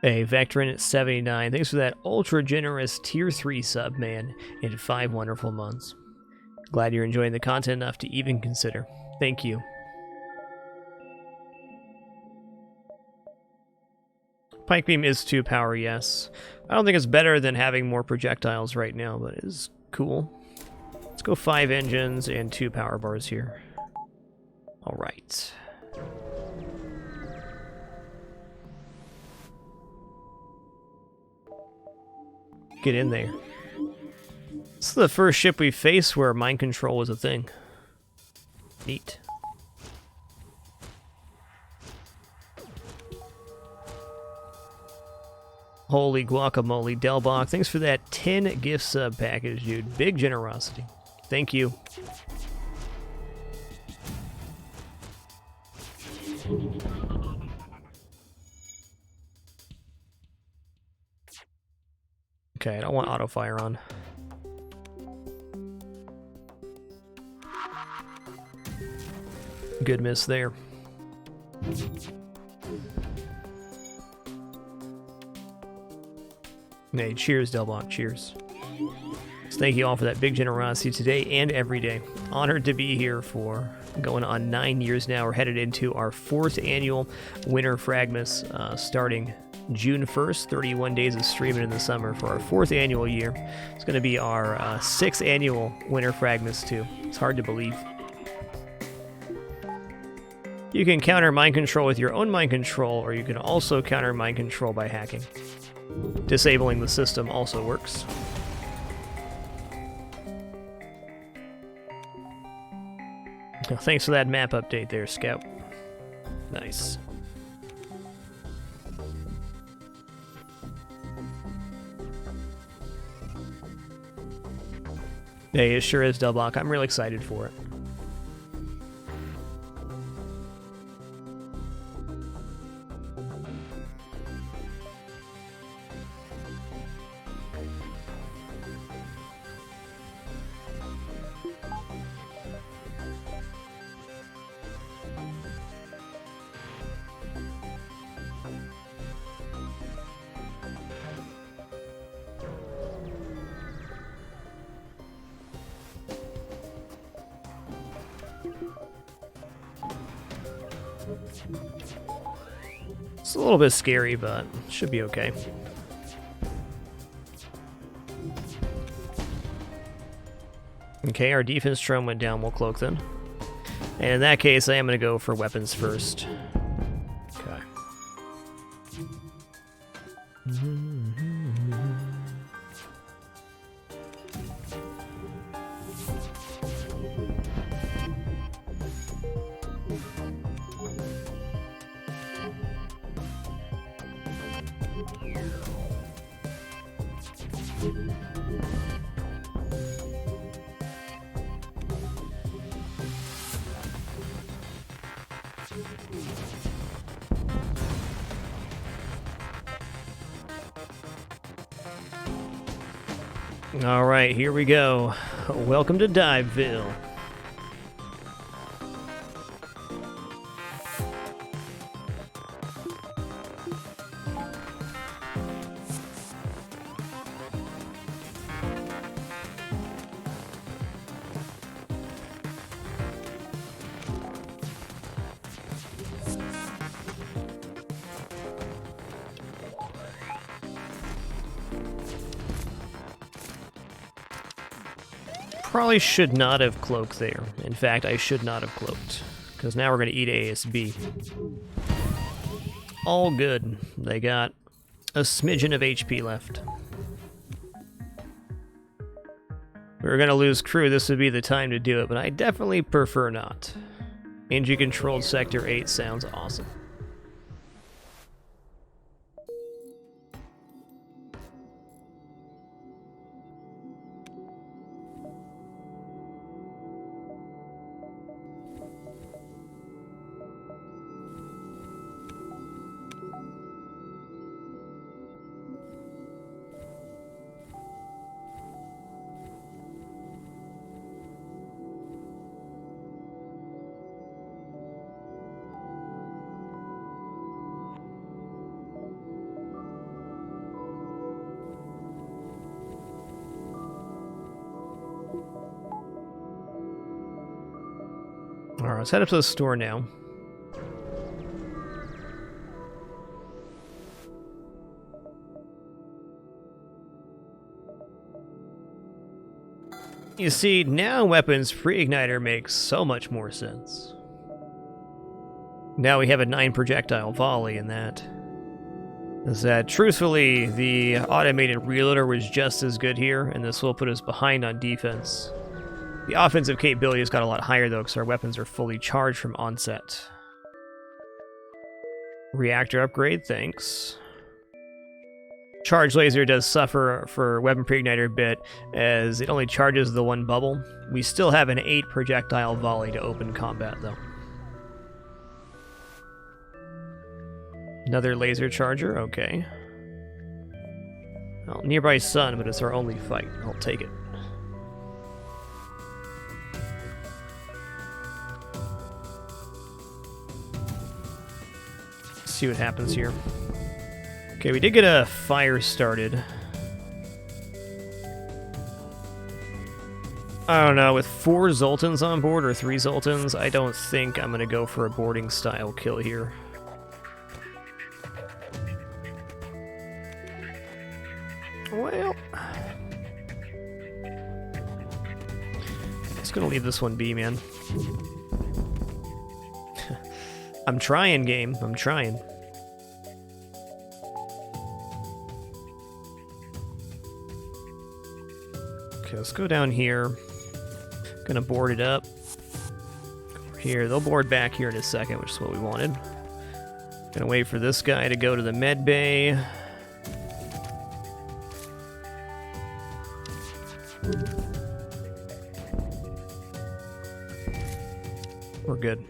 Hey, Vectrin at 79, thanks for that ultra generous tier 3 sub, man, in 5 wonderful months. Glad you're enjoying the content enough to even consider. Thank you. Pike Beam is 2 power, yes. I don't think it's better than having more projectiles right now, but it is cool. Let's go 5 engines and 2 power bars here. Alright. Get in there. This is the first ship we faced where mind control was a thing. Neat. Holy guacamole, Delbach. Thanks for that 10 gift sub package, dude. Big generosity. Thank you. Okay, I don't want auto fire on. Good miss there. Hey, cheers, Delbach, cheers. So thank you all for that big generosity today and every day. Honored to be here for going on 9 years now. We're headed into our 4th annual Winter Fragmas, starting June 1st, 31 days of streaming in the summer for our 4th annual year. It's going to be our 6th annual Winter Fragmas too. It's hard to believe. You can counter mind control with your own mind control, or you can also counter mind control by hacking. Disabling the system also works. Well, thanks for that map update there, Scout. Nice. Hey, it sure is, Delbach. I'm really excited for it. It's a little bit scary, but should be okay. Okay, our defense drone went down, we'll cloak then. And in that case, I am going to go for weapons first. Okay. Alright, here we go. Welcome to Diveville. Probably should not have cloaked there. In fact, I should not have cloaked, because now we're going to eat ASB. All good. They got a smidgen of HP left. If we were going to lose crew, this would be the time to do it, but I definitely prefer not. Engine-controlled Sector 8 sounds awesome. Alright, let's head up to the store now. You see, now weapons pre-igniter makes so much more sense. Now we have a 9 projectile volley in that. Is that, truthfully, the automated reloader was just as good here, and this will put us behind on defense. The offensive capability has got a lot higher, though, because our weapons are fully charged from onset. Reactor upgrade, thanks. Charge laser does suffer for weapon pre-igniter a bit, as it only charges the one bubble. We still have an 8 projectile volley to open combat, though. Another laser charger, okay. Well, nearby sun, but it's our only fight. I'll take it. see what happens here. Okay, we did get a fire started. I don't know, with 4 Zoltans on board, or 3 Zoltans, I don't think I'm gonna go for a boarding style kill here. Well, just gonna leave this one be, man. I'm trying, game. I'm trying. Okay, let's go down here. Gonna board it up. Over here, they'll board back here in a second, which is what we wanted. Gonna wait for this guy to go to the med bay. We're good.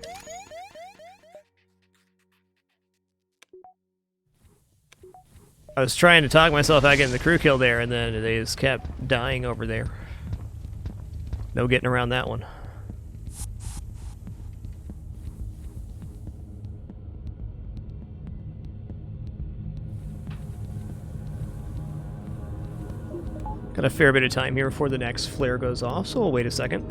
I was trying to talk myself out getting the crew kill there, and then they just kept dying over there. No getting around that one. Got a fair bit of time here before the next flare goes off, so we'll wait a second.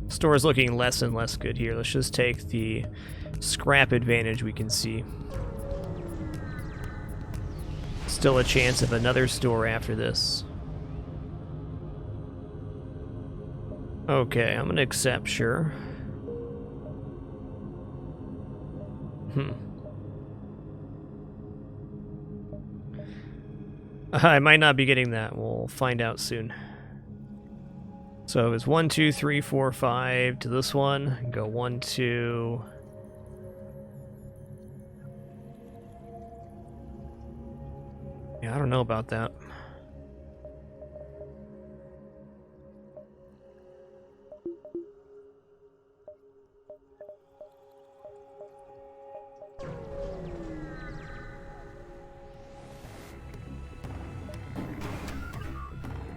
Store is looking less and less good here. Let's just take the scrap advantage we can see. Still a chance of another store after this. Okay, I'm gonna accept, sure. I might not be getting that. We'll find out soon. So it was 1, 2, 3, 4, 5 to this one. Go 1, 2. Yeah, I don't know about that.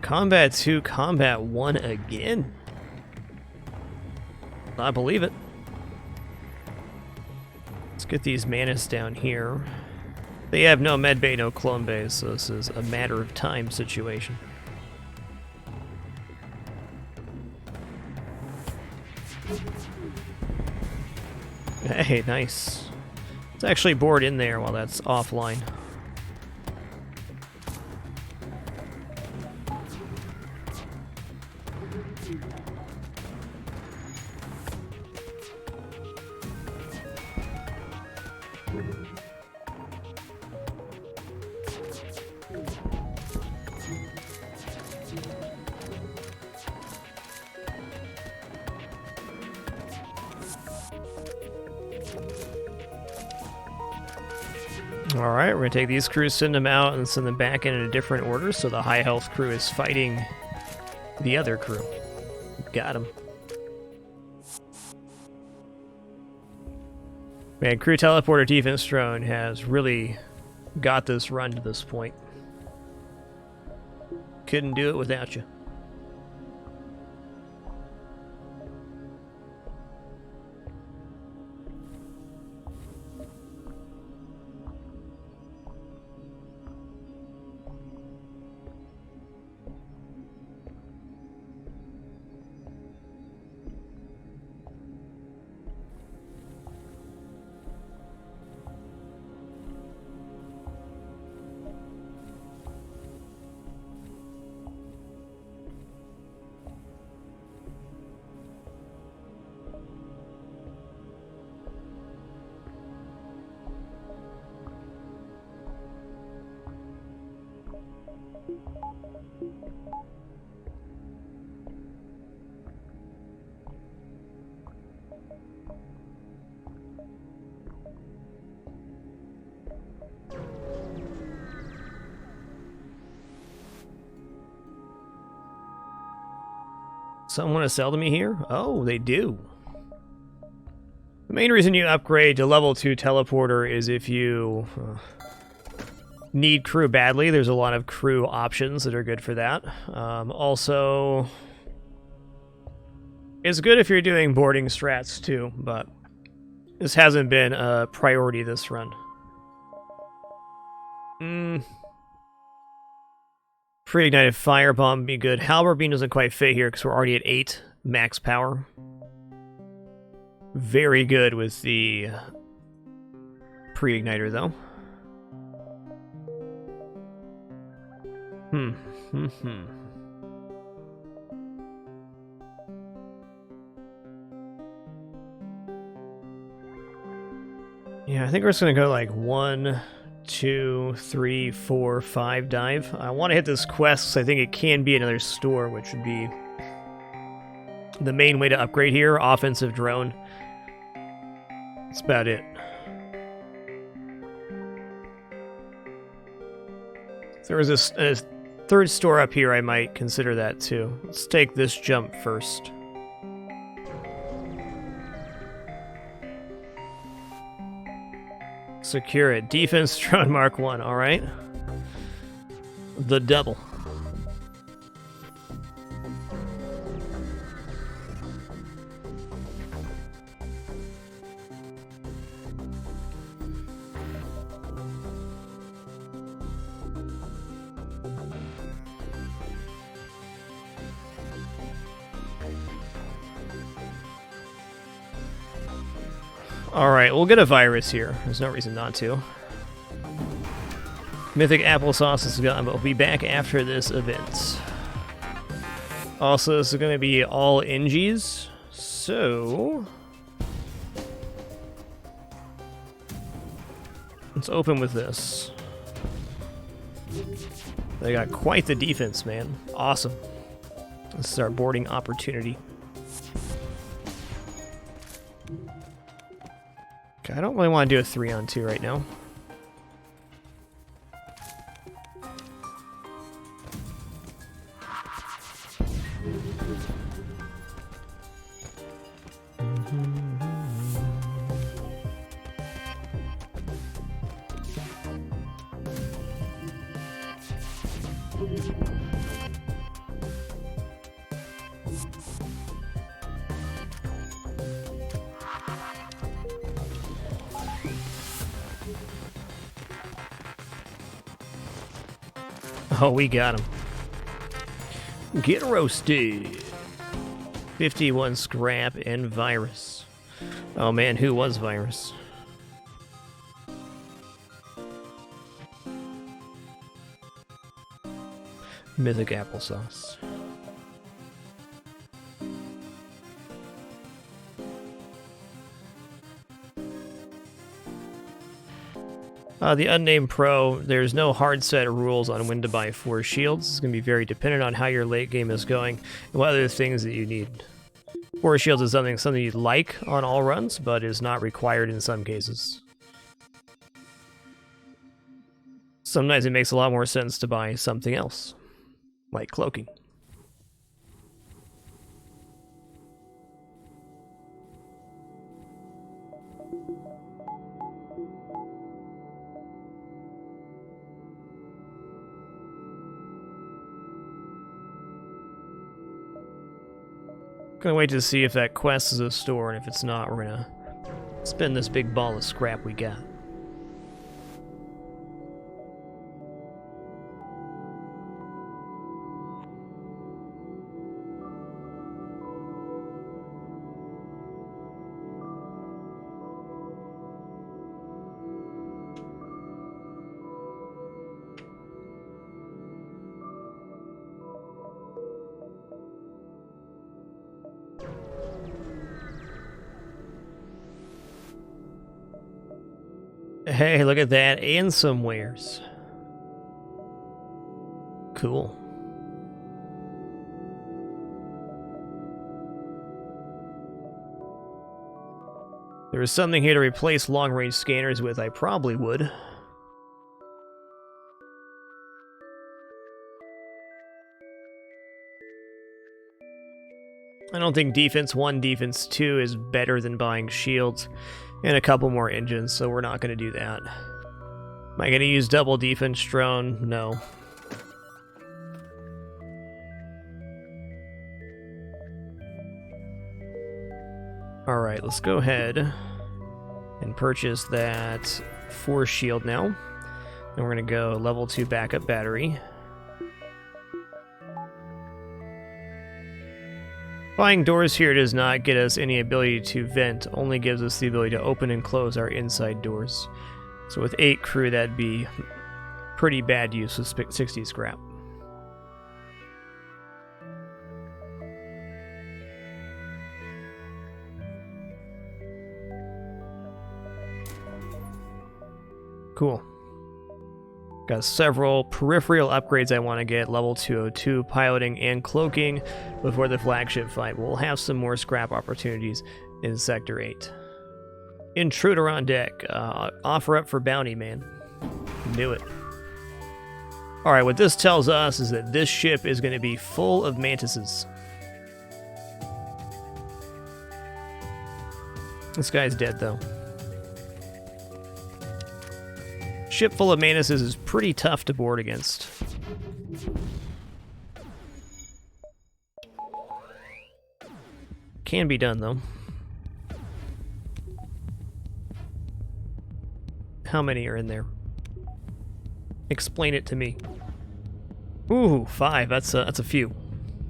Combat 2, Combat 1 again? I believe it. Let's get these Manus down here. They have no med bay, no clone bay, so this is a matter of time situation. Hey, nice. Let's actually board in there while that's offline. Alright, we're going to take these crews, send them out, and send them back in a different order, so the high health crew is fighting the other crew. Got him. Man, crew teleporter defense drone has really got this run to this point. Couldn't do it without you. Someone want to sell to me here? Oh, they do. The main reason you upgrade to level 2 teleporter is if you need crew badly. There's a lot of crew options that are good for that. Also, it's good if you're doing boarding strats too, but this hasn't been a priority this run. Pre-ignited firebomb would be good. Halberd beam doesn't quite fit here because we're already at 8 max power. Very good with the pre-igniter though. Yeah, I think we're just gonna go like 1, 2, 3, 4, 5 dive. I want to hit this quest because I think it can be another store, which would be the main way to upgrade here. Offensive drone. That's about it. If there was a third store up here, I might consider that too. Let's take this jump first. Secure it. Defense drone Mark 1, alright. The double. Alright, we'll get a virus here. There's no reason not to. Mythic applesauce is gone, but we'll be back after this event. Also, this is going to be all NGs, so let's open with this. They got quite the defense, man. Awesome. This is our boarding opportunity. Okay, I don't really want to do a 3-on-2 right now. Oh, we got him. Get roasted. 51 scrap and virus. Oh man, who was virus? Mythic applesauce. The Unnamed Pro, there's no hard set rules on when to buy 4 shields. It's going to be very dependent on how your late game is going and what other things that you need. 4 shields is something you'd like on all runs, but is not required in some cases. Sometimes it makes a lot more sense to buy something else, like cloaking. Gonna wait to see if that quest is a store, and if it's not, we're gonna spend this big ball of scrap we got. Hey, look at that, and some wares. Cool. There was something here to replace long-range scanners with, I probably would. I don't think defense 1, defense 2 is better than buying shields and a couple more engines, so we're not going to do that. Am I going to use double defense drone? No. Alright, let's go ahead and purchase that force shield now. And we're going to go level 2 backup battery. Buying doors here does not get us any ability to vent, only gives us the ability to open and close our inside doors. So with 8 crew, that'd be pretty bad use with 60 scrap. Cool. Got several peripheral upgrades I want to get, level 202, piloting and cloaking before the flagship fight. We'll have some more scrap opportunities in Sector 8. Intruder on deck. Offer up for bounty, man. Do it. Alright, what this tells us is that this ship is going to be full of mantises. This guy's dead, though. Ship full of mantises is pretty tough to board against. Can be done, though. How many are in there? Explain it to me. Ooh, 5. That's a few.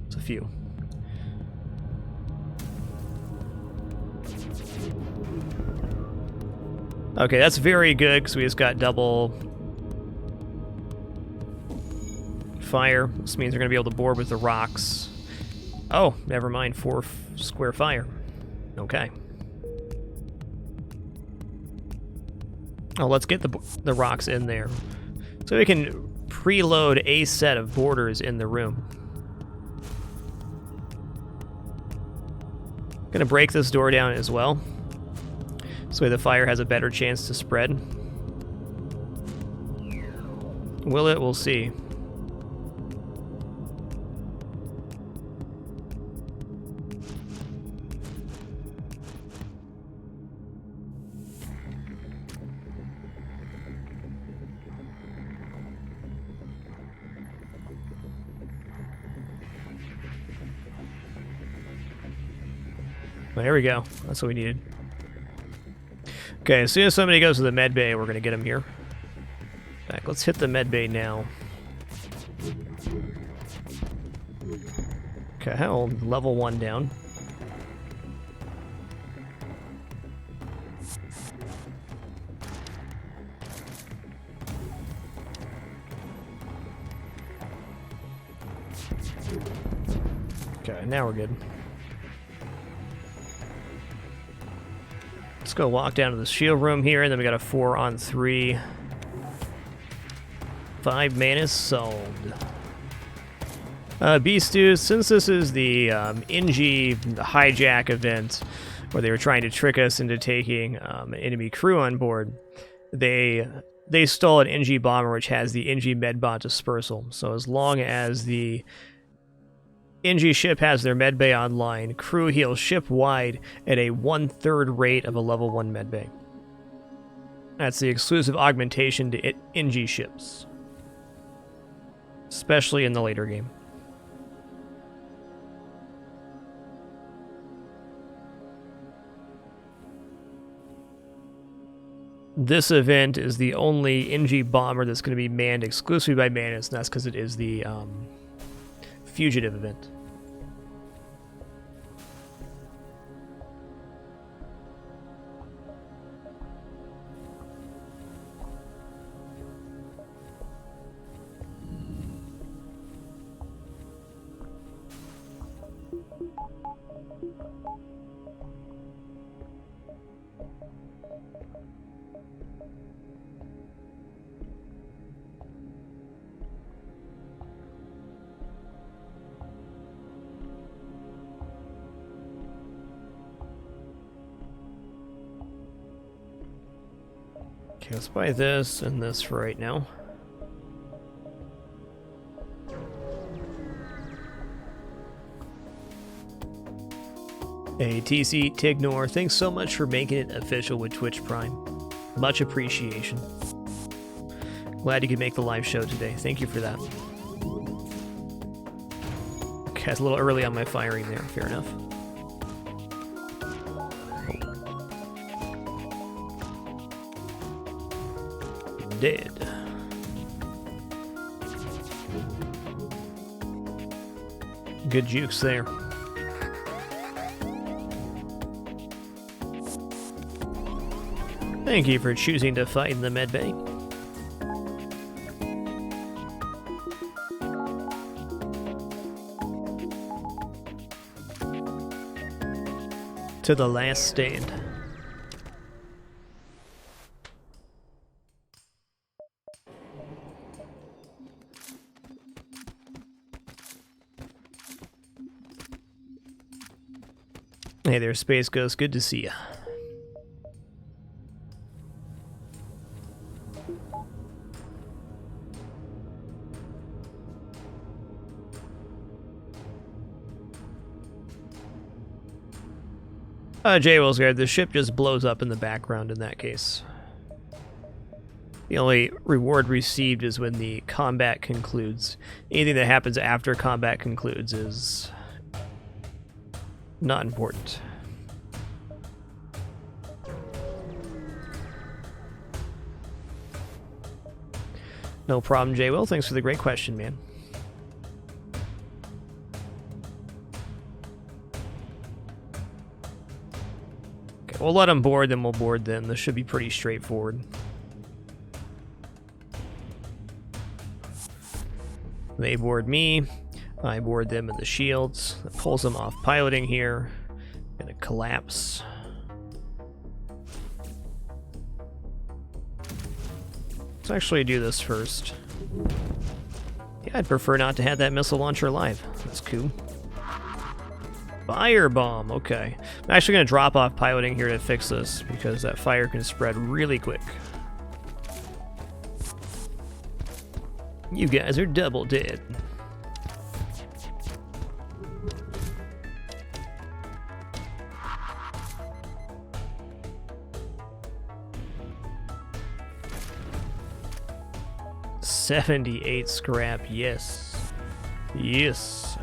That's a few. Okay, that's very good, because we just got double fire. This means we're going to be able to board with the rocks. Oh, never mind. 4 square fire. Okay. Oh, let's get the rocks in there. So we can preload a set of borders in the room. Gonna break this door down as well. So the fire has a better chance to spread. Will it? We'll see. Well, there we go. That's what we needed. Okay, as soon as somebody goes to the med bay, we're going to get them here. Back, let's hit the med bay now. Okay, I'll level 1 down. Okay, now we're good. Let's go walk down to the shield room here, and then we got a 4-on-3. 5 mana sold. Beastus, since this is the NG hijack event, where they were trying to trick us into taking an enemy crew on board, they stole an NG bomber which has the NG medbot dispersal. So as long as the NG ship has their medbay online, crew heals ship-wide at a 1/3 rate of a level 1 medbay. That's the exclusive augmentation to NG ships, especially in the later game. This event is the only NG bomber that's going to be manned exclusively by Manus, and that's because it is the fugitive event. Okay, let's buy this and this for right now. Hey, TC Tignor, thanks so much for making it official with Twitch Prime. Much appreciation. Glad you could make the live show today. Thank you for that. Okay, it's a little early on my firing there. Fair enough. Dead. Good jukes there. Thank you for choosing to fight in the medbay. To the last stand. Hey there, Space Ghost. Good to see you. J. Willsguard, the ship just blows up in the background in that case. The only reward received is when the combat concludes. Anything that happens after combat concludes is not important. No problem, J. Will. Thanks for the great question, man. Okay, we'll let them board, then we'll board them. This should be pretty straightforward. They board me. I board them in the shields. That pulls them off piloting here. Gonna collapse. Let's actually do this first. Yeah, I'd prefer not to have that missile launcher alive. That's cool. Firebomb, okay. I'm actually gonna drop off piloting here to fix this because that fire can spread really quick. You guys are double dead. $78 scrap, yes. Yes.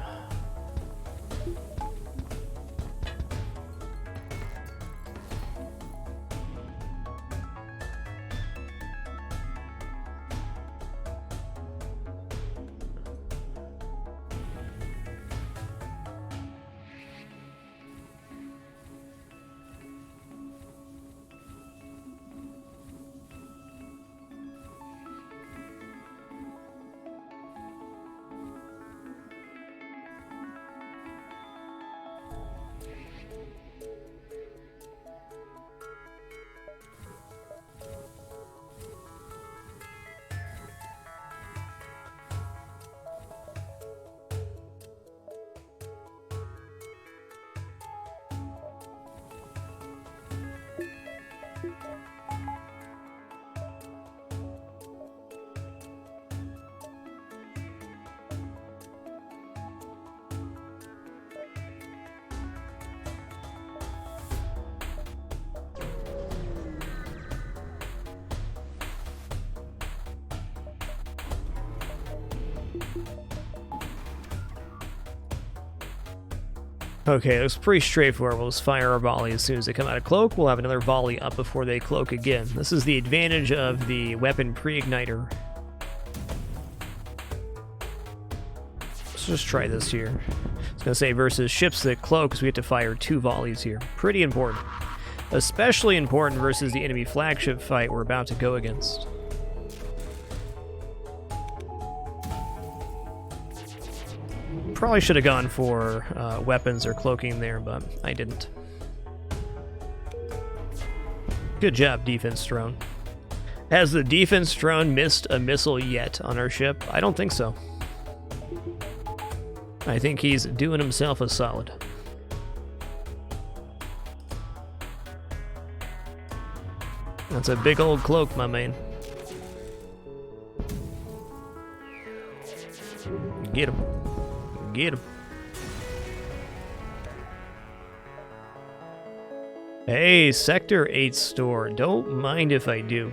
Okay, it looks pretty straightforward. We'll just fire our volley as soon as they come out of cloak. We'll have another volley up before they cloak again. This is the advantage of the weapon pre-igniter. Let's just try this here. I was going to say versus ships that cloak, because we have to fire 2 volleys here. Pretty important. Especially important versus the enemy flagship fight we're about to go against. Probably should have gone for weapons or cloaking there, but I didn't. Good job, defense drone. Has the defense drone missed a missile yet on our ship? I don't think so. I think he's doing himself a solid. That's a big old cloak, my man. Get him. Get him. Hey, Sector 8 store. Don't mind if I do.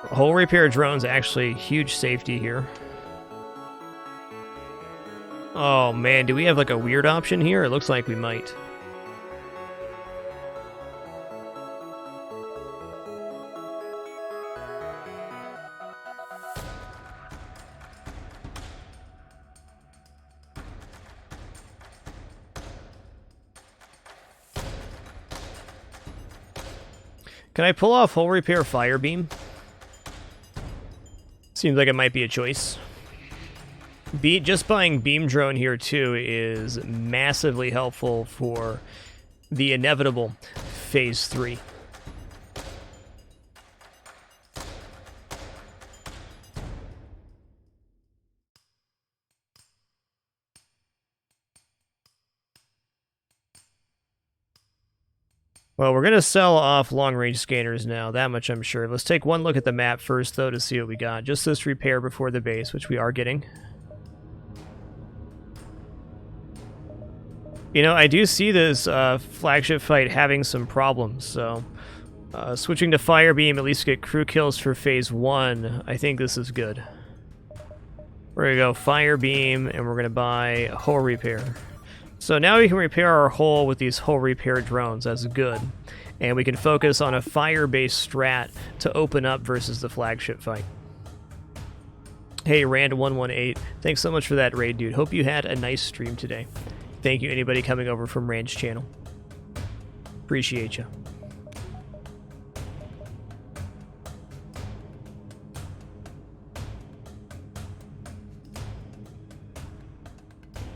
Hull repair drone's actually huge safety here. Oh man, do we have like a weird option here? It looks like we might. Can I pull off hull repair fire beam? Seems like it might be a choice. Just buying beam drone here too is massively helpful for the inevitable phase 3. Well, we're going to sell off long-range scanners now, that much I'm sure. Let's take one look at the map first, though, to see what we got. Just this repair before the base, which we are getting. You know, I do see this flagship fight having some problems, so switching to Firebeam, at least get crew kills for phase 1, I think this is good. We're going to go Firebeam, and we're going to buy hull repair. So now we can repair our hull with these hull repair drones. That's good. And we can focus on a fire-based strat to open up versus the flagship fight. Hey, Rand118, thanks so much for that raid, dude. Hope you had a nice stream today. Thank you, anybody coming over from Rand's channel. Appreciate you.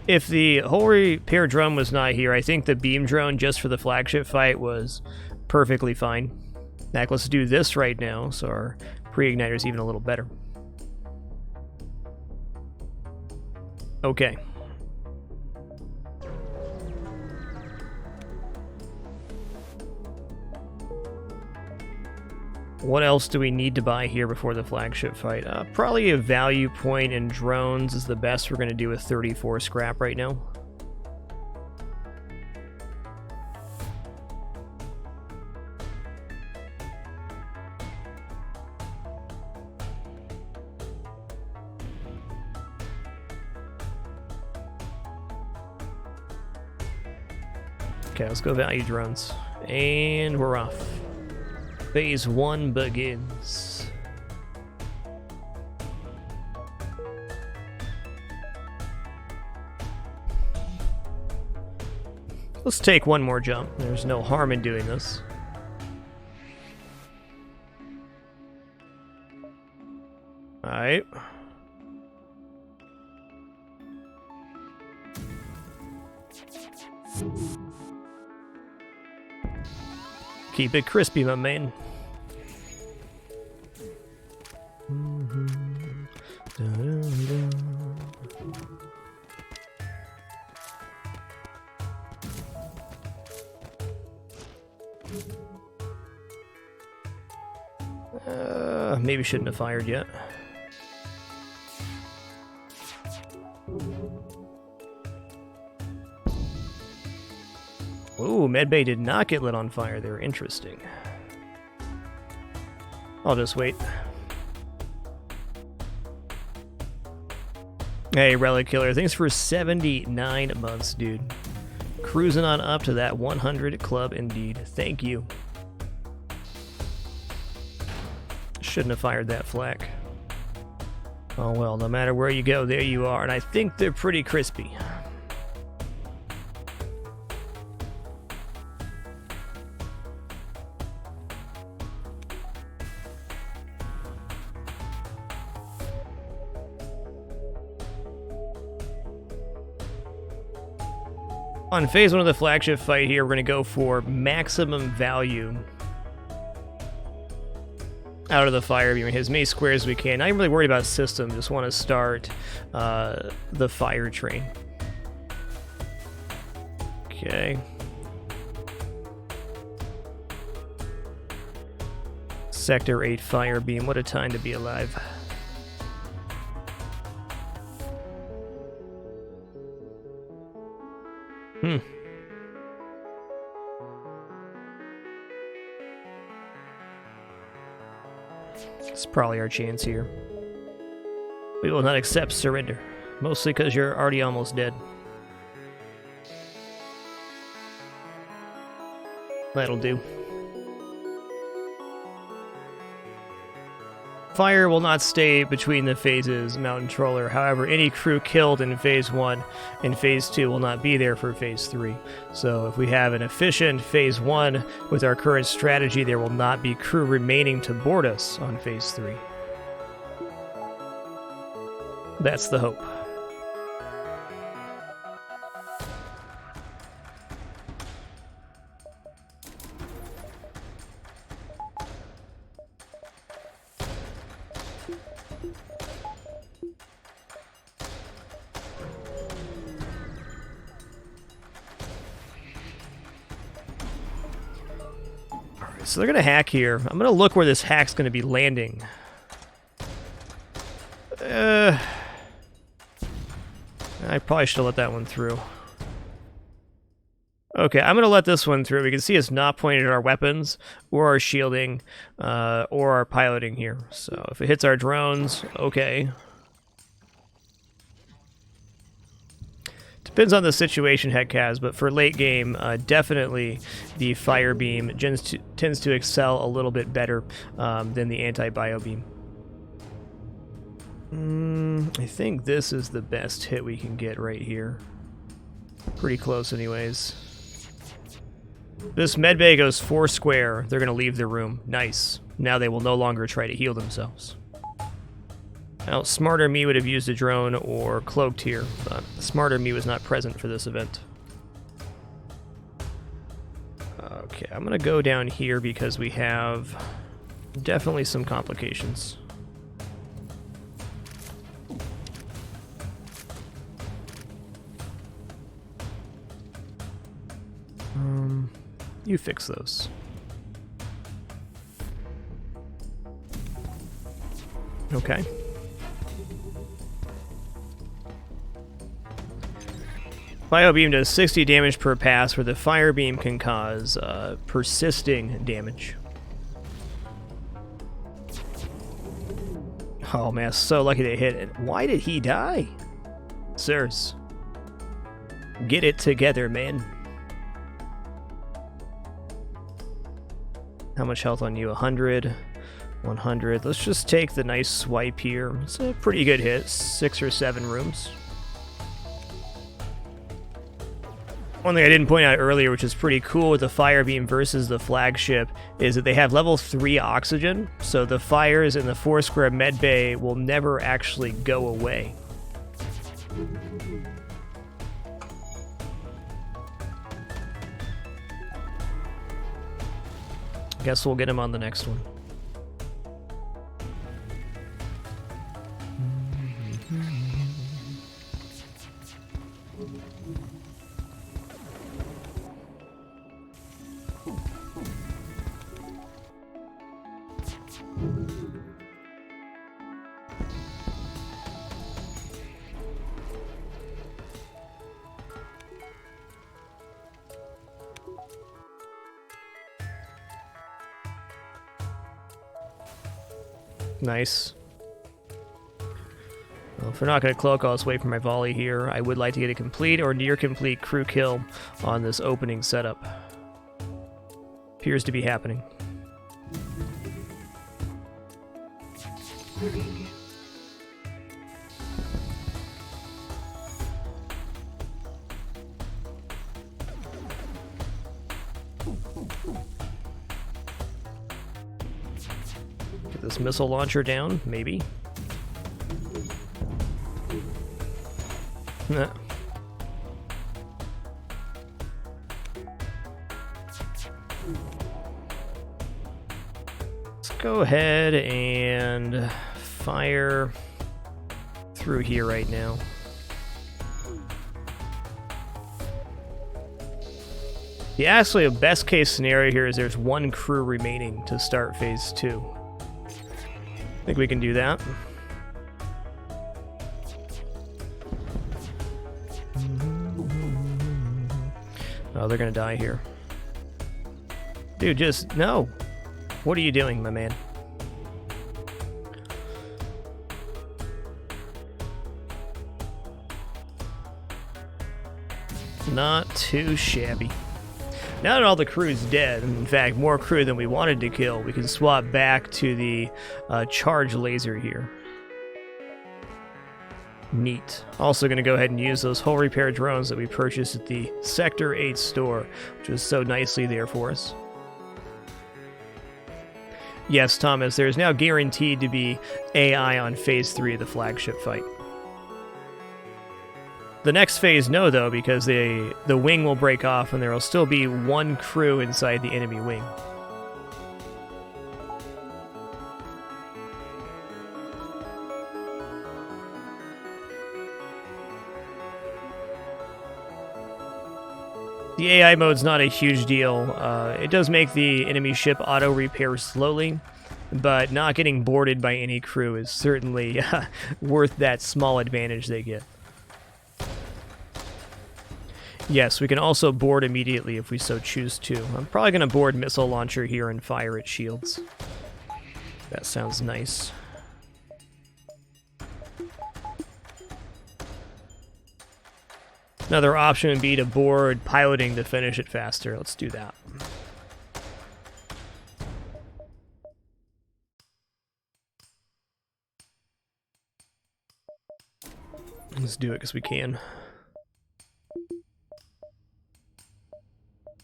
If the hull repair drone was not here, I think the beam drone just for the flagship fight was perfectly fine. Like, let's do this right now, so our pre-igniter is even a little better. Okay. What else do we need to buy here before the flagship fight? Probably a value point in drones is the best we're going to do with 34 scrap right now. Okay, let's go value drones. And we're off. Phase 1 begins. Let's take one more jump. There's no harm in doing this. Alright. Keep it crispy, my man. Maybe shouldn't have fired yet. Ooh, medbay did not get lit on fire there. Interesting. I'll just wait. Hey, Relic Killer, thanks for 79 months, dude. Cruising on up to that 100 club indeed. Thank you. Shouldn't have fired that flak. Oh well, no matter where you go, there you are, and I think they're pretty crispy. On phase 1 of the flagship fight here, we're going to go for maximum value out of the fire beam, hit as many squares as we can. Not even really worried about system, just want to start the fire train. Okay. Sector 8 fire beam. What a time to be alive. It's probably our chance here. We will not accept surrender. Mostly because you're already almost dead. That'll do. Fire will not stay between the phases, Mountain Troller. However, any crew killed in Phase 1 and Phase 2 will not be there for Phase 3. So if we have an efficient Phase 1 with our current strategy, there will not be crew remaining to board us on Phase 3. That's the hope. So they're going to hack here. I'm going to look where this hack's going to be landing. I probably should have let that one through. Okay, I'm going to let this one through. We can see it's not pointed at our weapons, or our shielding, or our piloting here. So if it hits our drones, okay. Depends on the situation Heckaz, but for late game, definitely the fire beam tends to excel a little bit better than the anti-bio beam. I think this is the best hit we can get right here. Pretty close anyways. This medbay goes 4 square. They're going to leave the room. Nice. Now they will no longer try to heal themselves. Now, smarter me would have used a drone or cloaked here, but smarter me was not present for this event. Okay, I'm going to go down here because we have definitely some complications. You fix those. Okay. Bio beam does 60 damage per pass, where the fire beam can cause persisting damage. Oh man, so lucky they hit it. Why did he die? Sirs, get it together, man. How much health on you? 100, 100. Let's just take the nice swipe here. It's a pretty good hit. 6 or 7 rooms. One thing I didn't point out earlier, which is pretty cool with the fire beam versus the flagship, is that they have level 3 oxygen, so the fires in the 4 square med bay will never actually go away. Guess we'll get him on the next one. Nice. Well, if we're not going to cloak, I'll just wait for my volley here. I would like to get a complete or near complete crew kill on this opening setup. Appears to be happening. Get this missile launcher down, maybe. Nah. Let's go ahead and fire through here right now. The actually best case scenario here is there's 1 crew remaining to start phase 2. I think we can do that. Oh, they're gonna die here. Dude, just no. What are you doing, my man? Not too shabby. Now that all the crew's dead, in fact, more crew than we wanted to kill, we can swap back to the charge laser here. Neat. Also going to go ahead and use those hull repair drones that we purchased at the Sector 8 store, which was so nicely there for us. Yes, Thomas, there is now guaranteed to be AI on Phase 3 of the flagship fight. The next phase, no, though, because the wing will break off and there will still be one crew inside the enemy wing. The AI mode's not a huge deal. It does make the enemy ship auto-repair slowly, but not getting boarded by any crew is certainly worth that small advantage they get. Yes, we can also board immediately if we so choose to. I'm probably going to board missile launcher here and fire its shields. That sounds nice. Another option would be to board piloting to finish it faster. Let's do that. Let's do it because we can.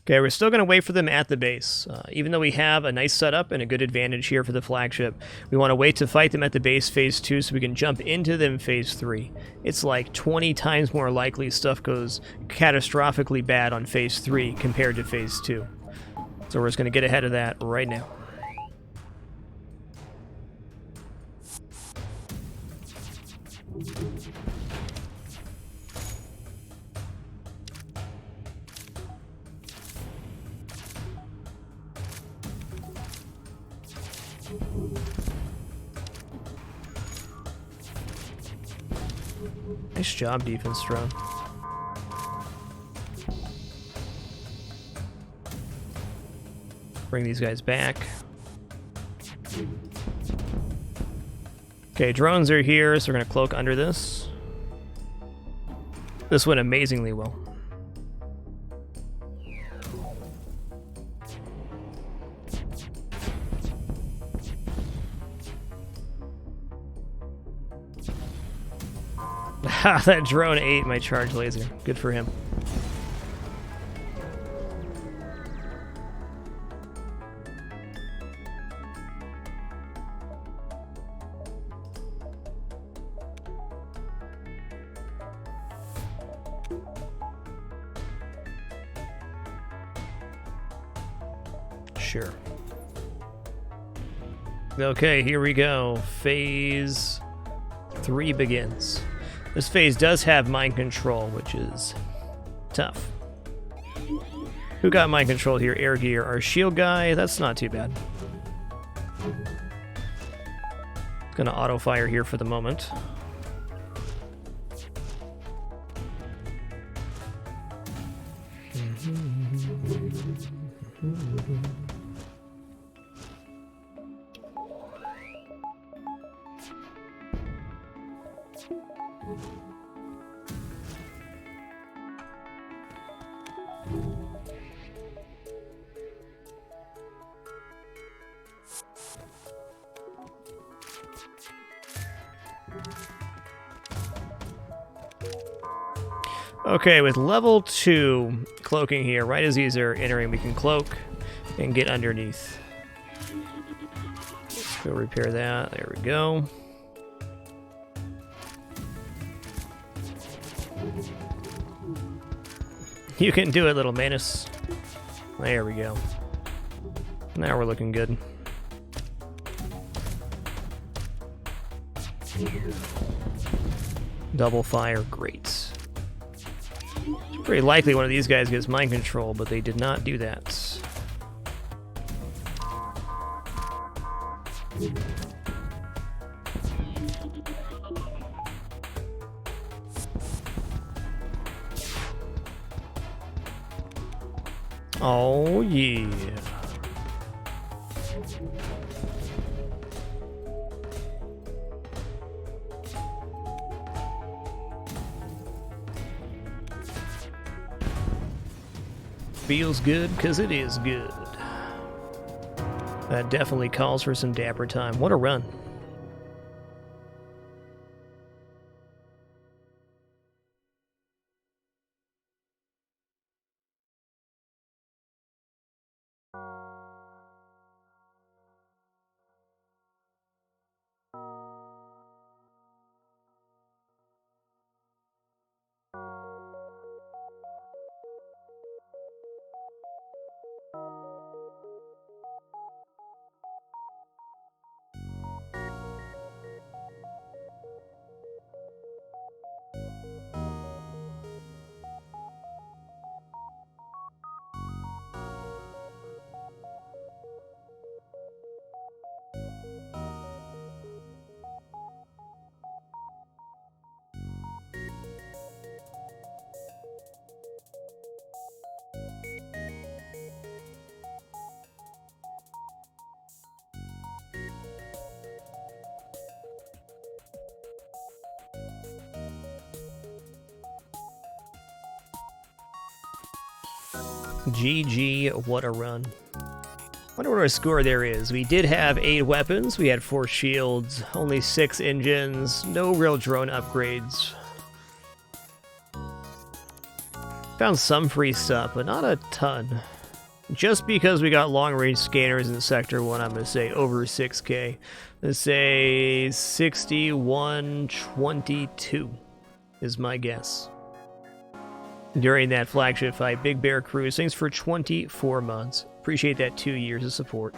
Okay, we're still going to wait for them at the base. Even though we have a nice setup and a good advantage here for the flagship, we want to wait to fight them at the base Phase 2 so we can jump into them Phase 3. It's like 20 times more likely stuff goes catastrophically bad on Phase 3 compared to Phase 2. So we're just going to get ahead of that right now. Nice job, defense drone. Bring these guys back. Okay, drones are here, so we're going to cloak under this. This went amazingly well. That drone ate my charge laser. Good for him. Sure. Okay, here we go. Phase 3 begins. This phase does have mind control, which is tough. Who got mind control here? Air gear. Our shield guy, that's not too bad. Gonna auto fire here for the moment. Okay, with level 2 cloaking here, right as these are entering, we can cloak and get underneath. Let's go repair that. There we go. You can do it, little Manus. There we go. Now we're looking good. Double fire, great. It's pretty likely one of these guys gets mind control, but they did not do that. Oh, yeah. Feels good because it is good. That definitely calls for some dapper time. What a run. GG, what a run. Wonder what our score there is. We did have 8 weapons, we had 4 shields, only 6 engines, no real drone upgrades. Found some free stuff, but not a ton. Just because we got long-range scanners in Sector 1, I'm going to say over 6k. Let's say 6122 is my guess. During that flagship fight, Big Bear Cruise, thanks for 24 months. Appreciate that 2 years of support.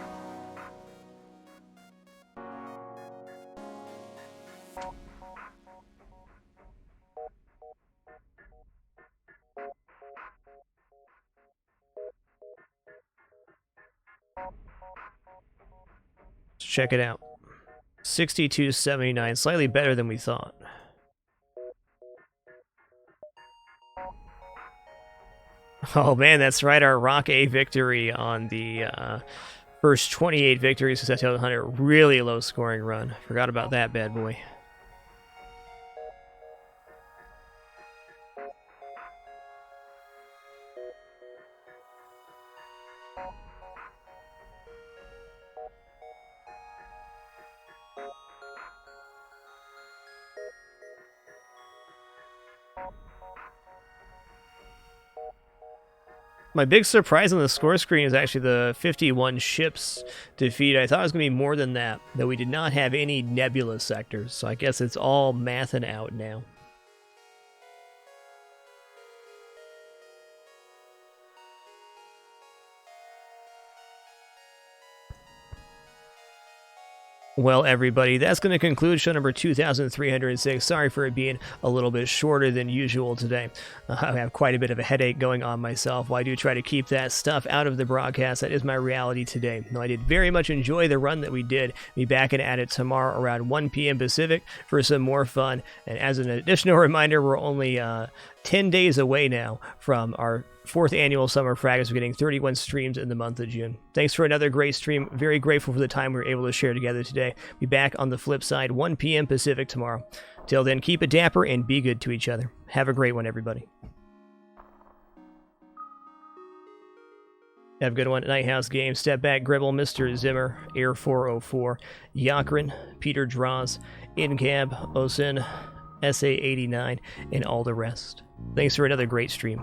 Let's check it out. 62.79, slightly better than we thought. Oh man, that's right, our Rock A victory on the first 28 victories for FTL100. Really low scoring run. Forgot about that bad boy. My big surprise on the score screen is actually the 51 ships defeat. I thought it was going to be more than that, though we did not have any nebula sectors, so I guess it's all mathing out now. Well, everybody, that's going to conclude show number 2306. Sorry for it being a little bit shorter than usual today. I have quite a bit of a headache going on myself. While I do try to keep that stuff out of the broadcast, that is my reality today. No, I did very much enjoy the run that we did. Be back at it tomorrow around 1 p.m. Pacific for some more fun. And as an additional reminder, we're only 10 days away now from our 4th annual Summer Fracas. We're getting 31 streams in the month of June. Thanks for another great stream. Very grateful for the time we were able to share together today. Be back on the flip side, 1 p.m. Pacific tomorrow. Till then, keep it dapper and be good to each other. Have a great one, everybody. Have a good one. Nighthouse Games, Step Back, Gribble, Mr. Zimmer, Air 404, Yakrin, Peter Draws, Incab, Osin, SA89, and all the rest. Thanks for another great stream.